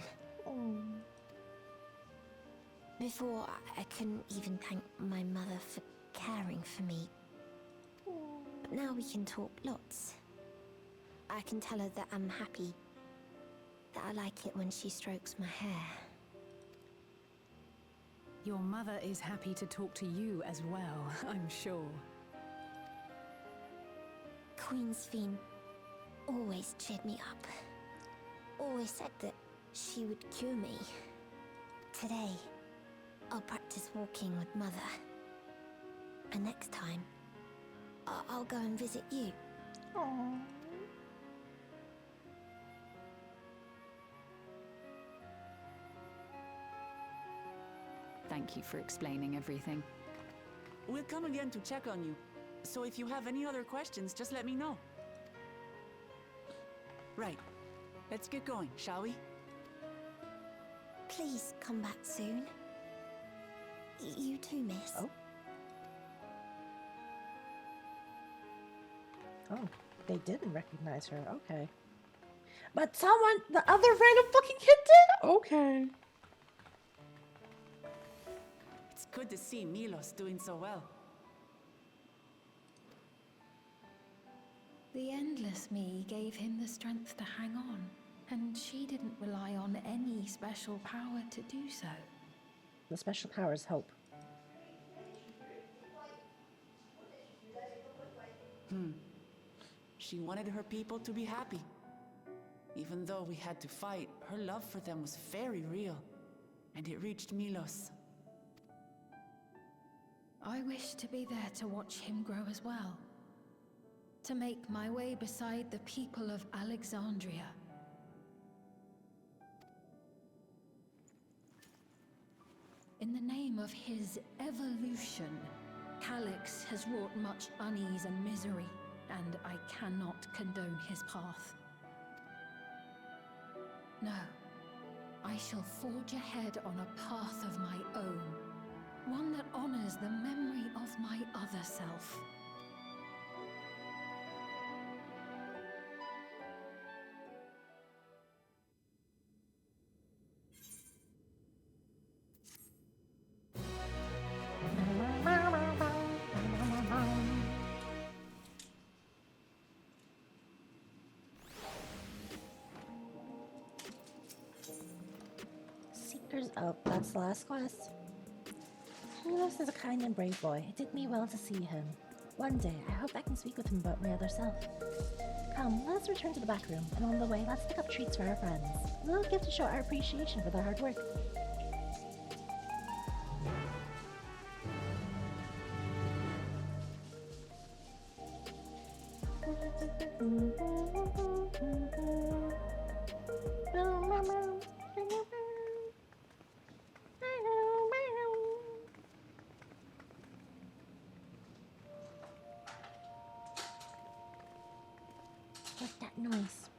Before, I couldn't even thank my mother for caring for me. But now we can talk lots. I can tell her that I'm happy, that I like it when she strokes my hair. Your mother is happy to talk to you as well, I'm sure. Queen's Fiend always cheered me up. Always said that she would cure me. Today, I'll practice walking with Mother. And next time, I'll go and visit you. Aww. Thank you for explaining everything. We'll come again to check on you. So if you have any other questions, just let me know. Right. Let's get going, shall we? Please come back soon. You too, miss. Oh. Oh, they didn't recognize her. Okay. But someone, the other random fucking kid did? Okay. It's good to see Milos doing so well. The Endless Me gave him the strength to hang on, and she didn't rely on any special power to do so. The special power is hope. She wanted her people to be happy. Even though we had to fight, her love for them was very real. And it reached Milos. I wish to be there to watch him grow as well. To make my way beside the people of Alexandria. In the name of his evolution, Calyx has wrought much unease and misery, and I cannot condone his path. No, I shall forge ahead on a path of my own, one that honors the memory of my other self. Oh, that's the last quest. Milos is a kind and brave boy. It did me well to see him. One day, I hope I can speak with him about my other self. Come, let us return to the back room, and on the way, let's pick up treats for our friends. A little gift to show our appreciation for their hard work. What's that noise?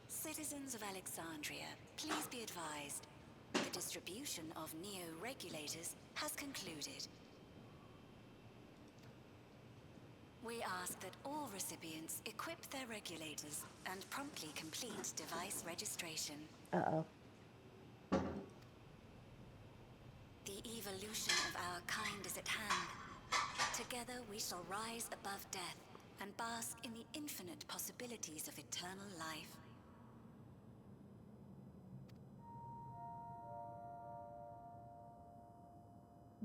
Citizens of Alexandria, please be advised. The distribution of neo-regulators has concluded. We ask that all recipients equip their regulators and promptly complete device registration. Uh-oh. The evolution of our kind is at hand. Together we shall rise above death and bask in the infinite possibilities of eternal life.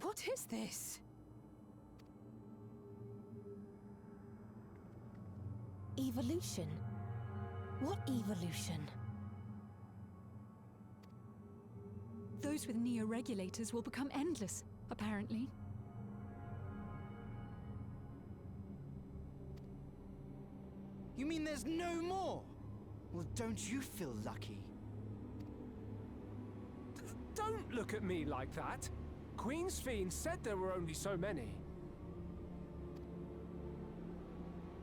What is this? Evolution? What evolution? Those with neo-regulators will become endless, apparently. You mean there's no more? Well, don't you feel lucky? Don't look at me like that. Queen's Fiend said there were only so many.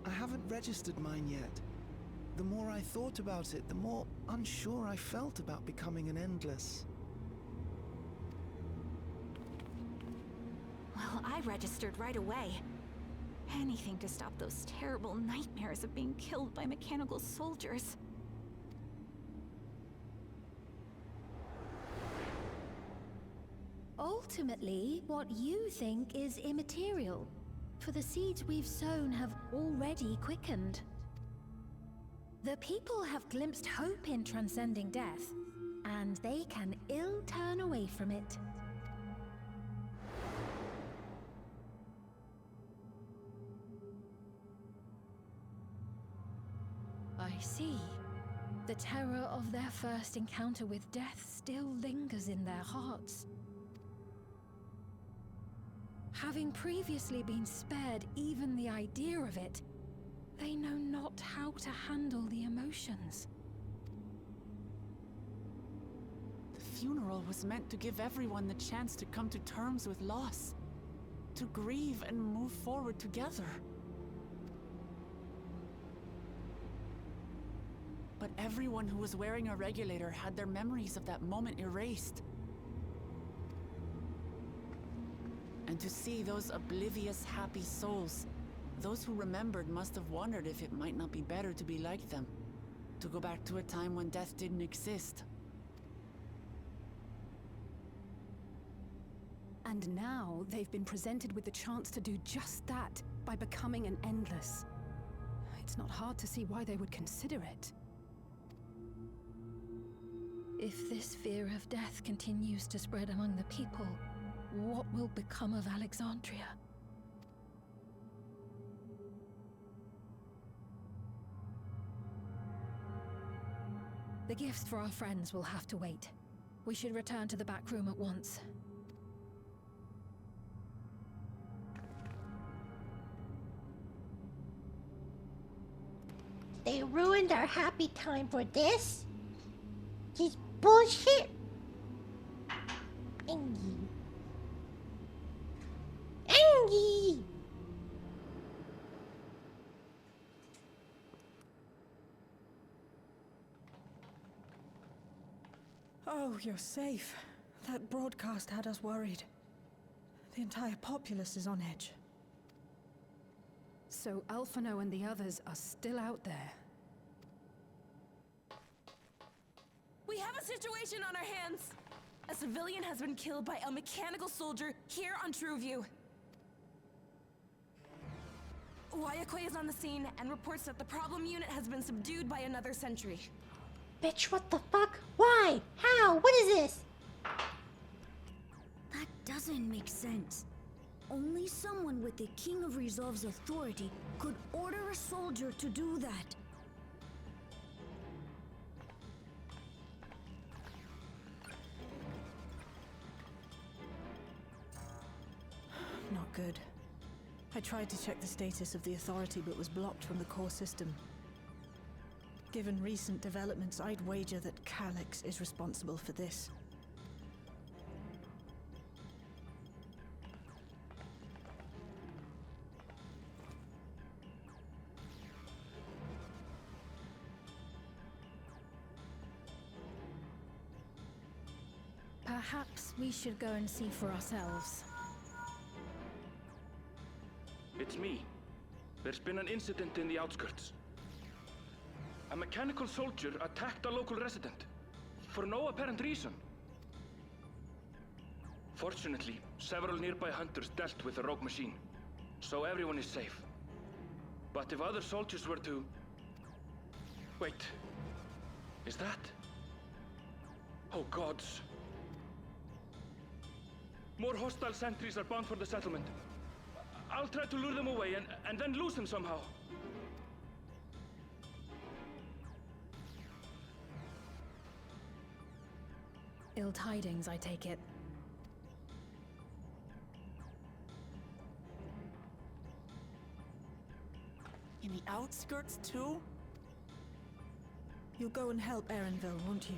I haven't registered mine yet. The more I thought about it, the more unsure I felt about becoming an Endless. Well, I registered right away. Anything to stop those terrible nightmares of being killed by mechanical soldiers. ultimately, what you think is immaterial, for the seeds we've sown have already quickened. The people have glimpsed hope in transcending death, and they can ill turn away from it. I see. The terror of their first encounter with death still lingers in their hearts. Having previously been spared even the idea of it, they know not how to handle the emotions. The funeral was meant to give everyone the chance to come to terms with loss, to grieve and move forward together. But everyone who was wearing a regulator had their memories of that moment erased. And to see those oblivious, happy souls, those who remembered must have wondered if it might not be better to be like them, to go back to a time when death didn't exist. And now they've been presented with the chance to do just that by becoming an Endless. It's not hard to see why they would consider it. If this fear of death continues to spread among the people, what will become of Alexandria? The gifts for our friends will have to wait. We should return to the back room at once. They ruined our happy time for this? This bullshit? Angie. Angie! Oh, you're safe. That broadcast had us worried. The entire populace is on edge. So Alphino and the others are still out there. We have a situation on our hands! A civilian has been killed by a mechanical soldier here on Trueview. Wayakwe is on the scene and reports that the problem unit has been subdued by another sentry. Bitch, what the fuck? Why? How? What is this? That doesn't make sense. Only someone with the King of Resolve's authority could order a soldier to do that. Not good. I tried to check the status of the authority but was blocked from the core system. Given recent developments, I'd wager that Calyx is responsible for this. Perhaps we should go and see for ourselves. It's me. There's been an incident in the outskirts. A mechanical soldier attacked a local resident, for no apparent reason. Fortunately, several nearby hunters dealt with the rogue machine, so everyone is safe. But if other soldiers were to... Wait, is that... Oh gods. More hostile sentries are bound for the settlement. I'll try to lure them away and then lose them somehow. Ill tidings, I take it. In the outskirts, too? You'll go and help Erenville, won't you?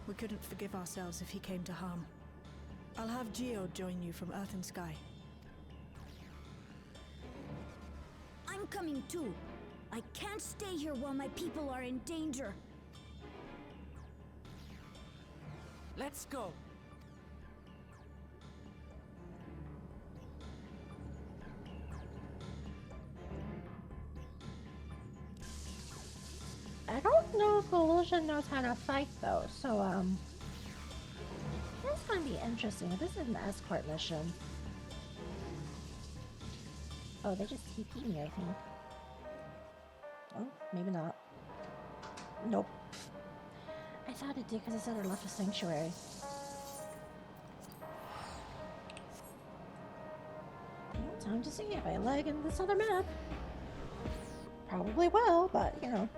We couldn't forgive ourselves if he came to harm. I'll have Geo join you from Earth and Sky. I'm coming too. I can't stay here while my people are in danger. Let's go. I don't know if Illusion knows how to fight though, so let's That's gonna be interesting. This is an escort mission. Oh, they just keep eating, I think. Oh, maybe not. Nope. I thought it did because it said it left a sanctuary. Well, time to see if I lag in this other map. Probably will, but you know.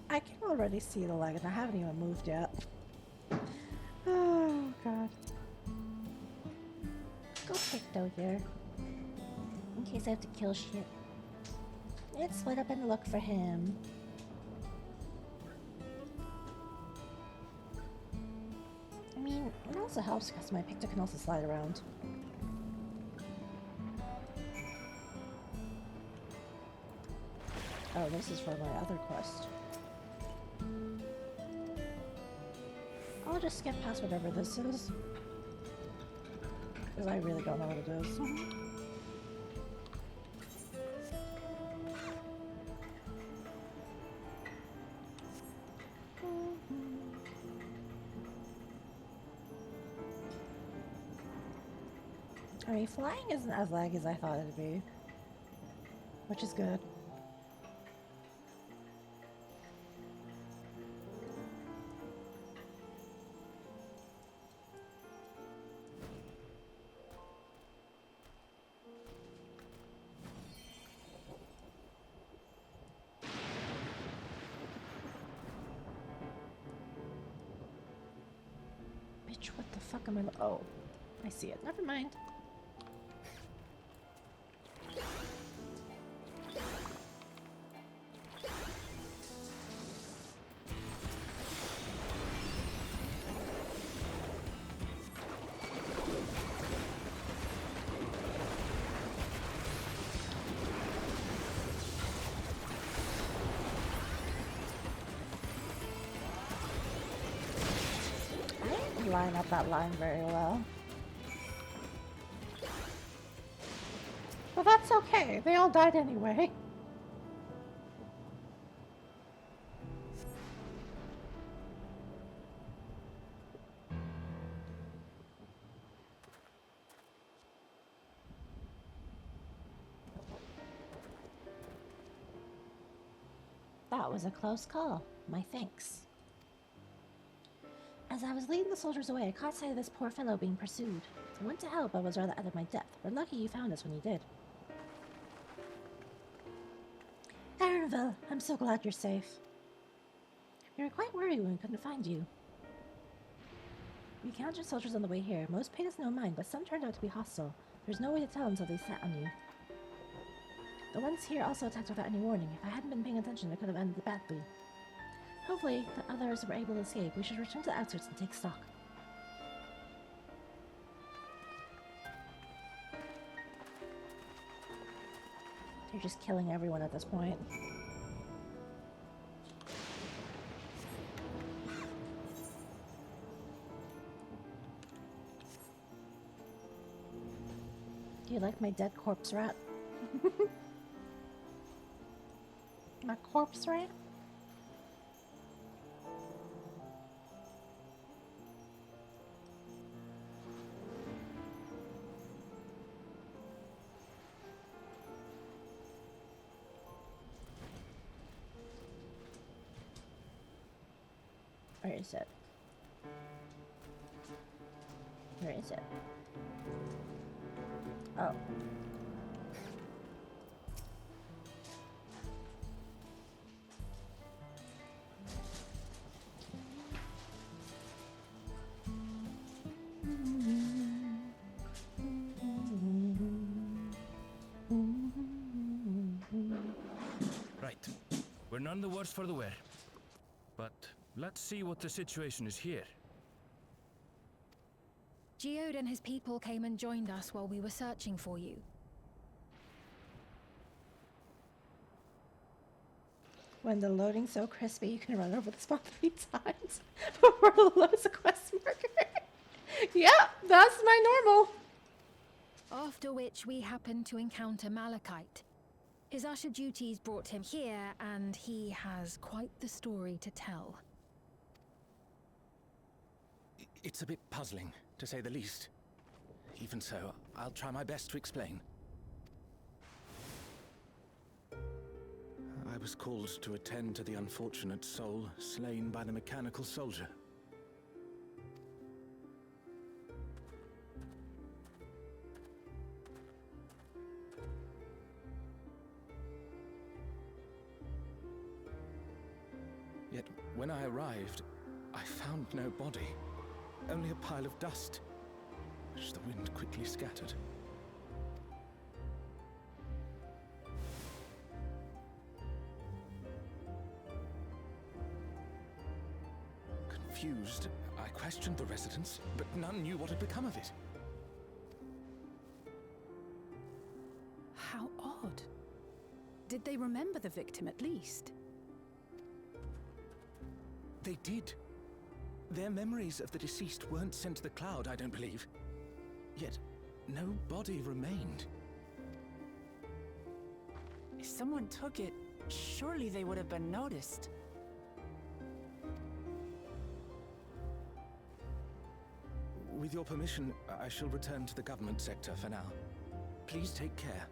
I can already see the leg and I haven't even moved yet. Oh god. Go Picto here. In case I have to kill shit. Let's split up and look for him. I mean, it also helps because my Picto can also slide around. Oh, this is for my other quest. I'll just skip past whatever this is. Because I really don't know what it is. I mean, flying isn't as laggy as I thought it'd be. Which is good. Bitch, what the fuck am I? Oh, I see it. Never mind. Line up that line very well. But that's okay, they all died anyway. That was a close call. My thanks. As I was leading the soldiers away, I caught sight of this poor fellow being pursued. I went to help, but was rather out of my depth. We're lucky you found us when you did. Aaronville, I'm so glad you're safe. We were quite worried when we couldn't find you. We encountered soldiers on the way here. Most paid us no mind, but some turned out to be hostile. There's no way to tell until they set on you. The ones here also attacked without any warning. If I hadn't been paying attention, it could have ended badly. Hopefully, the others were able to escape. We should return to the outskirts and take stock. They're just killing everyone at this point. Do you like my dead corpse rat? My corpse rat? Where is it? Where is it? Oh. Right. We're none the worse for the wear. But let's see what the situation is here. Geode and his people came and joined us while we were searching for you. When the loading's so crispy, you can run over the spot 3 times before it loads a quest marker. Yep, that's my normal. After which we happened to encounter Malachite. His usher duties brought him here, and he has quite the story to tell. It's a bit puzzling, to say the least. Even so, I'll try my best to explain. I was called to attend to the unfortunate soul slain by the mechanical soldier. Yet, when I arrived, I found no body. Only a pile of dust, which the wind quickly scattered. Confused, I questioned the residents, but none knew what had become of it. How odd. Did they remember the victim at least? They did. Their memories of the deceased weren't sent to the cloud, I don't believe. Yet, no body remained. If someone took it, surely they would have been noticed. With your permission, I shall return to the government sector for now. Please take care.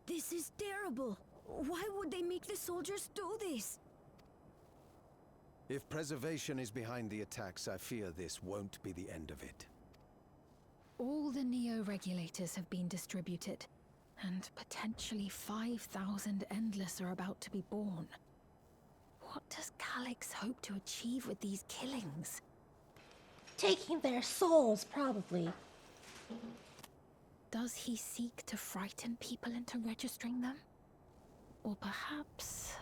This is terrible. Why would they make the soldiers do this? If preservation is behind the attacks, I fear this won't be the end of it. All the Neo-regulators have been distributed, and potentially 5,000 Endless are about to be born. What does Calyx hope to achieve with these killings? Taking their souls, probably. Does he seek to frighten people into registering them? Or perhaps...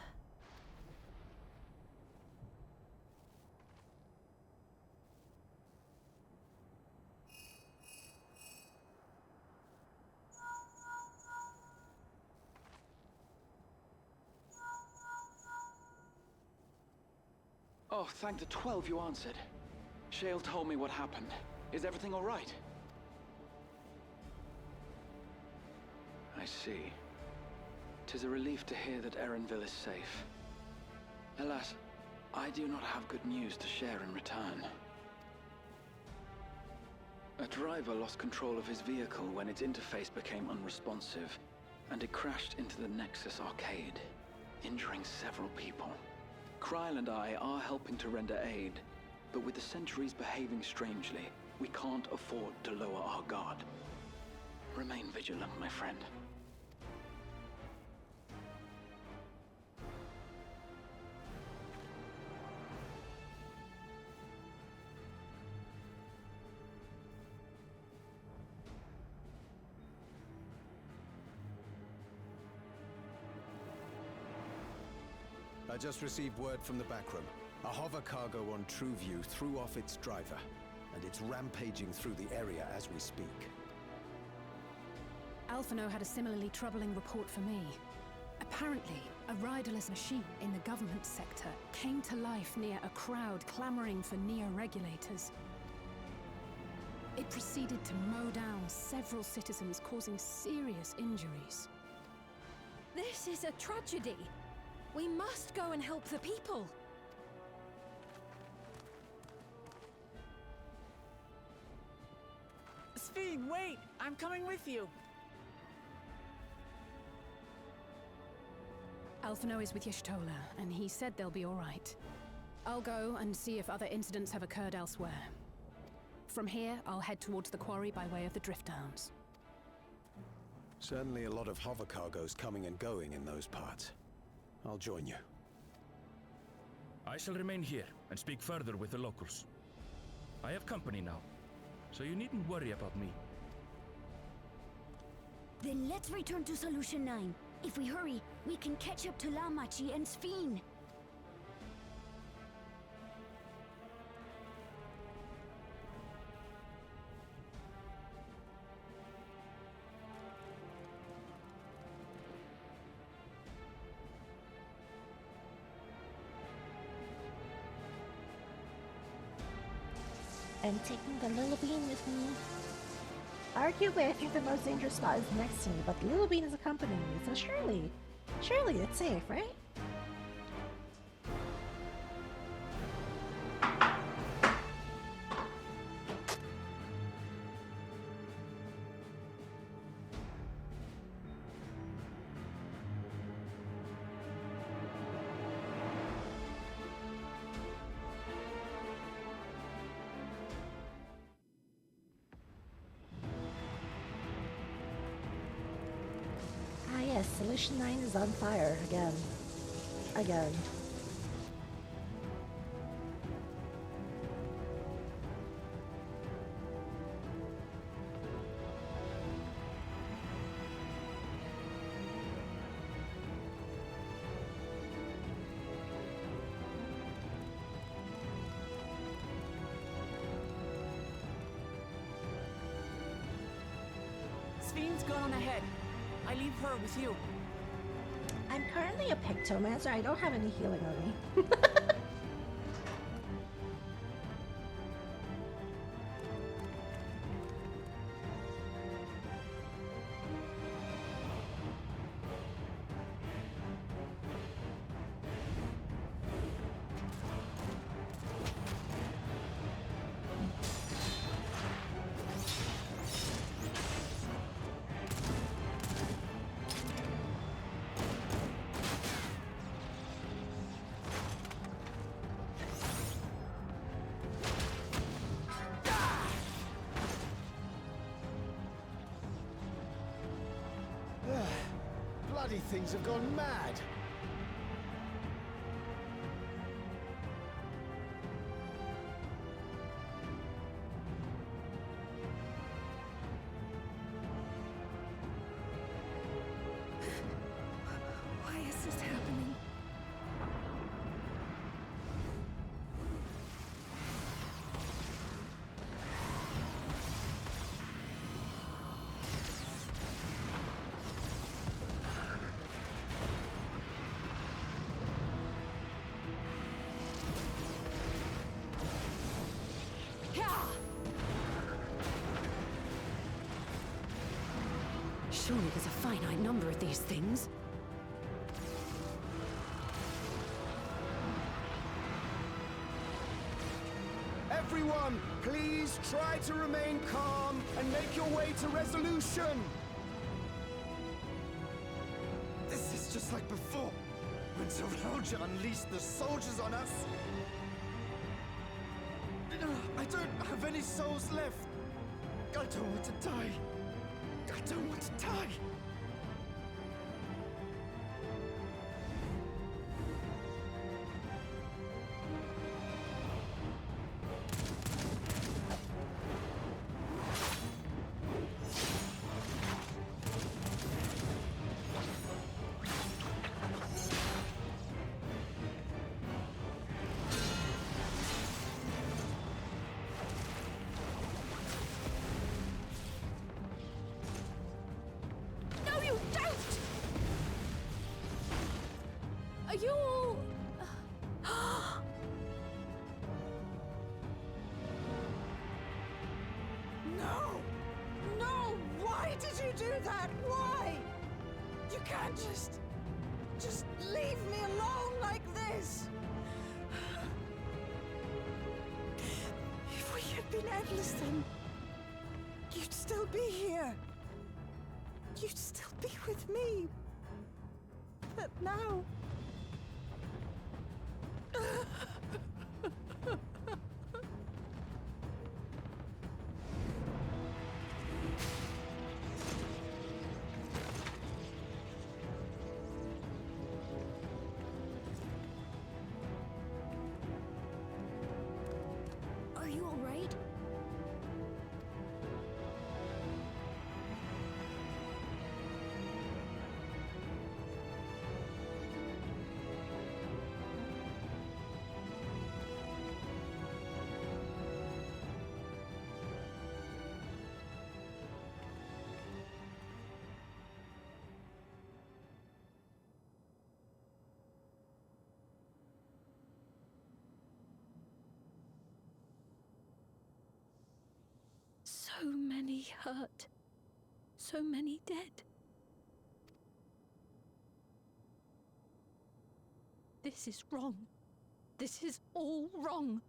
Oh, thank the 12 you answered. Shale told me what happened. Is everything all right? I see. 'Tis a relief to hear that Erenville is safe. Alas, I do not have good news to share in return. A driver lost control of his vehicle when its interface became unresponsive, and it crashed into the Nexus arcade, injuring several people. Kryl and I are helping to render aid, but with the sentries behaving strangely, we can't afford to lower our guard. Remain vigilant, my friend. I just received word from the backroom. A hover cargo on TrueView threw off its driver, and it's rampaging through the area as we speak. Alphino had a similarly troubling report for me. Apparently, a riderless machine in the government sector came to life near a crowd clamoring for Neo-regulators. It proceeded to mow down several citizens, causing serious injuries. This is a tragedy! We must go and help the people! Sphene, wait! I'm coming with you! Alphino is with Y'shtola, and he said they'll be all right. I'll go and see if other incidents have occurred elsewhere. From here, I'll head towards the quarry by way of the Drift Downs. Certainly a lot of hover cargoes coming and going in those parts. I'll join you. I shall remain here and speak further with the locals. I have company now, so you needn't worry about me. Then let's return to Solution 9. If we hurry, we can catch up to Lamachi and Sphene. I'm taking the Little Bean with me. Arguably, I think the most dangerous spot is next to me, but the Little Bean is accompanying me, so surely it's safe, right? Ah yes, Solution 9 is on fire again. Again. Sven's gone on ahead. I leave her with you. I'm currently a Pictomancer. I don't have any healing on me. Bloody things have gone mad! Why is this happening? Surely there's a finite number of these things. Everyone, please try to remain calm and make your way to resolution! This is just like before, when Zeralja unleashed the soldiers on us. I don't have any souls left. I don't want to die. I don't want to die. No, you don't! Are you all... No! No! Why did you do that? Why? You can't just leave me alone like this! If we had been endless then, you'd still be here. You'd still be with me. But now... Are you all right? many hurt. So many dead. This is wrong. This is all wrong.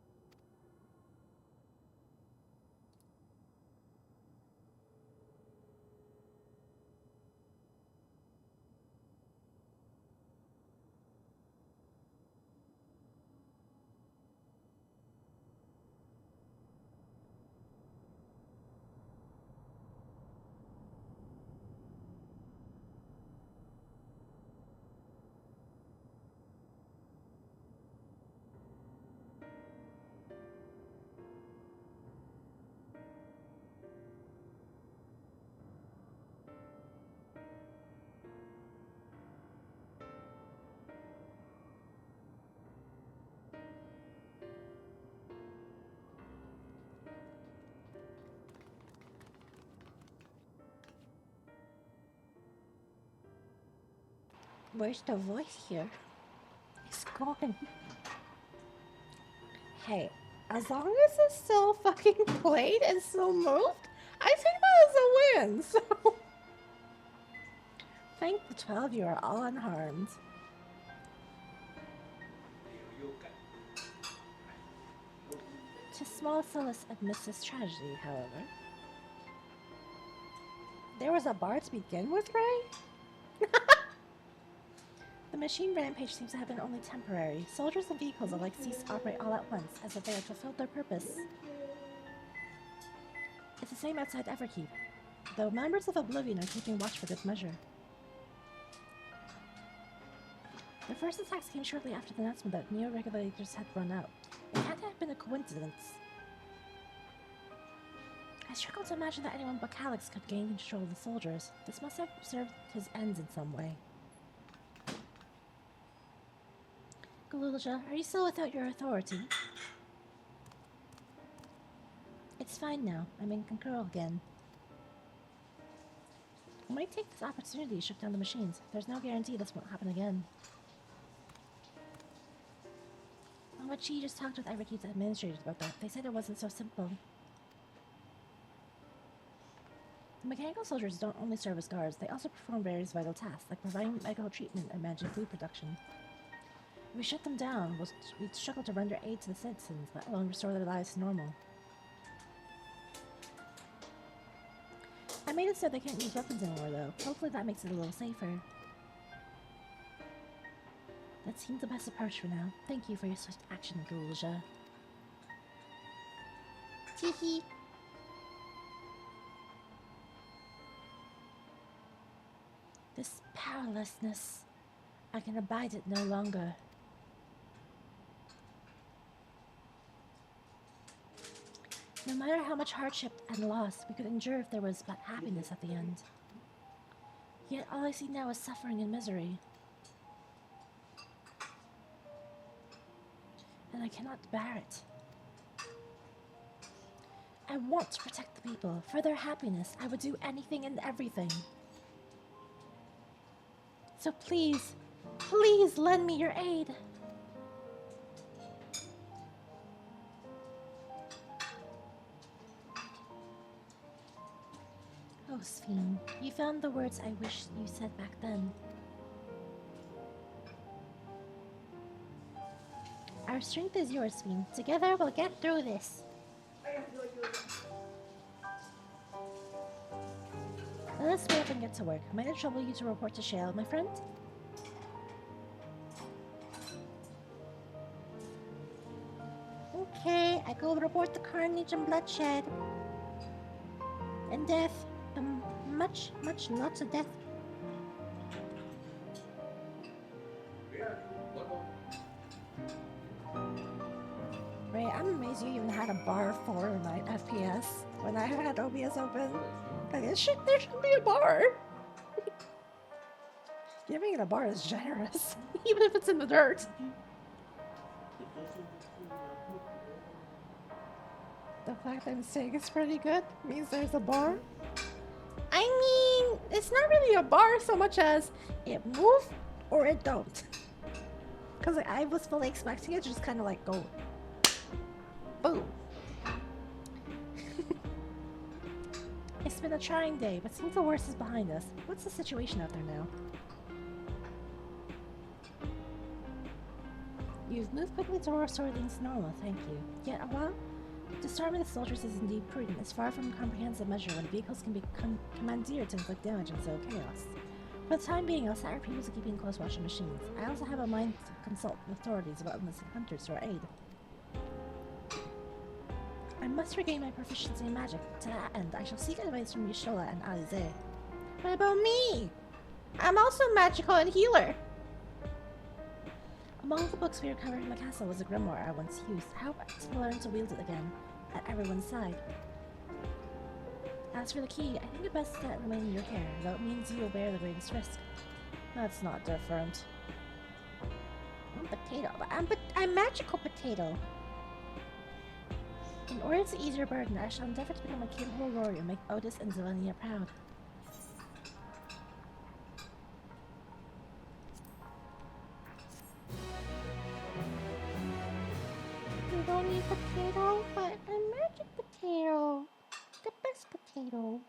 Where's the voice here? It's gone. Hey, as long as it's still fucking played and still moved, I take that as a win, so... Thank the 12, you are all unharmed. To small solace amidst this tragedy, however. There was a bar to begin with, Ray? The machine rampage seems to have been only temporary. Soldiers and vehicles alike ceased to operate all at once, as if they had fulfilled their purpose. It's the same outside Everkeep, though members of Oblivion are keeping watch for good measure. The first attacks came shortly after the announcement that Neo-regulators had run out. It can't have been a coincidence. I struggle to imagine that anyone but Calyx could gain control of the soldiers. This must have served his ends in some way. Galulja, are you still without your authority? It's fine now. I'm in control again. I might take this opportunity to shut down the machines. There's no guarantee this won't happen again. But she just talked with Everkeep's administrators about that. They said it wasn't so simple. The mechanical soldiers don't only serve as guards, they also perform various vital tasks, like providing medical treatment and managing food production. If we shut them down, we'd struggle to render aid to the citizens, let alone restore their lives to normal. I made it so they can't use weapons anymore, though. Hopefully that makes it a little safer. That seems the best approach for now. Thank you for your swift action, Galulja. Teehee. This powerlessness, I can abide it no longer. No matter how much hardship and loss we could endure if there was but happiness at the end. Yet all I see now is suffering and misery. And I cannot bear it. I want to protect the people. For their happiness, I would do anything and everything. So please, please lend me your aid. Oh, Sphene, you found the words I wish you said back then. Our strength is yours, Sphene. Together we'll get through this. Let us wait up and get to work. Might it trouble you to report to Shale, my friend? Okay, I go report the carnage and bloodshed. And death. The much lots of death. Ray, I'm amazed you even had a bar for my FPS when I had OBS open. Like, there should be a bar. Giving it a bar is generous, even if it's in the dirt. The fact that I'm saying it's pretty good means there's a bar. I mean, it's not really a bar so much as it move or it don't. Because I was fully expecting it to just kind of like go boom. It's been a trying day, but seems the worst is behind us. What's the situation out there now? You've moved quickly to restore things to normal, thank you. Yet, while disarming the soldiers is indeed prudent, it's far from a comprehensive measure when vehicles can be commandeered to inflict damage and sow chaos. For the time being, I'll set our people to keeping close watch on machines. I also have a mind to consult with authorities about enlisting hunters to our aid. I must regain my proficiency in magic. To that end, I shall seek advice from Yashola and Alize. What about me? I'm also magical and healer. Among the books we recovered from the castle was a grimoire I once used. How about to learn to wield it again, at everyone's side? As for the key, I think it best that remain in your care, though it means you will bear the greatest risk. That's not different. I'm potato, but I'm magical potato. In order to ease your burden, I shall endeavor to become a capable warrior and make Otis and Zelenia proud. You don't need potato, but I'm magic potato. The best potato.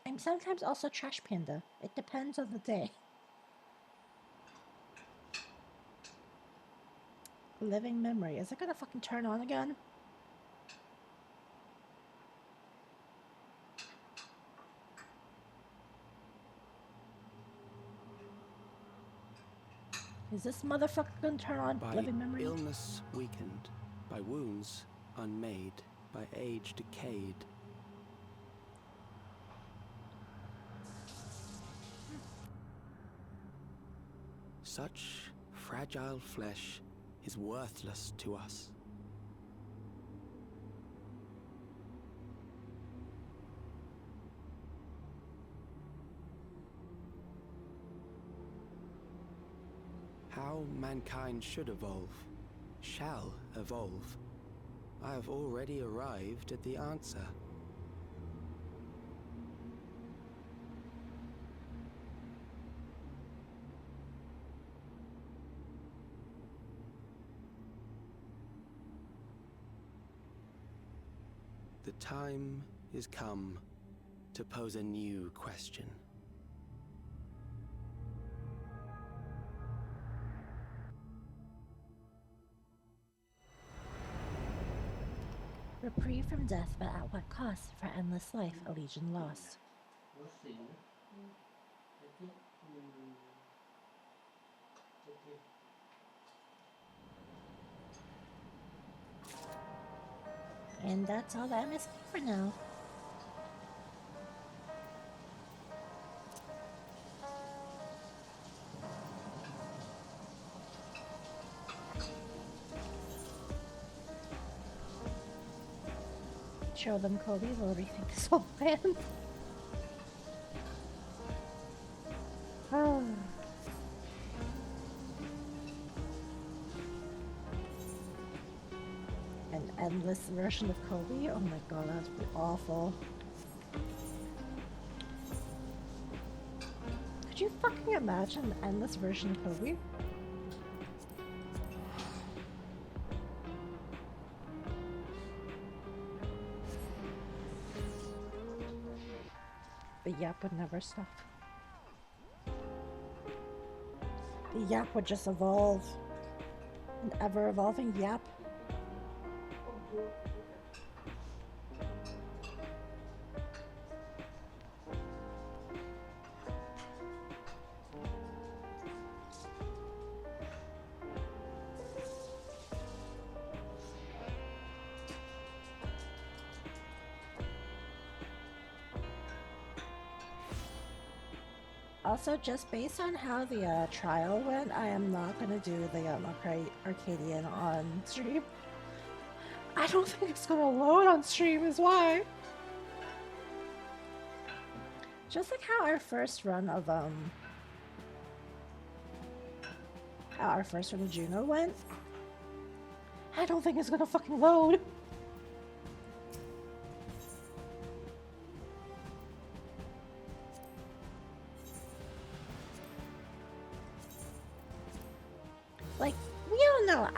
I'm sometimes also trash panda. It depends on the day. Living memory. Is it gonna fucking turn on again? Is this motherfucker gonna turn on living memory? By illness weakened, by wounds unmade, by age decayed. Such fragile flesh is worthless to us. How mankind should evolve, shall evolve. I have already arrived at the answer. The time is come to pose a new question. Reprieve from death, but at what cost? For endless life, a legion lost. We'll see. And that's all the MSQ for now. Show them Kobe will rethink his whole plan. Oh. An endless version of Kobe? Oh my god, that would be awful. Could you fucking imagine an endless version of Kobe? The yap would never stop. The yap would just evolve. An ever-evolving yap. Also, just based on how the trial went, I am not going to do the Arcadian on stream. I don't think it's going to load on stream is why. Just like how our first run of Juno went. I don't think it's going to fucking load. Like, we don't know.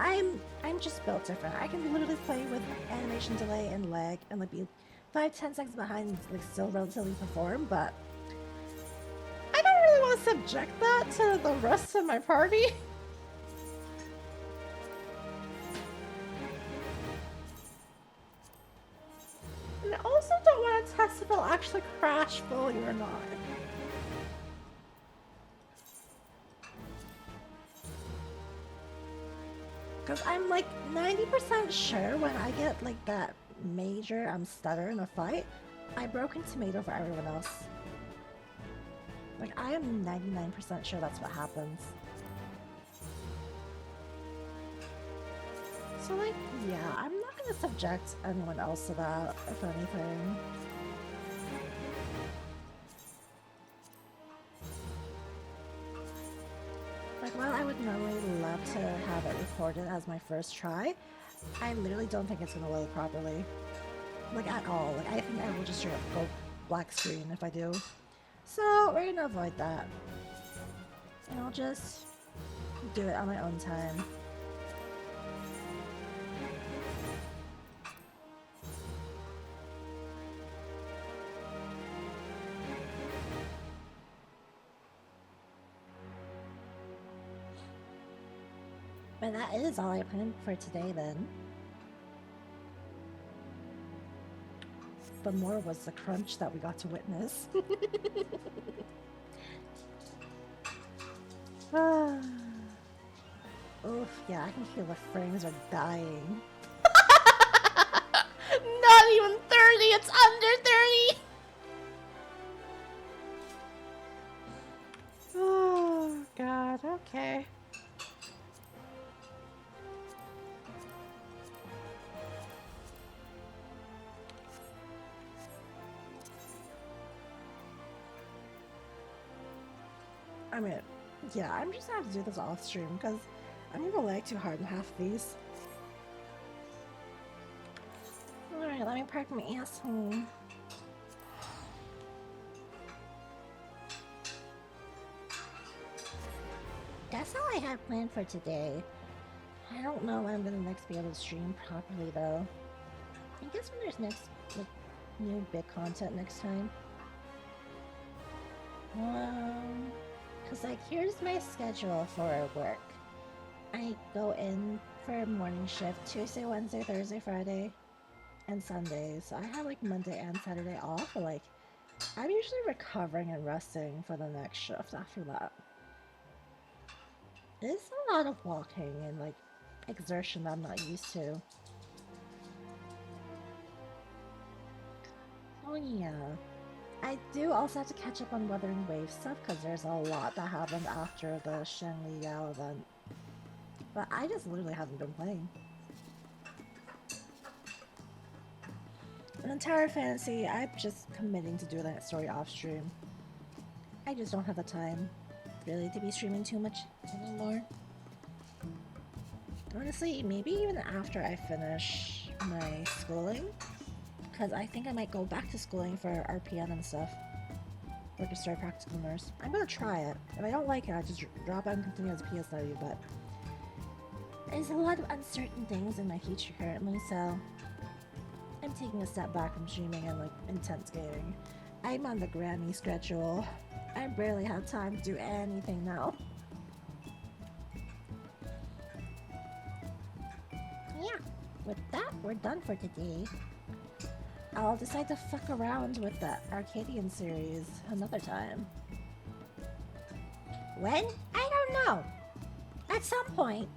I'm just built different. I can literally play with animation delay and lag and like be 5-10 seconds behind and like still relatively perform, but I don't really want to subject that to the rest of my party. And I also don't want to test if it'll actually crash fully or not. Because I'm like 90% sure when I get like that major stutter in a fight, I broken tomato for everyone else. Like I am 99% sure that's what happens. So like, yeah, I'm not gonna subject anyone else to that, if anything. Like, while I would normally love to have it recorded as my first try, I literally don't think it's gonna load properly. Like, at all. Like, I think I will just straight up go black screen if I do. So, we're gonna avoid that. And I'll just do it on my own time. But that is all I planned for today then. But more was the crunch that we got to witness. Oof, yeah, I can feel the frames are dying. Not even 30, it's under 30! Oh, God, okay. I mean, yeah, I'm just gonna have to do this off stream because I'm gonna lag too hard in half of these. Alright, let me park my ass home. That's all I had planned for today. I don't know when I'm gonna next be able to stream properly though. I guess when there's next, like, new big content next time. Cause like, here's my schedule for work. I go in for a morning shift Tuesday, Wednesday, Thursday, Friday, and Sunday. So I have like Monday and Saturday off, but like, I'm usually recovering and resting for the next shift after that. It's a lot of walking and like exertion that I'm not used to. Oh yeah. I do also have to catch up on Wuthering Waves stuff because there's a lot that happened after the Shenli Yao event. But I just literally haven't been playing. In Tower Fantasy, I'm just committing to do that story off stream. I just don't have the time, really, to be streaming too much anymore. Honestly, maybe even after I finish my schooling. Because I think I might go back to schooling for RPN and stuff. Registered Practical Nurse. I'm gonna try it. If I don't like it, I just drop out and continue as a PSW, but there's a lot of uncertain things in my future currently, so I'm taking a step back from streaming and like intense gaming. I'm on the Grammy schedule. I barely have time to do anything now. Yeah, with that, we're done for today. I'll decide to fuck around with the Arcadian series another time. When? I don't know. At some point.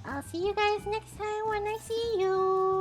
I'll see you guys next time when I see you.